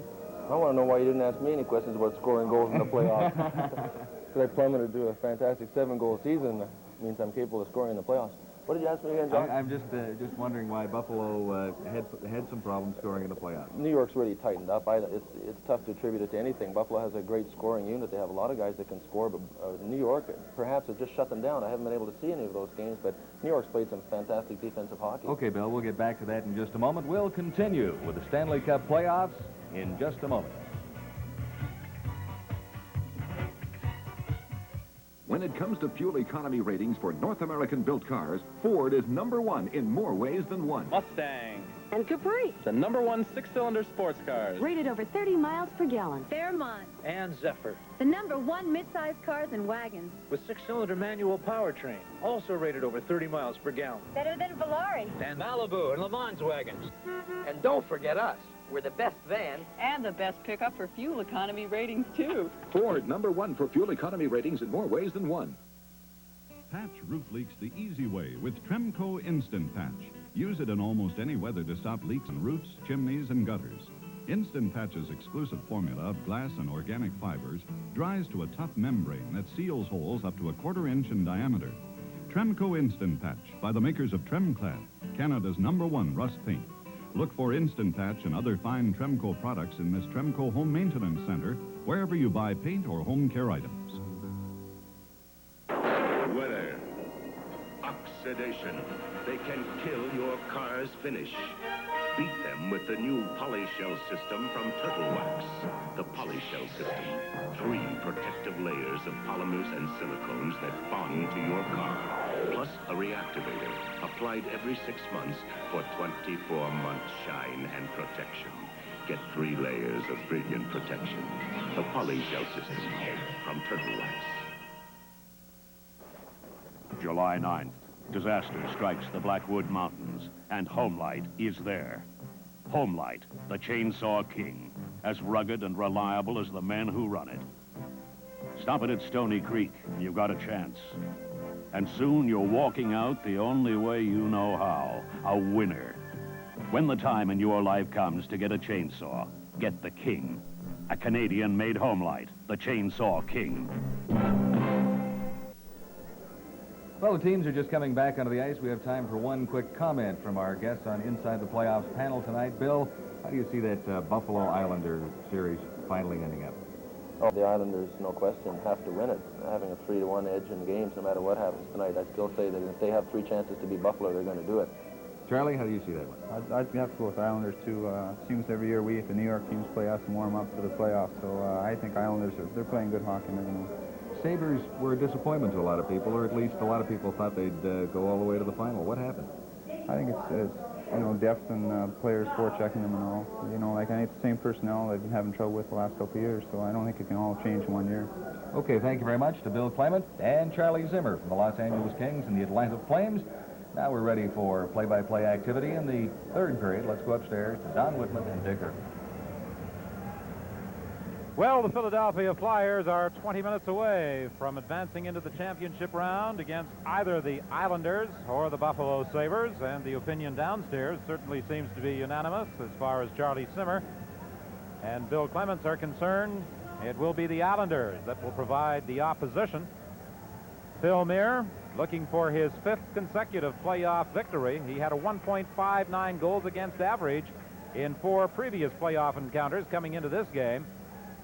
S17: I want to know why you didn't ask me any questions about scoring goals in the playoffs. Because I plummeted to a fantastic 7-goal season. It means I'm capable of scoring in the playoffs. What did you ask me again, John?
S2: I'm just wondering why Buffalo had some problems scoring in the playoffs.
S17: New York's really tightened up. It's tough to attribute it to anything. Buffalo has a great scoring unit. They have a lot of guys that can score, but New York, perhaps, has just shut them down. I haven't been able to see any of those games, but New York's played some fantastic defensive hockey.
S2: Okay, Bill, we'll get back to that in just a moment. We'll continue with the Stanley Cup playoffs in just a moment.
S5: When it comes to fuel economy ratings for North American-built cars, Ford is #1 in more ways than one.
S9: Mustang.
S19: And Capri.
S9: The #1 6-cylinder sports cars.
S19: Rated over 30 miles per gallon.
S9: Fairmont. And Zephyr.
S19: The #1 midsize cars and wagons.
S9: With 6-cylinder manual powertrain. Also rated over 30 miles per gallon.
S19: Better than Valari.
S9: And Malibu and Le Mans wagons.
S20: And don't forget us. We're the best van.
S19: And the best pickup for fuel economy ratings, too.
S5: Ford, #1 for fuel economy ratings in more ways than one.
S21: Patch roof leaks the easy way with Tremco Instant Patch. Use it in almost any weather to stop leaks in roofs, chimneys, and gutters. Instant Patch's exclusive formula of glass and organic fibers dries to a tough membrane that seals holes up to a 1/4 inch in diameter. Tremco Instant Patch by the makers of Tremclad, Canada's #1 rust paint. Look for Instant Patch and other fine Tremco products in this Tremco Home Maintenance Center, wherever you buy paint or home care items.
S24: Weather. Oxidation. They can kill your car's finish. Beat them with the new Polyshell system from Turtle Wax. The Polyshell system. 3 protective layers of polymers and silicones that bond to your car. Plus a reactivator applied every 6 months for 24 months shine and protection. Get 3 layers of brilliant protection. The Polyshell system from Turtle Wax.
S25: July 9th, disaster strikes the Blackwood Mountains, and Homelight is there. Homelight, the chainsaw king, as rugged and reliable as the men who run it. Stop it at Stony Creek, and you've got a chance. And soon you're walking out the only way you know how, a winner. When the time in your life comes to get a chainsaw, get the king. A Canadian-made Homelight, the chainsaw king.
S2: Well, the teams are just coming back onto the ice. We have time for one quick comment from our guests on Inside the Playoffs panel tonight. Bill, how do you see that Buffalo Islander series finally ending up?
S17: Oh, the Islanders, no question, have to win it. Having a 3-1 edge in games, no matter what happens tonight, I still say that if they have 3 chances to beat Buffalo, they're going to do it.
S2: Charlie, how do you see that one?
S18: I'd have to go with Islanders, too. Seems every year the New York teams play us and warm up for the playoffs. So I think Islanders, they're playing good hockey.
S2: Sabres were a disappointment to a lot of people, or at least a lot of people thought they'd go all the way to the final. What happened?
S18: I think it's depth and players forechecking them and all. I think it's the same personnel they've been having trouble with the last couple of years, so I don't think it can all change in 1 year.
S2: Okay, thank you very much to Bill Clement and Charlie Zimmer from the Los Angeles Kings and the Atlanta Flames. Now we're ready for play-by-play activity in the 3rd period. Let's go upstairs to Don Whitman and Dick Irvin.
S13: Well, the Philadelphia Flyers are 20 minutes away from advancing into the championship round against either the Islanders or the Buffalo Sabres, and the opinion downstairs certainly seems to be unanimous as far as Charlie Zimmer and Bill Clements are concerned. It will be the Islanders that will provide the opposition. Phil Muir looking for his 5th consecutive playoff victory. He had a 1.59 goals against average in 4 previous playoff encounters coming into this game.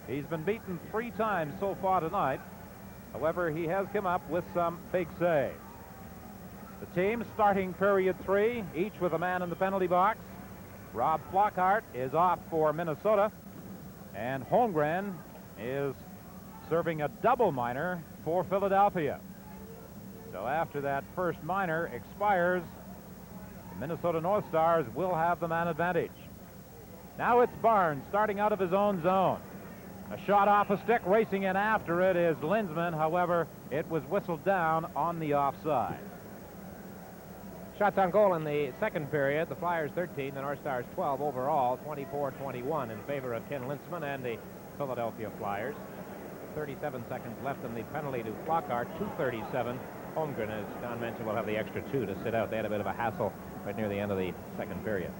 S13: He's been beaten 3 times so far tonight. However, he has come up with some big saves. The team starting period 3, each with a man in the penalty box. Rob Flockhart is off for Minnesota, and Holmgren is serving a double minor for Philadelphia. So after that first minor expires, the Minnesota North Stars will have the man advantage. Now it's Barnes starting out of his own zone. A shot off a stick, racing in after it is Lindsman. However, it was whistled down on the offside.
S1: Shots on goal in the second period. The Flyers 13, the North Stars 12 overall, 24-21 in favor of Ken Lindsman and the Philadelphia Flyers. 37 seconds left in the penalty to Flockhart, 2:37. Holmgren, as Don mentioned, will have the extra 2 to sit out. They had a bit of a hassle right near the end of the second period.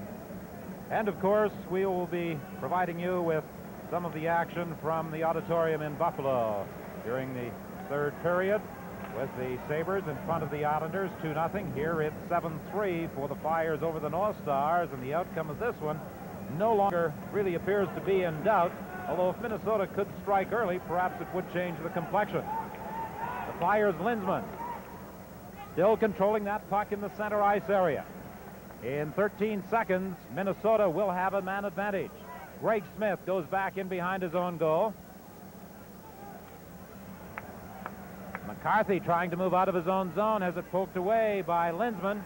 S13: And, of course, we will be providing you with some of the action from the auditorium in Buffalo during the third period with the Sabres in front of the Islanders 2-0. Here it's 7-3 for the Flyers over the North Stars, and the outcome of this one no longer really appears to be in doubt, although if Minnesota could strike early, perhaps it would change the complexion. The Flyers' Lindsman still controlling that puck in the center ice area. In 13 seconds, Minnesota will have a man advantage. Greg Smith goes back in behind his own goal. McCarthy trying to move out of his own zone, has it poked away by Lindsman.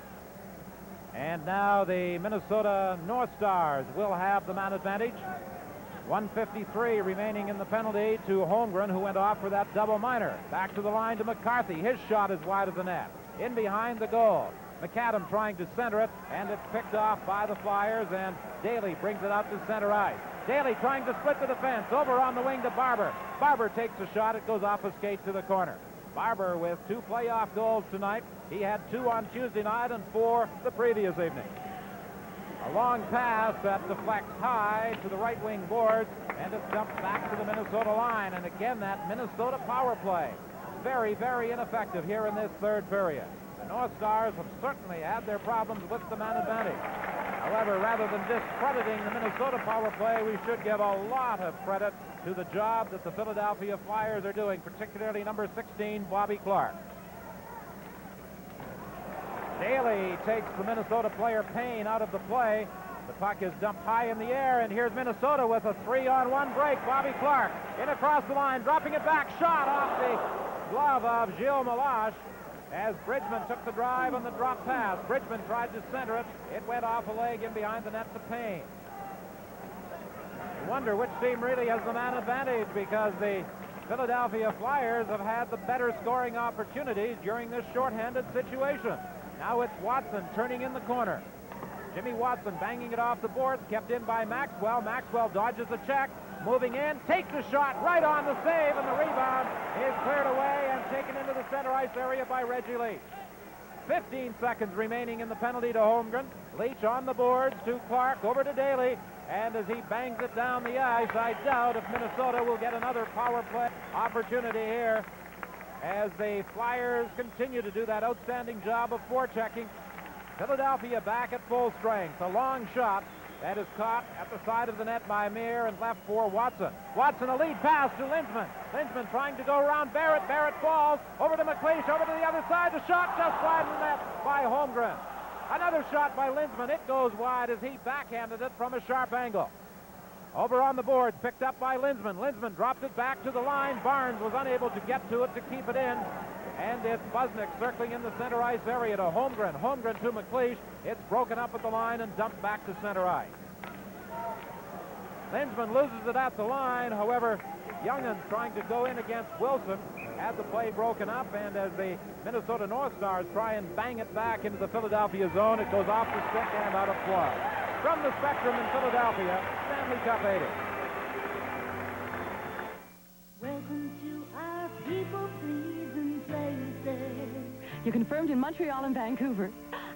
S13: And now the Minnesota North Stars will have the man advantage. 1:53 remaining in the penalty to Holmgren, who went off for that double minor. Back to the line to McCarthy. His shot is wide of the net. In behind the goal. McAdam trying to center it, and it's picked off by the Flyers, and Daly brings it out to center ice. Daly trying to split the defense. Over on the wing to Barber. Barber takes a shot. It goes off a skate to the corner. Barber with 2 playoff goals tonight. He had 2 on Tuesday night and 4 the previous evening. A long pass that deflects high to the right wing boards, and it's dumped back to the Minnesota line. And again, that Minnesota power play. Very, very ineffective here in this third period. The North Stars have certainly had their problems with the man advantage. However, rather than discrediting the Minnesota power play, we should give a lot of credit to the job that the Philadelphia Flyers are doing, particularly number 16, Bobby Clarke. Daly takes the Minnesota player Payne out of the play. The puck is dumped high in the air, and here's Minnesota with a 3-on-1 break. Bobby Clarke in across the line, dropping it back, shot off the glove of Gilles Meloche as Bridgman took the drive on the drop pass. Bridgman tried to center it. It went off a leg in behind the net to Payne. You wonder which team really has the man advantage, because the Philadelphia Flyers have had the better scoring opportunities during this shorthanded situation. Now it's Watson turning in the corner. Jimmy Watson banging it off the boards, kept in by Maxwell. Maxwell dodges the check, moving in, takes a shot right on the save, and the rebound is cleared away and taken into the center ice area by Reggie Leach. 15 seconds remaining in the penalty to Holmgren. Leach on the boards to Clarke, over to Daly, and as he bangs it down the ice, I doubt if Minnesota will get another power play opportunity here as the Flyers continue to do that outstanding job of forechecking. Philadelphia back at full strength. A long shot that is caught at the side of the net by Meir and left for Watson. Watson, a lead pass to Lindsman. Lindsman trying to go around Barrett. Barrett falls over to McLeish, over to the other side. The shot just wide of the net by Holmgren. Another shot by Lindsman. It goes wide as he backhanded it from a sharp angle. Over on the boards, picked up by Lindsman. Lindsman dropped it back to the line. Barnes was unable to get to it to keep it in. And it's Busnick circling in the center ice area to Holmgren. Holmgren to McLeish. It's broken up at the line and dumped back to center ice. Lindsman loses it at the line. However, Youngins trying to go in against Wilson had the play broken up, and as the Minnesota North Stars try and bang it back into the Philadelphia zone, it goes off the stick and out of play. From the Spectrum in Philadelphia, Stanley Cup 80.
S3: Welcome to our people-pleasing places.
S19: You're confirmed in Montreal and Vancouver,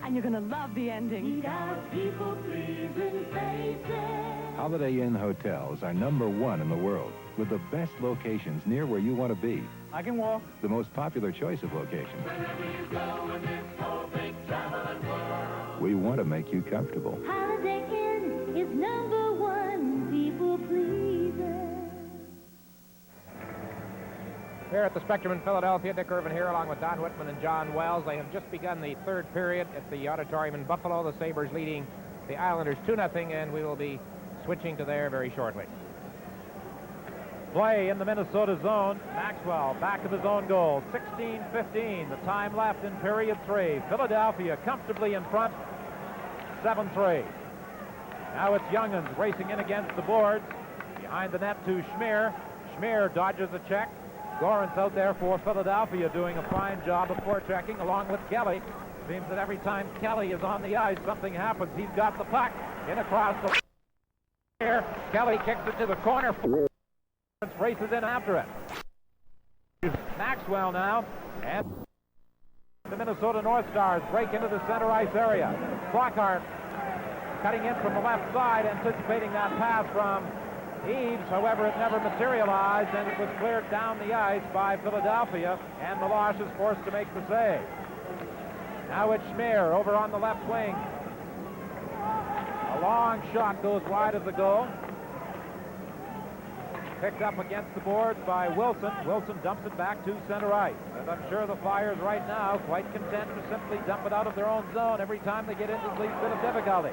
S19: and you're going to love the ending.
S3: Meet our people-pleasing places.
S7: Holiday Inn Hotels are #1 in the world, with the best locations near where you want to be.
S9: I can walk.
S7: The most popular choice of locations.
S3: Wherever you go in this whole big traveling world.
S7: We want to make you comfortable.
S3: Holiday Inn is #1 people-pleaser.
S1: Here at the Spectrum in Philadelphia, Dick Irvin here along with Don Whitman and John Wells. They have just begun the third period at the auditorium in Buffalo. The Sabres leading the Islanders 2-0, and we will be switching to there very shortly.
S13: Play in the Minnesota zone. Maxwell back of his own goal. 16-15, the time left in period 3. Philadelphia comfortably in front, 7-3. Now it's Youngins racing in against the boards. Behind the net to Schmier. Schmier dodges a check. Gorance out there for Philadelphia doing a fine job of forechecking along with Kelly. Seems that every time Kelly is on the ice, something happens. He's got the puck in across the here. Kelly kicks it to the corner. Races in after it. Maxwell now, and the Minnesota North Stars break into the center ice area. Flockhart cutting in from the left side, anticipating that pass from Eaves. However, it never materialized, and it was cleared down the ice by Philadelphia, and Meloche is forced to make the save. Now it's Schmier over on the left wing. A long shot goes wide of the goal. Picked up against the boards by Wilson. Wilson dumps it back to center ice. And I'm sure the Flyers right now quite content to simply dump it out of their own zone every time they get into the least bit of difficulty.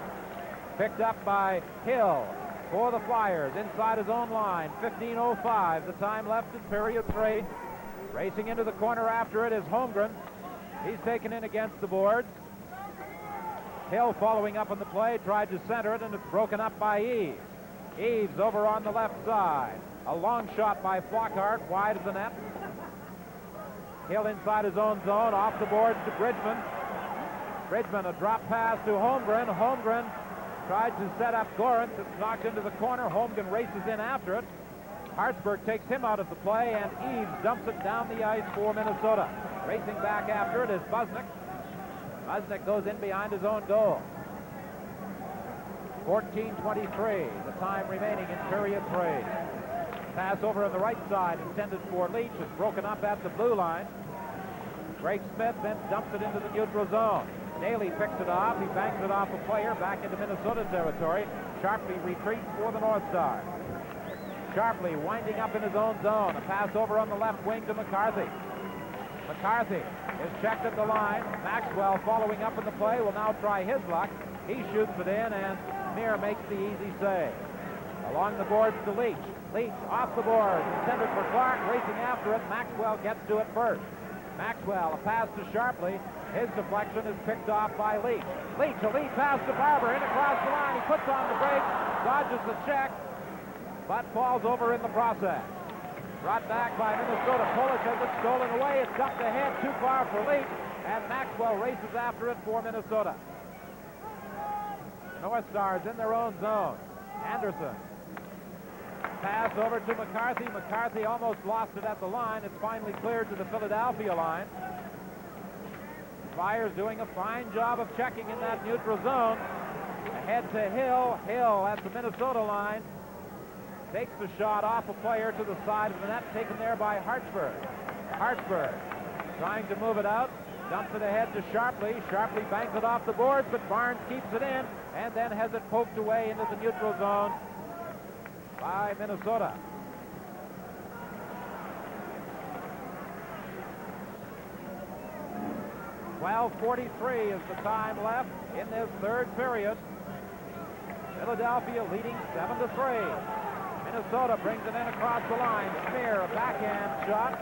S13: Picked up by Hill for the Flyers inside his own line. 15:05, the time left in period 3. Racing into the corner after it is Holmgren. He's taken in against the boards. Hill following up on the play, tried to center it, and it's broken up by Eaves. Eaves over on the left side. A long shot by Flockhart, wide of the net. Hill inside his own zone, off the boards to Bridgman. Bridgman, a drop pass to Holmgren. Holmgren tried to set up Gorance. It's knocked into the corner. Holmgren races in after it. Hartsburg takes him out of the play, and Eaves dumps it down the ice for Minnesota. Racing back after it is Busnick. Busnick goes in behind his own goal. 14:23, the time remaining in period 3. Pass over on the right side intended for Leach. It's broken up at the blue line. Greg Smith then dumps it into the neutral zone. Daly picks it off. He banks it off a player back into Minnesota territory. Sharpley retreats for the North Stars. Sharpley winding up in his own zone. A pass over on the left wing to McCarthy. McCarthy is checked at the line. Maxwell following up in the play will now try his luck. He shoots it in, and Schmier makes the easy save. Along the boards to Leach. Leach off the boards, intended for Clark, racing after it. Maxwell gets to it first. Maxwell, a pass to Sharpley. His deflection is picked off by Leach. Leach, a lead pass to Barber, in across the line. He puts on the brakes, dodges the check, but falls over in the process. Brought back by Minnesota. Polish has it stolen away. It's dumped ahead, too far for Leach, and Maxwell races after it for Minnesota. North Stars in their own zone. Anderson. Pass over to McCarthy. McCarthy almost lost it at the line. It's finally cleared to the Philadelphia line. Flyers doing a fine job of checking in that neutral zone. Ahead to Hill. Hill at the Minnesota line. Takes the shot off a player to the side of the net, taken there by Hartsburg. Hartsburg trying to move it out. Dumps it ahead to Sharpley. Sharpley banks it off the boards, but Barnes keeps it in and then has it poked away into the neutral zone by Minnesota. .12:43 is the time left in this third period. Philadelphia leading 7-3. Minnesota brings it in across the line. Schmier, a backhand shot.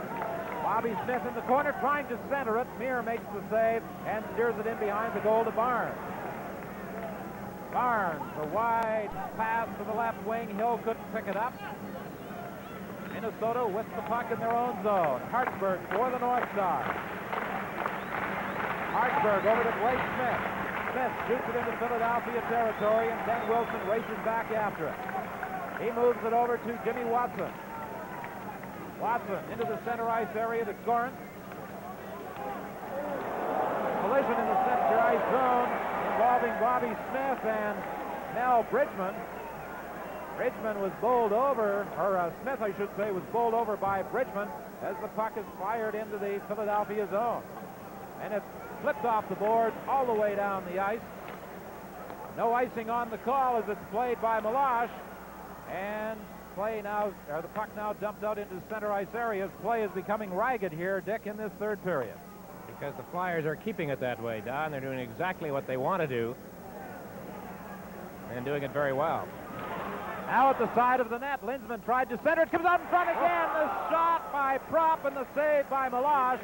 S13: Bobby Smith in the corner trying to center it. Schmier makes the save and steers it in behind the goal to Barnes. Barnes, a wide pass to the left wing. Hill couldn't pick it up. Minnesota with the puck in their own zone. Hartsburg for the North Stars. Hartsburg over to Blake Smith. Smith shoots it into Philadelphia territory, and then Wilson races back after it. He moves it over to Jimmy Watson. Watson into the center ice area to Gorance. Collision in the center ice zone involving Bobby Smith and Mel Bridgman. Bridgman was bowled over, or Smith, I should say, was bowled over by Bridgman as the puck is fired into the Philadelphia zone. And it flipped off the board all the way down the ice. No icing on the call as it's played by Meloche. And the puck now dumped out into the center ice area. Play is becoming ragged here, Dick, in this third period.
S1: Because the Flyers are keeping it that way, Don. They're doing exactly what they want to do. And doing it very well.
S13: Now at the side of the net, Lindsman tried to center. It comes out in front again. The shot by Propp and the save by Meloche.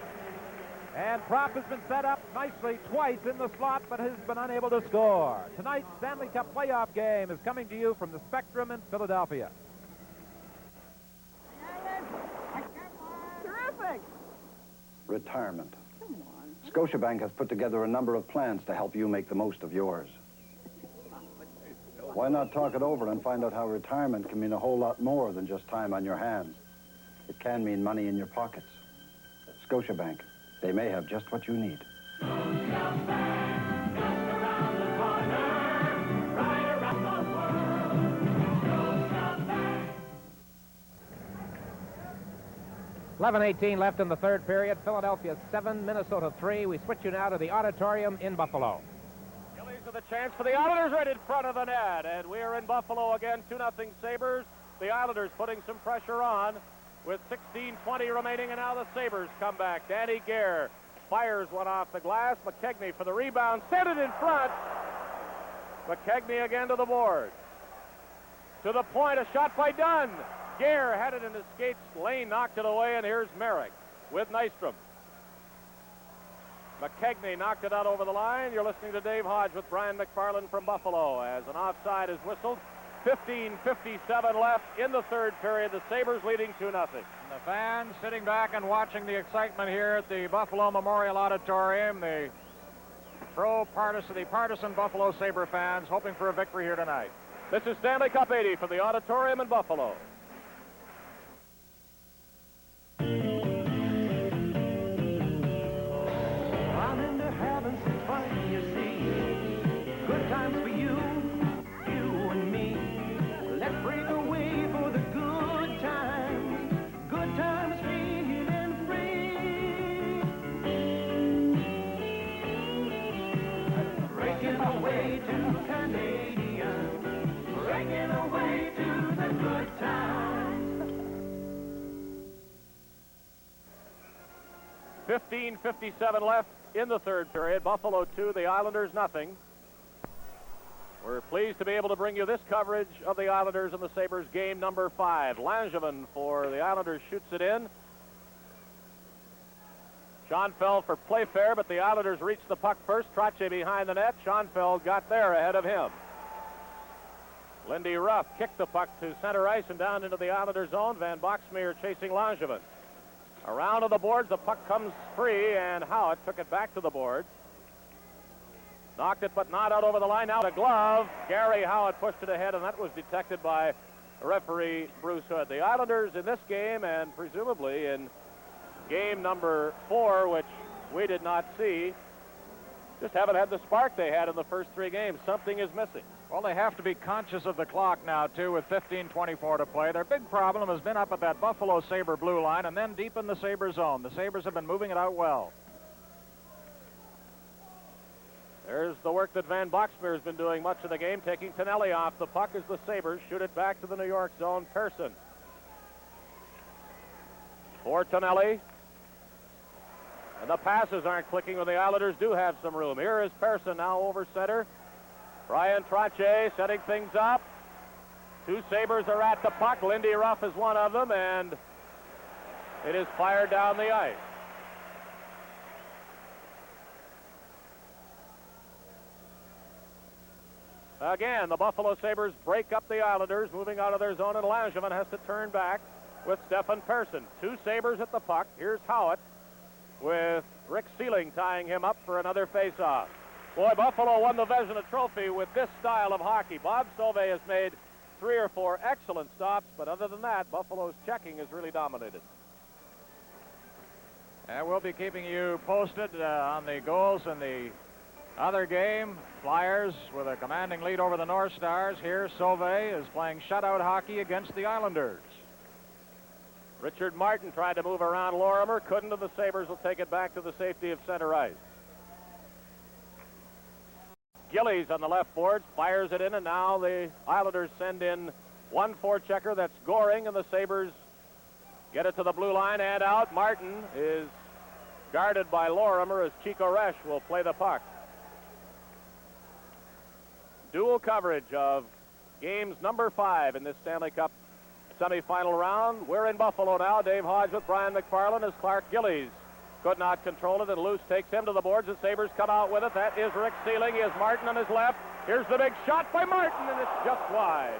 S13: And Propp has been set up nicely twice in the slot, but has been unable to score. Tonight's Stanley Cup playoff game is coming to you from the Spectrum in Philadelphia.
S6: Retirement. Scotiabank has put together a number of plans to help you make the most of yours. Why not talk it over and find out how retirement can mean a whole lot more than just time on your hands? It can mean money in your pockets. Scotiabank, they may have just what you need.
S4: Scotiabank, just around the corner, right around the world. Scotiabank.
S1: 11:18 left in the third period. Philadelphia 7, Minnesota 3. We switch you now to the auditorium in Buffalo.
S13: Gillies with a chance for the Islanders right in front of the net. And we are in Buffalo again, 2-0 Sabres. The Islanders putting some pressure on with 16:20 remaining, and now the Sabres come back. Danny Gare fires one off the glass. McKegney for the rebound, set it in front. McKegney again to the board. To the point, a shot by Dunn. Gare had it in his skates. Lane knocked it away, and here's Merrick with Nystrom. McKegney knocked it out over the line. You're listening to Dave Hodge with Brian McFarland from Buffalo as an offside is whistled. 15:57 left in the third period. The Sabres leading 2-0.
S8: The fans sitting back and watching the excitement here at the Buffalo Memorial Auditorium. The partisan Buffalo Sabre fans hoping for a victory here tonight.
S13: This is Stanley Cup 80 from the auditorium in Buffalo.
S4: I'm into having some fun, you see. Good times for you, you and me. Let's break away for the good times. Good times feeling free. Breaking away to Canadian. Breaking away to the good times.
S13: 15:57 left in the third period. Buffalo 2, the Islanders nothing. We're pleased to be able to bring you this coverage of the Islanders and the Sabres game number 5. Langevin for the Islanders shoots it in. Schoenfeld for Playfair, but the Islanders reach the puck first. Trottier behind the net. Schoenfeld got there ahead of him. Lindy Ruff kicked the puck to center ice and down into the Islander zone. Van Boxmeer chasing Langevin. Around to the boards, the puck comes free, and Howitt took it back to the boards. Knocked it, but not out over the line. Now the glove. Gary Howitt pushed it ahead, and that was detected by referee Bruce Hood. The Islanders in this game, and presumably in game number 4, which we did not see, just haven't had the spark they had in the first 3 games. Something is missing.
S8: Well, they have to be conscious of the clock now, too, with 15:24 to play. Their big problem has been up at that Buffalo Sabre blue line and then deep in the Sabre zone. The Sabres have been moving it out well.
S13: There's the work that Van Boxmeer has been doing much of the game, taking Tonelli off the puck as the Sabres shoot it back to the New York zone. Pearson for Tonelli. And the passes aren't clicking when the Islanders do have some room. Here is Pearson now over center. Brian Trottier setting things up. 2 Sabres are at the puck. Lindy Ruff is one of them, and it is fired down the ice. Again, the Buffalo Sabres break up the Islanders, moving out of their zone, and Langevin has to turn back with Stefan Pearson. 2 Sabres at the puck. Here's Howitt with Rick Sealing tying him up for another face-off. Boy, Buffalo won the Vezina Trophy with this style of hockey. Bob Sauvé has made 3 or 4 excellent stops, but other than that, Buffalo's checking has really dominated.
S8: And we'll be keeping you posted on the goals in the other game. Flyers with a commanding lead over the North Stars. Here, Sauvé is playing shutout hockey against the Islanders.
S13: Richard Martin tried to move around Lorimer, couldn't, and the Sabres will take it back to the safety of center ice. Gillies on the left boards fires it in, and now the Islanders send in 1 forechecker. That's Goring, and the Sabres get it to the blue line and out. Martin is guarded by Lorimer as Chico Resch will play the puck. Dual coverage of games number 5 in this Stanley Cup semifinal round. We're in Buffalo now. Dave Hodge with Brian McFarland as Clark Gillies could not control it, and Luce takes him to the boards. The Sabres come out with it. That is Rick Sealing. He has Martin on his left. Here's the big shot by Martin, and it's just wide.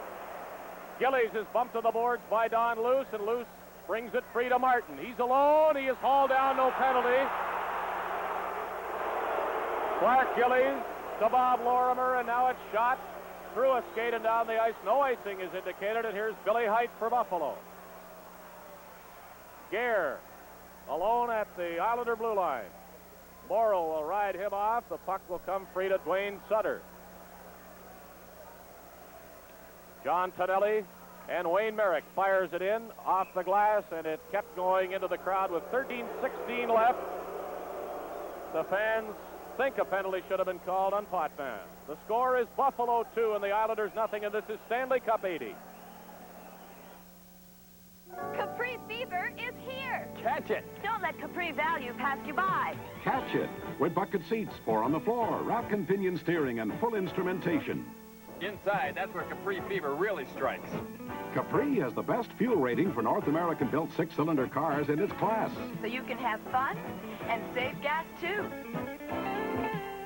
S13: Gillies is bumped to the boards by Don Luce, and Luce
S8: brings it free to Martin. He's alone. He is hauled down, no penalty. Clark Gillies to Bob Lorimer, and now it's shot through a skate and down the ice. No icing is indicated, and here's Billy Height for Buffalo. Gare alone at the Islander blue line. Morrow will ride him off. The puck will come free to Dwayne Sutter. John Tonelli and Wayne Merrick fires it in off the glass, and it kept going into the crowd with 13:16 left. The fans think a penalty should have been called on Potvin. The score is Buffalo 2 and the Islanders nothing, and this is Stanley Cup 80.
S10: Capri Fever is here.
S11: Catch it.
S10: Don't let Capri Value pass you by.
S12: Catch it with bucket seats, 4 on the floor, rack and pinion steering, and full instrumentation.
S11: Inside, that's where Capri Fever really strikes.
S12: Capri has the best fuel rating for North American-built 6-cylinder cars in its class.
S10: So you can have fun and save gas, too.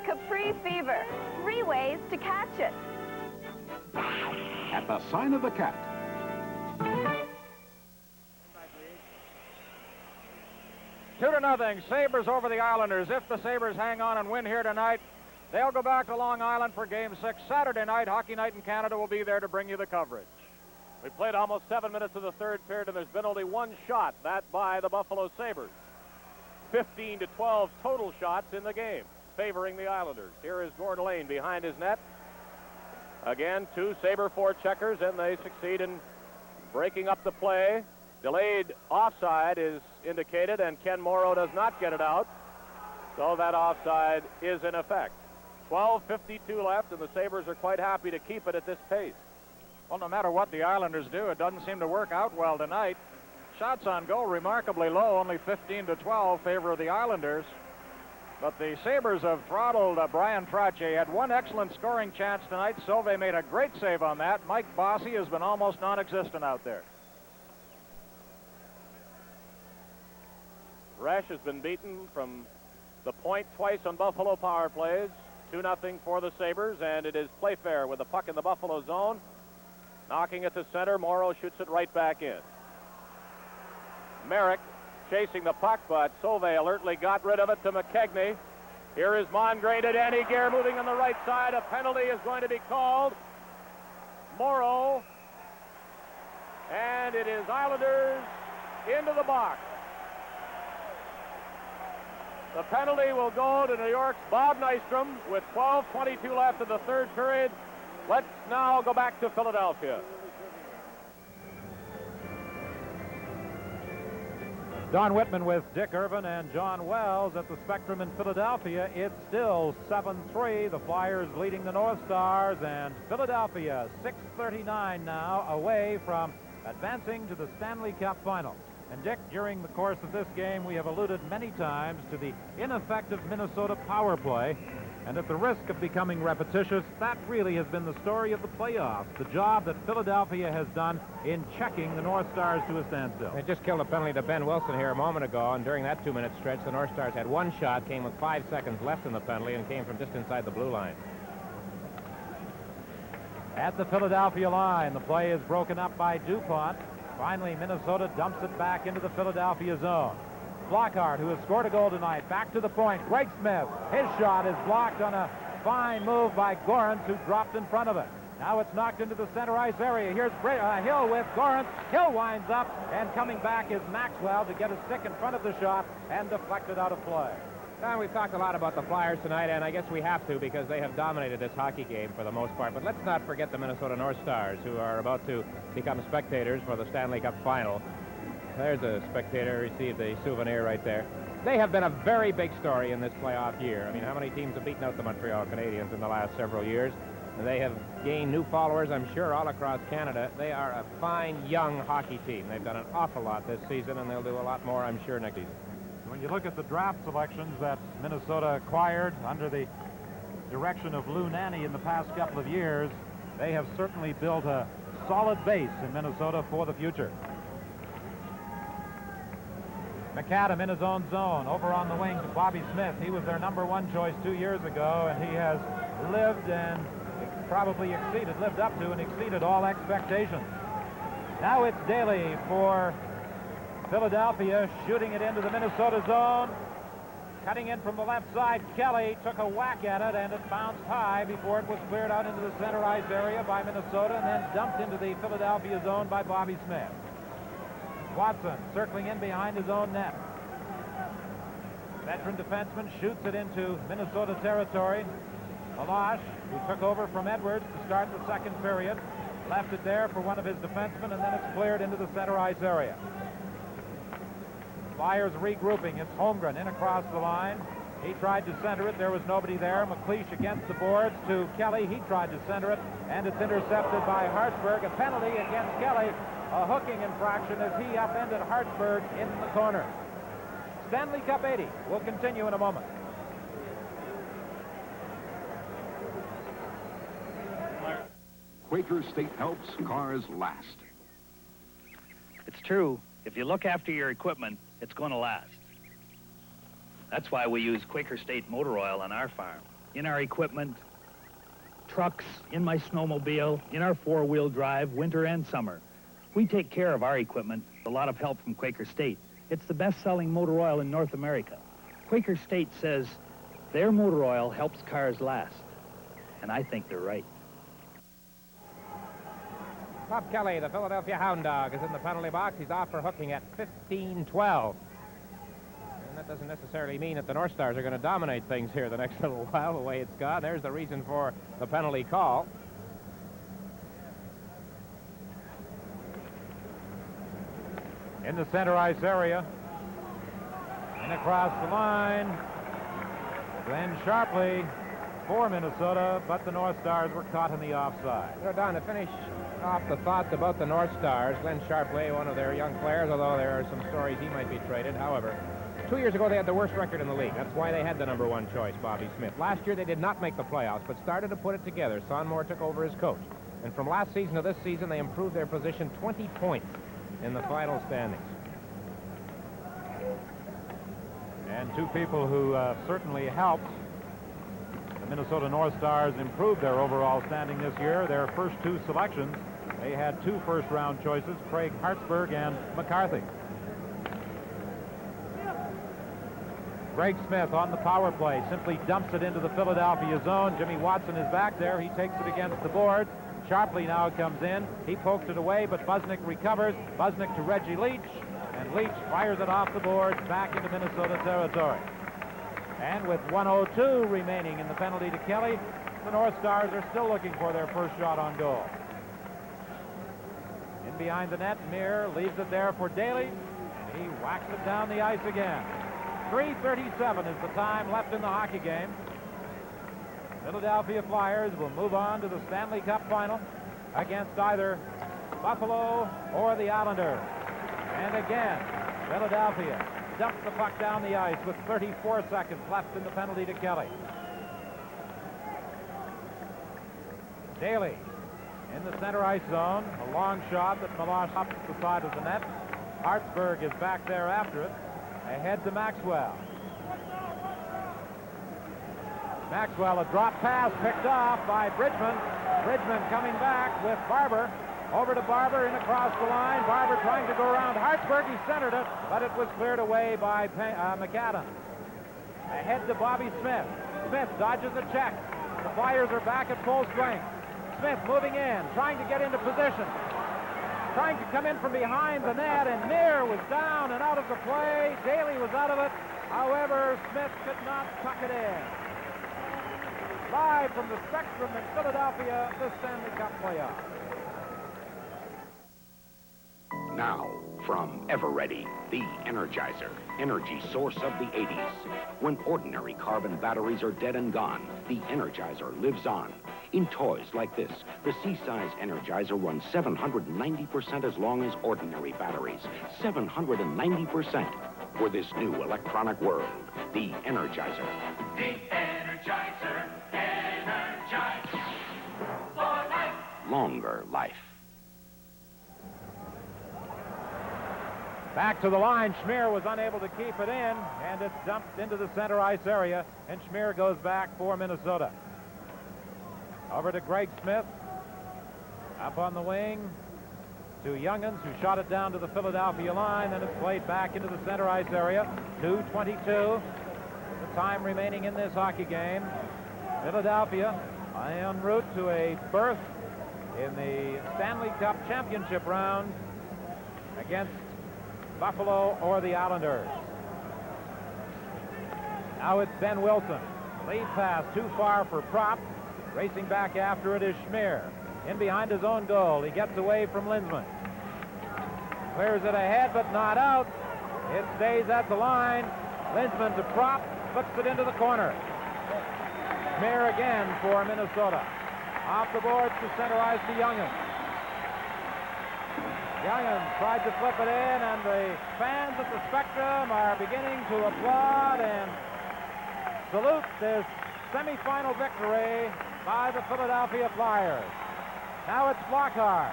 S10: Capri Fever. 3 ways to catch it.
S12: At the sign of the cat.
S8: 2-0. Sabres over the Islanders. If the Sabres hang on and win here tonight, they'll go back to Long Island for Game 6. Saturday night, Hockey Night in Canada will be there to bring you the coverage. We played almost 7 minutes of the third period, and there's been only one shot, that by the Buffalo Sabres. 15-12 total shots in the game, favoring the Islanders. Here is Gord Lane behind his net. Again, 2 Sabre forecheckers, and they succeed in breaking up the play. Delayed offside is indicated, and Ken Morrow does not get it out. So that offside is in effect. 12:52 left, and the Sabres are quite happy to keep it at this pace. Well, no matter what the Islanders do, it doesn't seem to work out well tonight. Shots on goal remarkably low, only 15-12 favor of the Islanders. But the Sabres have throttled Brian Trottier. Had one excellent scoring chance tonight. Sauvé made a great save on that. Mike Bossy has been almost non-existent out there. Resch has been beaten from the point twice on Buffalo power plays. 2-0 for the Sabres, and it is Playfair with the puck in the Buffalo zone. Knocking at the center, Morrow shoots it right back in. Merrick chasing the puck, but Sauvé alertly got rid of it to McKegney. Here is Mongrain to Danny Gare moving on the right side. A penalty is going to be called. Morrow, and it is Islanders into the box. The penalty will go to New York's Bob Nystrom with 12:22 left in the third period. Let's now go back to Philadelphia.
S13: Don Whitman with Dick Irvin and John Wells at the Spectrum in Philadelphia. It's still 7-3. The Flyers leading the North Stars, and Philadelphia 6:39 now away from advancing to the Stanley Cup final. And Dick, during the course of this game, we have alluded many times to the ineffective Minnesota power play. And at the risk of becoming repetitious, that really has been the story of the playoffs, the job that Philadelphia has done in checking the North Stars to a standstill.
S1: They just killed a penalty to Ben Wilson here a moment ago, and during that 2-minute stretch, the North Stars had one shot, came with 5 seconds left in the penalty, and came from just inside the blue line.
S13: At the Philadelphia line, the play is broken up by DuPont. Finally, Minnesota dumps it back into the Philadelphia zone. Flockhart, who has scored a goal tonight, back to the point. Greg Smith, his shot is blocked on a fine move by Gorance, who dropped in front of it. Now it's knocked into the center ice area. Here's Hill with Gorance. Hill winds up, and coming back is Maxwell to get a stick in front of the shot and deflect it out of play.
S1: Now, we've talked a lot about the Flyers tonight, and I guess we have to because they have dominated this hockey game for the most part. But let's not forget the Minnesota North Stars, who are about to become spectators for the Stanley Cup final. There's a spectator who received a souvenir right there. They have been a very big story in this playoff year. I mean, how many teams have beaten out the Montreal Canadiens in the last several years? And they have gained new followers, I'm sure, all across Canada. They are a fine, young hockey team. They've done an awful lot this season, and they'll do a lot more, I'm sure, next season.
S13: When you look at the draft selections that Minnesota acquired under the direction of Lou Nanne in the past couple of years, they have certainly built a solid base in Minnesota for the future. McAdam in his own zone, over on the wing to Bobby Smith. He was their #1 choice 2 years ago, and he has lived and probably lived up to and exceeded all expectations. Now it's Daly for Philadelphia shooting it into the Minnesota zone. Cutting in from the left side, Kelly took a whack at it, and it bounced high before it was cleared out into the center ice area by Minnesota and then dumped into the Philadelphia zone by Bobby Smith. Watson circling in behind his own net. Veteran defenseman shoots it into Minnesota territory. Malash, who took over from Edwards to start the second period, left it there for one of his defensemen, and then it's cleared into the center ice area. Flyers regrouping. It's Holmgren in across the line. He tried to center it. There was nobody there. McLeish against the boards to Kelly. He tried to center it, and it's intercepted by Hartsburg. A penalty against Kelly. A hooking infraction as he upended Hartsburg in the corner. Stanley Cup 80 will continue in a moment.
S5: Quaker State helps cars last.
S14: It's true. If you look after your equipment, it's going to last. That's why we use Quaker State motor oil on our farm. In our equipment, trucks, in my snowmobile, in our four-wheel drive, winter and summer. We take care of our equipment. A lot of help from Quaker State. It's the best-selling motor oil in North America. Quaker State says their motor oil helps cars last. And I think they're right.
S1: Bob Kelly, the Philadelphia Hound Dog, is in the penalty box. He's off for hooking at 15-12. And that doesn't necessarily mean that the North Stars are going to dominate things here the next little while, the way it's gone. There's the reason for the penalty call.
S13: In the center ice area. And across the line. Glenn Sharpley for Minnesota, but the North Stars were caught in the offside.
S1: You know, Don, to finish off the thoughts about the North Stars, Glenn Sharpley, one of their young players, although there are some stories he might be traded. However, 2 years ago they had the worst record in the league. That's why they had the #1 choice, Bobby Smith. Last year they did not make the playoffs, but started to put it together. Sonmore took over as coach. And from last season to this season, they improved their position 20 points in the final standings.
S13: And two people who certainly helped the Minnesota North Stars improve their overall standing this year. Their first two selections, they had two first-round choices, Craig Hartsburg and McCarthy. Greg Smith on the power play simply dumps it into the Philadelphia zone. Jimmy Watson is back there. He takes it against the boards. Sharpley now comes in. He pokes it away, but Busnick recovers. Busnick to Reggie Leach, and Leach fires it off the boards back into Minnesota territory. And with 1:02 remaining in the penalty to Kelly, the North Stars are still looking for their first shot on goal. In behind the net, Meir leaves it there for Daly, and he whacks it down the ice again. 3:37 is the time left in the hockey game. Philadelphia Flyers will move on to the Stanley Cup final against either Buffalo or the Islanders. And again, Philadelphia dumps the puck down the ice with 34 seconds left in the penalty to Kelly. Daly in the center ice zone. A long shot that Malash up at the side of the net. Hartsburg is back there after it. Ahead to Maxwell. Maxwell, a drop pass picked off by Bridgman. Bridgman coming back with Barber. Over to Barber, in across the line. Barber trying to go around Hartsburg. He centered it, but it was cleared away by McAdams. Ahead to Bobby Smith. Smith dodges a check. The Flyers are back at full strength. Smith moving in, trying to get into position. Trying to come in from behind the net, and Meir was down and out of the play. Daly was out of it. However, Smith could not tuck it in. Live from the Spectrum in Philadelphia, the Stanley Cup playoff.
S24: Now, from Everready, the Energizer, energy source of the 80s. When ordinary carbon batteries are dead and gone, the Energizer lives on. In toys like this, the C-size Energizer runs 790% as long as ordinary batteries. 790% for this new electronic world. The Energizer.
S3: The Energizer, Energize for life.
S24: Longer life.
S13: Back to the line. Schmier was unable to keep it in, and it's dumped into the center ice area, and Schmier goes back for Minnesota. Over to Greg Smith. Up on the wing. to Youngins, who shot it down to the Philadelphia line, and it's played back into the center ice area. 2:22, the time remaining in this hockey game. Philadelphia en route to a berth in the Stanley Cup Championship round against Buffalo or the Islanders. Now it's Ben Wilson. Lead pass too far for Propp. Racing back after it is Schmier. In behind his own goal. He gets away from Linsman. Clears it ahead, but not out. It stays at the line. Linsman to Propp. Puts it into the corner. Schmier again for Minnesota. Off the boards to center ice to Youngins. Youngins tried to flip it in, and the fans at the Spectrum are beginning to applaud and salute this semifinal victory by the Philadelphia Flyers. Now it's Flockhart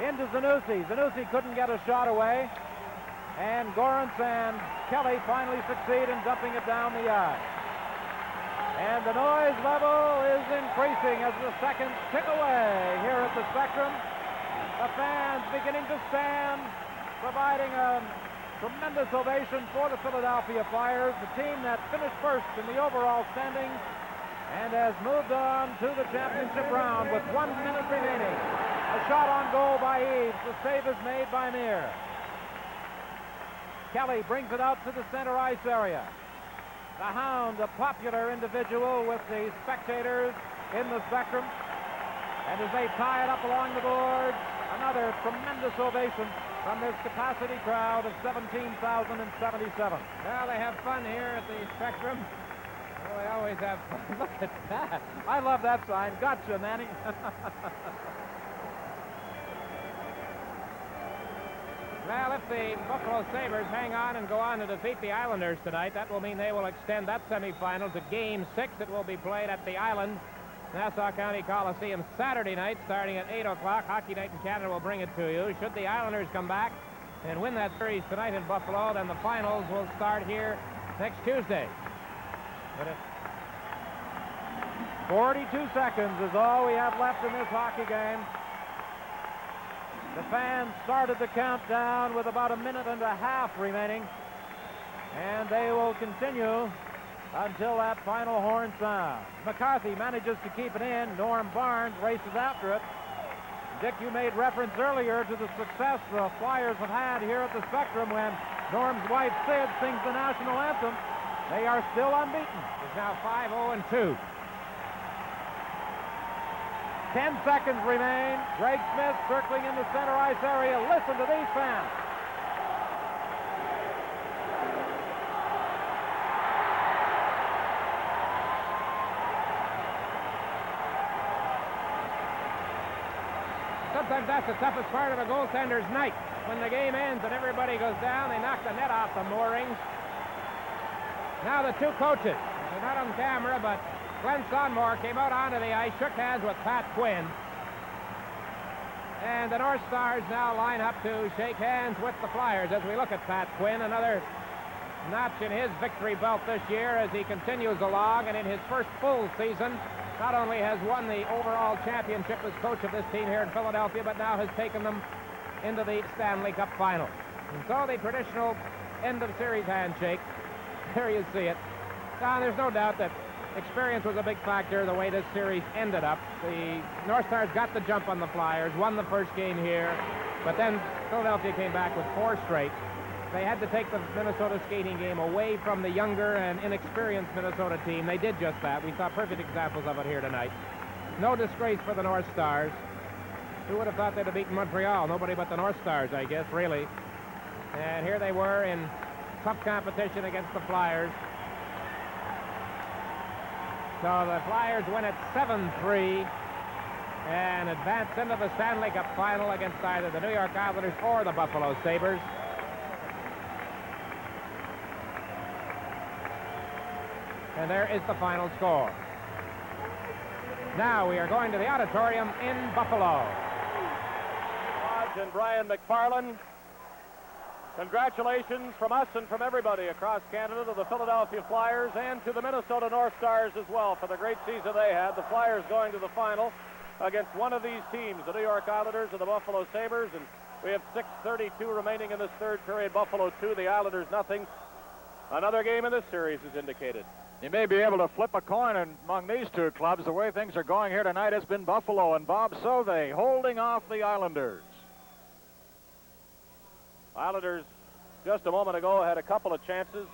S13: into Zanussi. Zanussi couldn't get a shot away, and Gorance and Kelly finally succeed in dumping it down the ice. And the noise level is increasing as the seconds tick away here at the Spectrum. The fans beginning to stand, providing a tremendous ovation for the Philadelphia Flyers, the team that finished first in the overall standings and has moved on to the championship round with 1 minute remaining. A shot on goal by Eaves. The save is made by Meir. Kelly brings it out to the center ice area. The Hound, a popular individual with the spectators in the Spectrum. And as they tie it up along the boards, another tremendous ovation from this capacity crowd of 17,077.
S1: Well, they have fun here at the Spectrum. Well, they always have fun.
S13: Look at that. I love that sign. Gotcha, Manny.
S1: Well, if the Buffalo Sabres hang on and go on to defeat the Islanders tonight, that will mean they will extend that semifinal to Game 6. It will be played at the Island, Nassau County Coliseum, Saturday night, starting at 8 o'clock. Hockey Night in Canada will bring it to you. Should the Islanders come back and win that series tonight in Buffalo, then the finals will start here next Tuesday. But if
S13: 42 seconds is all we have left in this hockey game. The fans started the countdown with about 1.5 minutes remaining, and they will continue until that final horn sound. McCarthy manages to keep it in. Norm Barnes races after it. Dick, you made reference earlier to the success the Flyers have had here at the Spectrum when Norm's wife, Sid, sings the national anthem. They are still unbeaten.
S1: It's now 5-0-2.
S13: 10 seconds remain. Greg Smith circling in the center ice area. Listen to these fans.
S1: Sometimes that's the toughest part of a goaltender's night. When the game ends and everybody goes down, they knock the net off the moorings. Now the two coaches, they're not on camera, but Glenn Sonmore came out onto the ice, shook hands with Pat Quinn. And the North Stars now line up to shake hands with the Flyers as we look at Pat Quinn, another notch in his victory belt this year as he continues along, and in his first full season, not only has won the overall championship as coach of this team here in Philadelphia, but now has taken them into the Stanley Cup final. And so the traditional end of series handshake, there you see it. Now, there's no doubt that experience was a big factor the way this series ended up. The North Stars got the jump on the Flyers, won the first game here, but then Philadelphia came back with 4 straight. They had to take the Minnesota skating game away from the younger and inexperienced Minnesota team. They did just that. We saw perfect examples of it here tonight. No disgrace for the North Stars. Who would have thought they'd have beaten Montreal? Nobody but the North Stars, I guess, really. And here they were in tough competition against the Flyers. So the Flyers win at 7-3 and advance into the Stanley Cup final against either the New York Islanders or the Buffalo Sabres. And there is the final score. Now we are going to the auditorium in Buffalo.
S8: Lodge and Brian McFarland, congratulations from us and from everybody across Canada to the Philadelphia Flyers and to the Minnesota North Stars as well for the great season they had. The Flyers going to the final against one of these teams, the New York Islanders or the Buffalo Sabres, and We have 6:32 remaining in this third period. Buffalo 2, the Islanders nothing. Another game in this series is indicated.
S13: You may be able to flip a coin among these two clubs. The way things are going here tonight has been Buffalo and Bob Sauvé holding off the Islanders.
S8: Islanders, just a moment ago, had a couple of chances,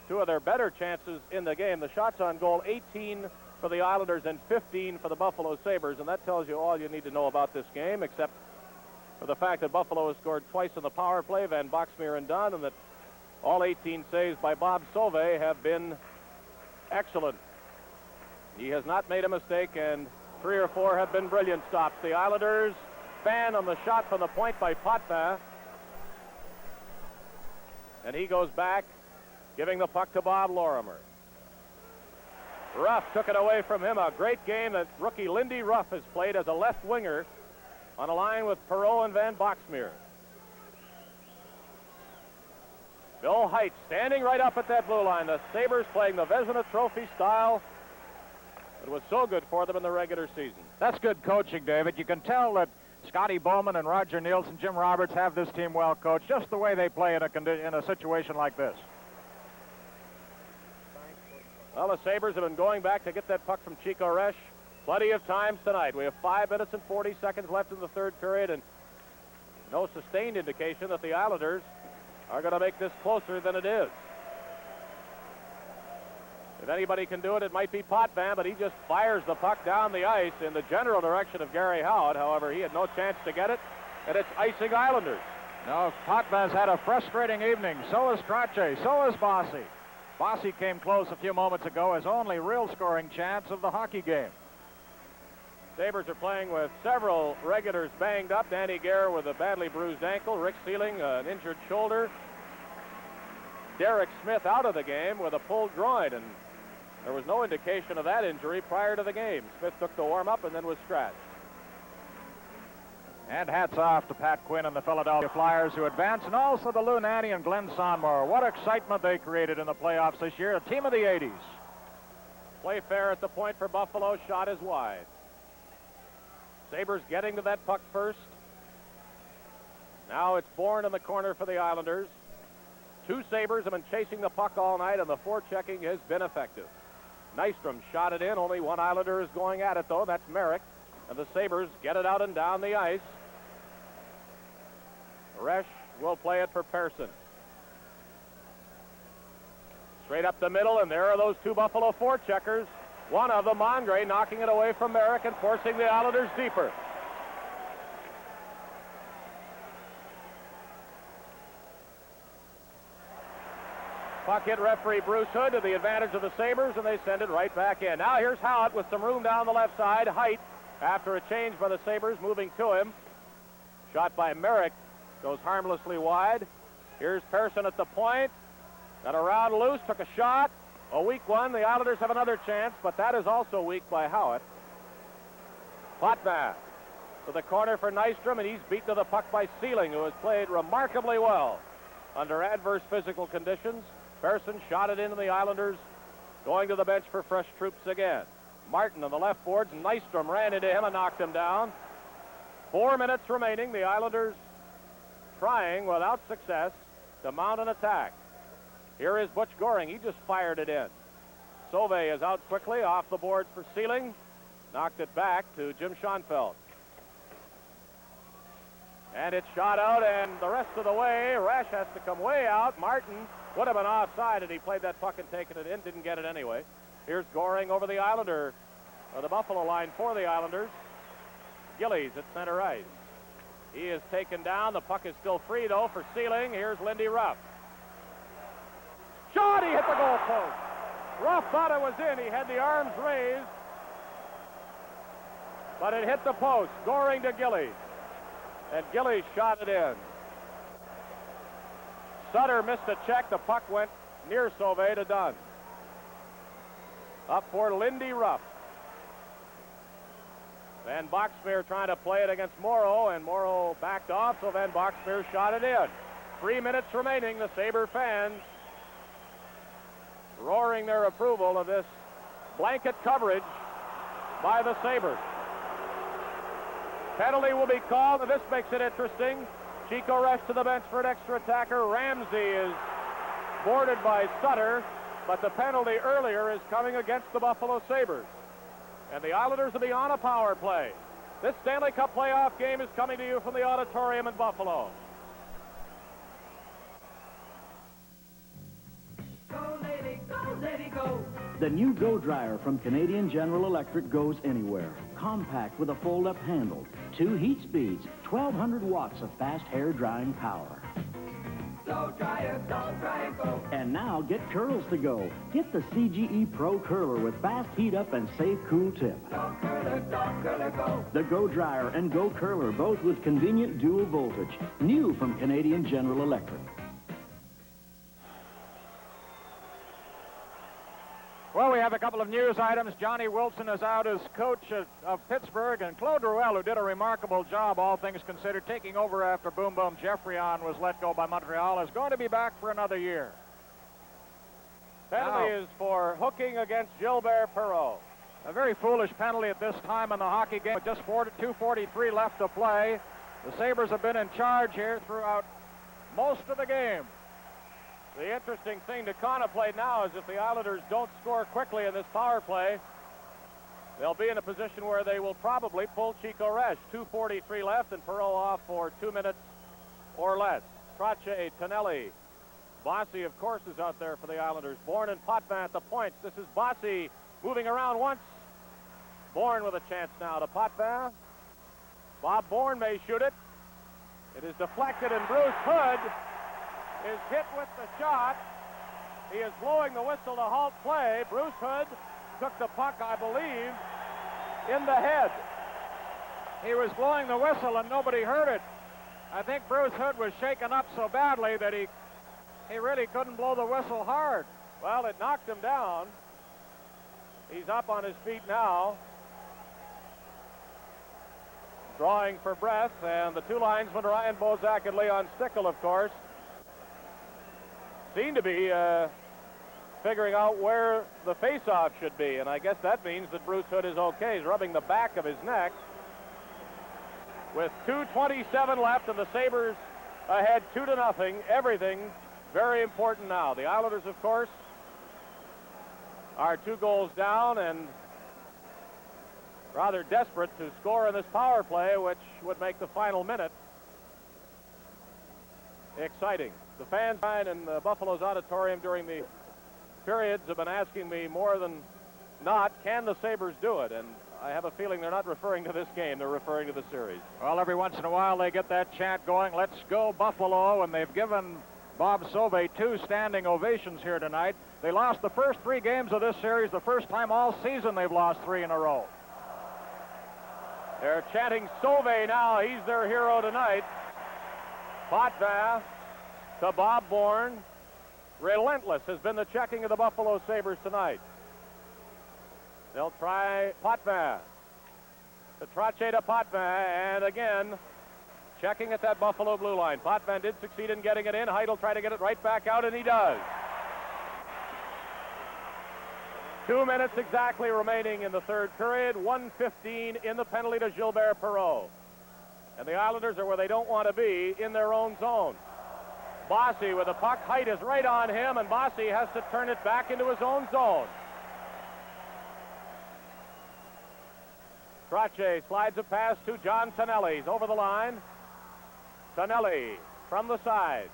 S8: two of their better chances in the game. The shots on goal, 18 for the Islanders and 15 for the Buffalo Sabres, and that tells you all you need to know about this game, except for the fact that Buffalo has scored twice in the power play, Van Boxmeer and Dunn, and that all 18 saves by Bob Sauvé have been excellent. He has not made a mistake, and 3 or 4 have been brilliant stops. The Islanders fan on the shot from the point by Potvin, and he goes back, giving the puck to Bob Lorimer. Ruff took it away from him. A great game that rookie Lindy Ruff has played as a left winger on a line with Perreault and Van Boxmeer. Bill Height standing right up at that blue line. The Sabres playing the Vezina Trophy style. It was so good for them in the regular season.
S13: That's good coaching, David. You can tell that Scotty Bowman and Roger Nielsen, Jim Roberts have this team well coached, just the way they play in a situation like this.
S8: Well, the Sabres have been going back to get that puck from Chico Resch plenty of times tonight. We have 5 minutes and 40 seconds left in the third period, and no sustained indication that the Islanders are going to make this closer than it is. If anybody can do it, it might be Potvin, but he just fires the puck down the ice in the general direction of Gary Howard. However, he had no chance to get it, and it's icing Islanders.
S13: No, Potvin's had a frustrating evening. So is Trache. So is Bossy. Bossy came close a few moments ago, his only real scoring chance of the hockey game.
S8: Sabres are playing with several regulars banged up. Danny Gare with a badly bruised ankle. Rick Sealing, an injured shoulder. Derek Smith out of the game with a pulled groin, and there was no indication of that injury prior to the game. Smith took the warm-up and then was scratched.
S13: And hats off to Pat Quinn and the Philadelphia Flyers who advance, and also to Lou Nanne and Glenn Sonmor. What excitement they created in the playoffs this year, a team of the 80s.
S8: Play fair at the point for Buffalo. Shot is wide. Sabres getting to that puck first. Now it's Bourne in the corner for the Islanders. 2 Sabres have been chasing the puck all night, and the forechecking has been effective. Nystrom shot it in. Only one Islander is going at it, though. That's Merrick. And the Sabres get it out and down the ice. Resch will play it for Persson. Straight up the middle, and there are those 2 Buffalo forecheckers. One of them, Andre, knocking it away from Merrick and forcing the Islanders deeper. Puck hit referee Bruce Hood to the advantage of the Sabres, and they send it right back in. Now here's Howard with some room down the left side. Height, after a change by the Sabres, moving to him. Shot by Merrick goes harmlessly wide. Here's Persson at the point. Got around loose, took a shot. A weak one. The Islanders have another chance, but that is also weak by Howard. Potvin to the corner for Nystrom, and he's beaten to the puck by Sealing, who has played remarkably well under adverse physical conditions. Persson shot it into the Islanders, going to the bench for fresh troops again. Martin on the left boards. Nystrom ran into him and knocked him down. 4 minutes remaining. The Islanders trying without success to mount an attack. Here is Butch Goring. He just fired it in. Sauvé is out quickly off the boards for Sealing. Knocked it back to Jim Schoenfeld. And it's shot out, and the rest of the way, Resch has to come way out. Martin would have been offside had he played that puck and taken it in. Didn't get it anyway. Here's Goring over the Islander, or the Buffalo line for the Islanders. Gillies at center ice. He is taken down. The puck is still free, though, for Sealing. Here's Lindy Ruff. Shot! He hit the goal post. Ruff thought it was in. He had the arms raised, but it hit the post. Goring to Gillies, and Gillies shot it in. Sutter missed a check. The puck went near Sauvé to Dunn. Up for Lindy Ruff. Van Boxmeer trying to play it against Morrow, and Morrow backed off, so Van Boxmeer shot it in. 3 minutes remaining. The Sabre fans roaring their approval of this blanket coverage by the Sabres. Penalty will be called, and this makes it interesting. Chico Resch to the bench for an extra attacker. Ramsey is boarded by Sutter, but the penalty earlier is coming against the Buffalo Sabres. And the Islanders will be on a power play. This Stanley Cup playoff game is coming to you from the auditorium in Buffalo.
S4: Go, lady, go, lady, go.
S15: The new Go Dryer from Canadian General Electric goes anywhere. Compact with a fold-up handle, 2 heat speeds, 1,200 watts of fast hair drying power.
S4: Go dryer, go.
S15: And now get curls to go. Get the CGE Pro Curler with fast heat up and safe cool tip.
S4: Go curler, go.
S15: The Go Dryer and Go Curler, both with convenient dual voltage. New from Canadian General Electric.
S8: Well, we have a couple of news items. Johnny Wilson is out as coach of Pittsburgh, and Claude Ruel, who did a remarkable job, all things considered, taking over after Boom Boom Geoffrion was let go by Montreal, is going to be back for another year. Penalty is for hooking against Gilbert Perreault. A very foolish penalty at this time in the hockey game. With just 2:43 left to play. The Sabres have been in charge here throughout most of the game. The interesting thing to contemplate now is if the Islanders don't score quickly in this power play, they'll be in a position where they will probably pull Chico Resch. 2:43 left and Perreault off for 2 minutes or less. Trottier, Tonelli. Bossy, of course, is out there for the Islanders. Bourne and Potvin at the points. This is Bossy moving around once. Bourne with a chance now to Potvin. Bob Bourne may shoot it. It is deflected, and Bruce Hood is hit with the shot. He is blowing the whistle to halt play. Bruce Hood took the puck, I believe, in the head. He was blowing the whistle and nobody heard it. I think Bruce Hood was shaken up so badly that he really couldn't blow the whistle hard. Well, it knocked him down. He's up on his feet now, drawing for breath, and the two linesmen, Ryan Bozak and Leon Stickle, of course, seem to be figuring out where the face-off should be, and I guess that means that Bruce Hood is okay. He's rubbing the back of his neck. With 2:27 left and the Sabres ahead 2-0, everything very important now. The Islanders, of course, are 2 goals down and rather desperate to score in this power play, which would make the final minute exciting. The fans in Buffalo's auditorium during the periods have been asking me more than not, can the Sabres do it? And I have a feeling they're not referring to this game, they're referring to the series. Well, every once in a while they get that chant going, let's go Buffalo, and they've given Bob Sauvé 2 standing ovations here tonight. They lost the first 3 games of this series, the first time all season they've lost 3 in a row. They're chanting Sauvé now, he's their hero tonight. Potvin to Bob Bourne. Relentless has been the checking of the Buffalo Sabres tonight. They'll try Potvin. To Trottier to Potvin, and again, checking at that Buffalo blue line. Potvin did succeed in getting it in. Heidel tried to get it right back out, and he does. 2 minutes exactly remaining in the third period. 1:15 in the penalty to Gilbert Perreault. And the Islanders are where they don't want to be, in their own zone. Bossy with the puck. Height is right on him, and Bossy has to turn it back into his own zone. Trottier slides a pass to John Tonelli. He's over the line. Tonelli from the side.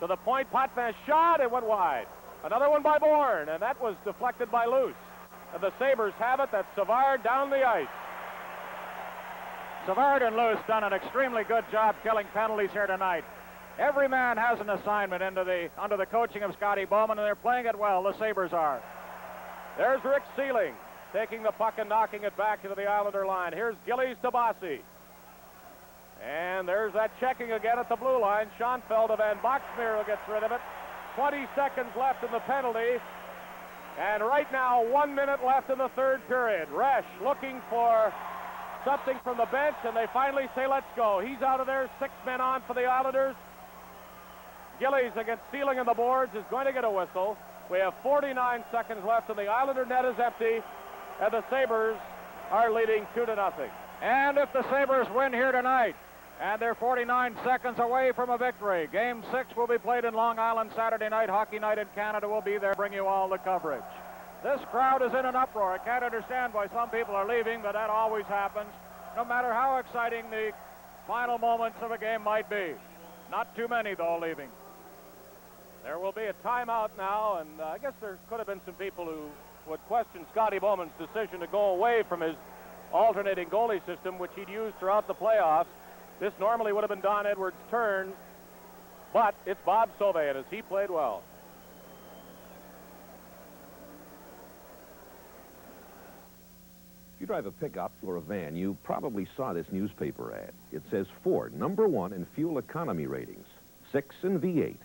S8: To the point, Potvin shot, it went wide. Another one by Bourne, and that was deflected by Luce. And the Sabres have it. That's Savard down the ice. Savard and Luce done an extremely good job killing penalties here tonight. Every man has an assignment under the coaching of Scotty Bowman, and they're playing it well, the Sabres are. There's Rick Sealing taking the puck and knocking it back into the Islander line. Here's Gillies to Bossy. And there's that checking again at the blue line. Schoenfeld of Van Boxmeer gets rid of it. 20 seconds left in the penalty. And right now, 1 minute left in the third period. Resch looking for something from the bench, and they finally say, let's go. He's out of there, 6 men on for the Islanders. Gillies against Sealing on the boards is going to get a whistle. We have 49 seconds left, and the Islander net is empty, and the Sabres are leading 2-0. And if the Sabres win here tonight, And they're 49 seconds away from a victory. Game 6 will be played in Long Island Saturday night. Hockey Night in Canada will be there, bring you all the coverage. This crowd is in an uproar. I can't understand why some people are leaving, but that always happens, no matter how exciting the final moments of a game might be. Not too many, though, leaving. There will be a timeout now, and I guess there could have been some people who would question Scotty Bowman's decision to go away from his alternating goalie system, which he'd used throughout the playoffs. This normally would have been Don Edwards' turn, but it's Bob Sauvé, and as he played well.
S16: If you drive a pickup or a van, you probably saw this newspaper ad. It says Ford, #1 in fuel economy ratings, 6 in V8,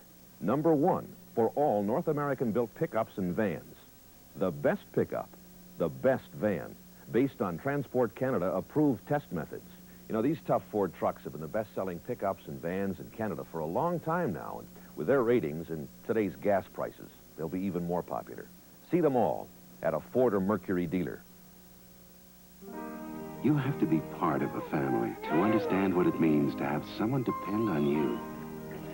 S16: #1 for all North American-built pickups and vans. The best pickup, the best van, based on Transport Canada approved test methods. You know, these tough Ford trucks have been the best-selling pickups and vans in Canada for a long time now, and with their ratings and today's gas prices, they'll be even more popular. See them all at a Ford or Mercury dealer.
S20: You have to be part of a family to understand what it means to have someone depend on you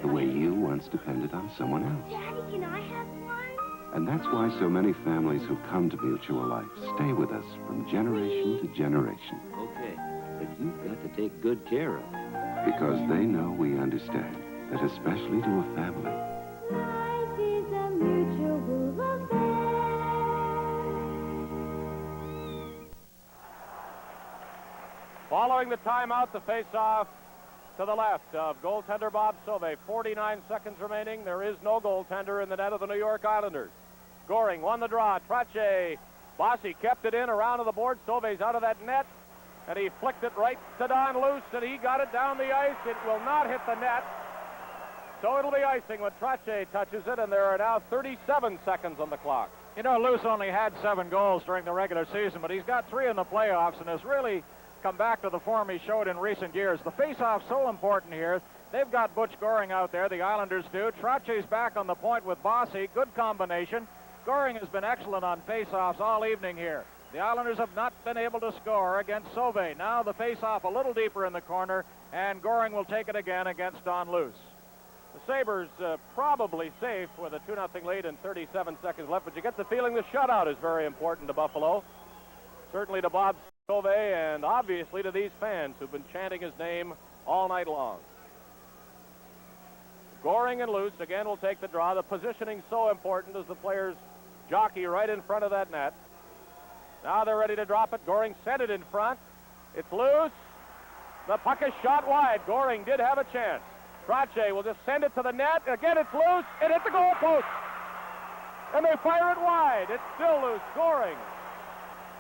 S20: the way you once depended on someone else.
S21: Daddy, can I have one?
S20: And that's why so many families who come to Mutual Life stay with us from generation to generation.
S22: Okay, but you've got to take good care of them.
S20: Because they know we understand that especially to a family,
S21: Life is a mutual affair.
S8: Following the timeout, the face-off to the left of goaltender Bob Sauvé. 49 seconds remaining. There is no goaltender in the net of the New York Islanders. Goring won the draw. Trottier. Bossy kept it in around to the board. Sauvé's out of that net, and he flicked it right to Don Luce, and he got it down the ice. It will not hit the net, so it'll be icing when Trottier touches it, and there are now 37 seconds on the clock. You know, Luce only had 7 goals during the regular season, but he's got 3 in the playoffs and has really come back to the form he showed in recent years. The face-off's so important here. They've got Butch Goring out there, the Islanders do. Trottier's back on the point with Bossy. Good combination. Goring has been excellent on face-offs all evening here. The Islanders have not been able to score against Sauvé. Now the face-off a little deeper in the corner, and Goring will take it again against Don Luce. The Sabres probably safe with a 2-0 lead and 37 seconds left, but you get the feeling the shutout is very important to Buffalo. Certainly to Bob Sauvé, and obviously to these fans who've been chanting his name all night long. Goring and Luce again will take the draw. The positioning so important as the players jockey right in front of that net. Now they're ready to drop it. Goring sent it in front. It's loose. The puck is shot wide. Goring did have a chance. Trottier will just send it to the net. Again, it's loose. It hit the goal post. And they fire it wide. It's still loose. Goring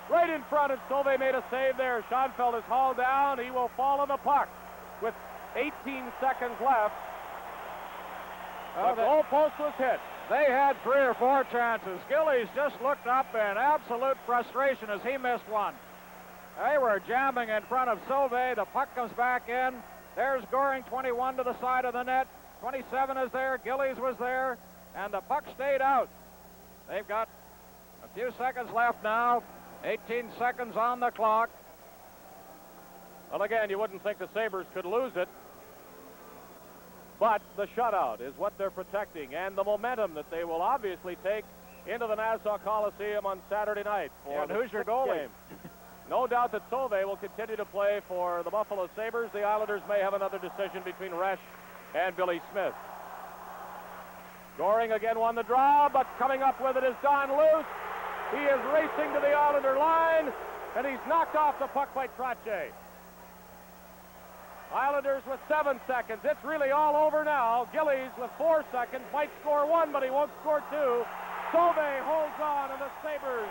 S8: right in front, and Sauvé made a save there. Schoenfeld is hauled down. He will follow the puck with 18 seconds left. The goal post was hit. They had 3 or 4 chances. Gillies just looked up in absolute frustration as he missed one. They were jamming in front of Sauvé. The puck comes back in. There's Goring, 21 to the side of the net. 27 is there. Gillies was there, and the puck stayed out. They've got a few seconds left now. 18 seconds on the clock. Well, again, you wouldn't think the Sabres could lose it, but the shutout is what they're protecting, and the momentum that they will obviously take into the Nassau Coliseum on Saturday night. And who's your goalie? No doubt that Sauvé will continue to play for the Buffalo Sabres. The Islanders may have another decision between Resch and Billy Smith. Goring again won the draw, but coming up with it is Don Luce. He is racing to the Islander line, and he's knocked off the puck by Trottier. Islanders with 7 seconds. It's really all over now. Gillies with 4 seconds might score 1, but he won't score 2. Sauvé holds on, and the Sabres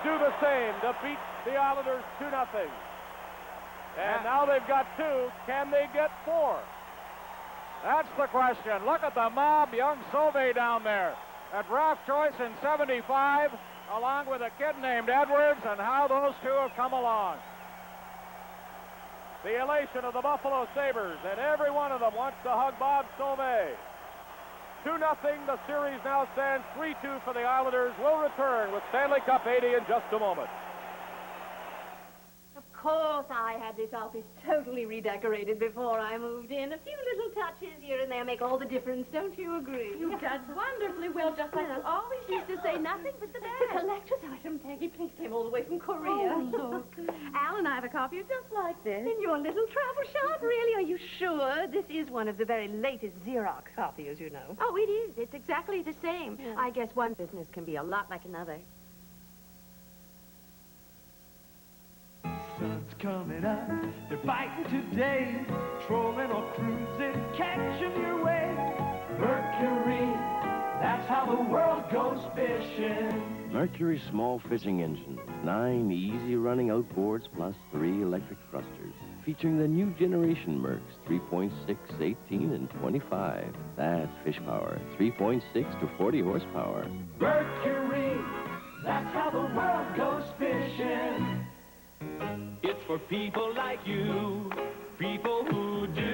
S8: do the same to beat the Islanders 2-0. And now they've got 2. Can they get 4? That's the question. Look at the mob, young Sauvé down there. A draft choice in 75, along with a kid named Edwards, and how those 2 have come along. The elation of the Buffalo Sabres, and every one of them wants to hug Bob Sauvé. 2-0, the series now stands 3-2 for the Islanders. We'll return with Stanley Cup 80 in just a moment.
S21: Of
S2: course, I had this office totally redecorated before I moved in. A few little touches here and there make all the difference, don't you agree?
S19: You judge wonderfully well, just like you always used to say nothing but the best.
S2: The collector's item, Peggy. Please came all the way from Korea.
S19: Oh, look. Al and I have a copy of just like this.
S2: In your little travel shop? Really? Are you sure? This is one of the very latest Xerox copies, you know.
S19: Oh, it is. It's exactly the same.
S2: Yeah.
S19: I guess one business can be a lot like another.
S4: Sun's coming up, they're fighting today, trolling or cruising, catching your way. Mercury, that's how the world goes fishing.
S22: Mercury small fishing engine. 9 easy-running outboards plus 3 electric thrusters. Featuring the new generation Mercs, 3.6, 18, and 25. That's fish power, 3.6 to 40 horsepower.
S4: Mercury, that's how the world goes fishing. It's for people like you, people who do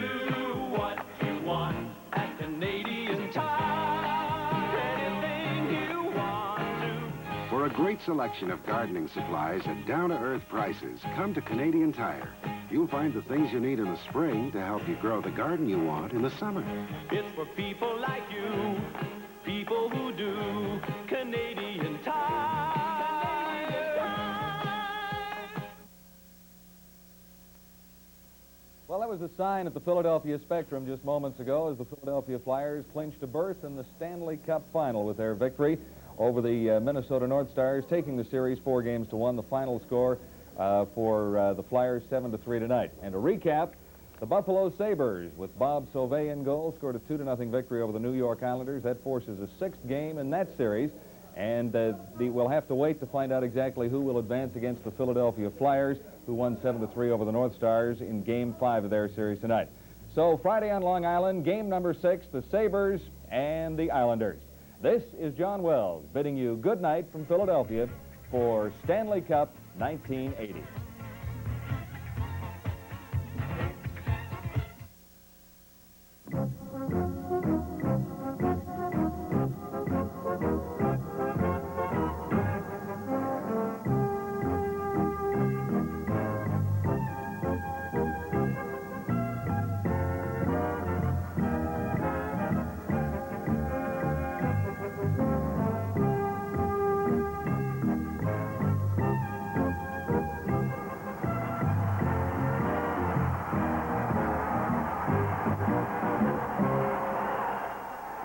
S4: what you want at Canadian Tire. Anything you want to.
S12: For a great selection of gardening supplies at down-to-earth prices, come to Canadian Tire. You'll find the things you need in the spring to help you grow the garden you want in the summer.
S4: It's for people like you, people who do Canadian Tire.
S17: Well, that was a sign at the Philadelphia Spectrum just moments ago as the Philadelphia Flyers clinched a berth in the Stanley Cup final with their victory over the Minnesota North Stars, taking the series 4-1. The final score for the Flyers 7-3 tonight. And to recap, the Buffalo Sabres, with Bob Sauvé in goal, scored a 2-0 victory over the New York Islanders. That forces a 6th game in that series. And we'll have to wait to find out exactly who will advance against the Philadelphia Flyers, who won 7-3 over the North Stars in Game 5 of their series tonight. So Friday on Long Island, game number 6, the Sabres and the Islanders. This is John Wells bidding you good night from Philadelphia for Stanley Cup 1980.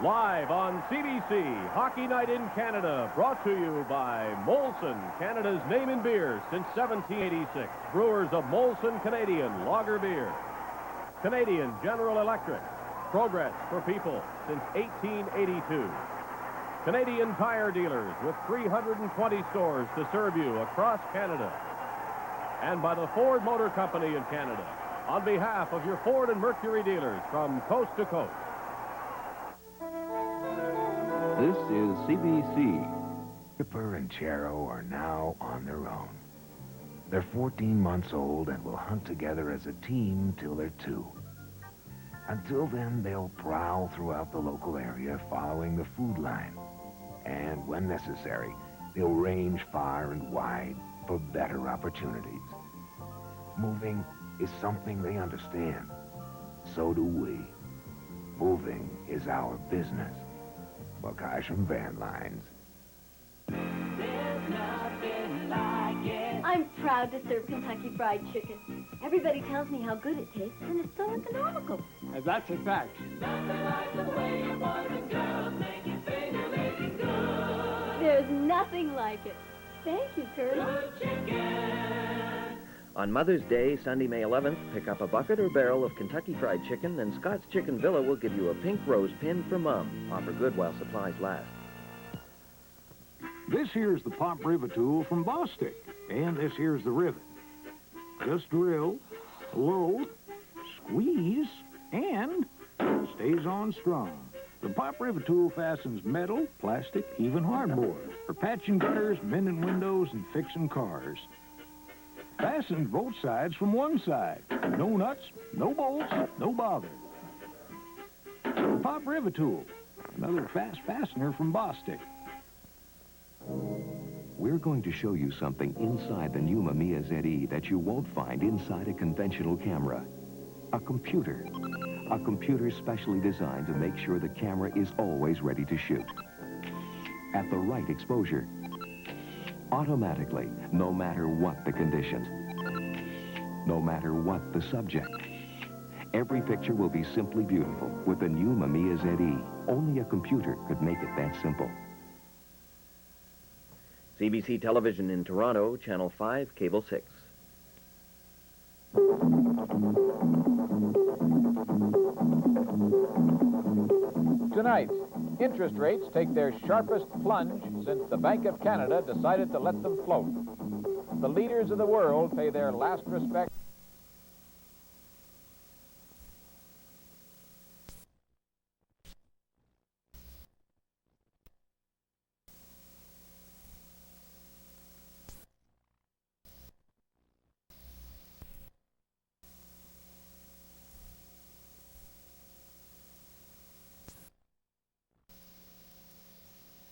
S18: Live on CBC, Hockey Night in Canada, brought to you by Molson, Canada's name in beer since 1786. Brewers of Molson Canadian Lager Beer. Canadian General Electric, progress for people since 1882. Canadian Tire Dealers with 320 stores to serve you across Canada. And by the Ford Motor Company of Canada, on behalf of your Ford and Mercury dealers from coast to coast.
S7: This is CBC. Chipper and Chero are now on their own. They're 14 months old and will hunt together as a team till they're 2. Until then, they'll prowl throughout the local area following the food line. And when necessary, they'll range far and wide for better opportunities. Moving is something they understand. So do we. Moving is our business. Guys from Van Lines.
S21: I'm proud to serve Kentucky Fried Chicken. Everybody tells me how good it tastes, and it's so economical.
S4: That's a fact.
S21: There's nothing like it. Thank you, Curly.
S23: On Mother's Day, Sunday, May 11th, pick up a bucket or barrel of Kentucky Fried Chicken, and Scott's Chicken Villa will give you a pink rose pin for Mom. Offer good while supplies last.
S25: This here's the pop rivet tool from Bostik, and this here's the rivet. Just drill, load, squeeze, and stays on strong. The pop rivet tool fastens metal, plastic, even hardboard for patching gutters, mending windows, and fixing cars. Fastens both sides from one side. No nuts, no bolts, no bother. Pop rivet tool, another fast fastener from Bostik.
S5: We're going to show you something inside the new Mamiya ZE that you won't find inside a conventional camera. A computer. A computer specially designed to make sure the camera is always ready to shoot. At the right exposure. Automatically, no matter what the conditions. No matter what the subject. Every picture will be simply beautiful with the new Mamiya ZE. Only a computer could make it that simple.
S23: CBC Television in Toronto, Channel 5, Cable 6.
S13: Tonight, interest rates take their sharpest plunge since the Bank of Canada decided to let them float. The leaders of the world pay their last respect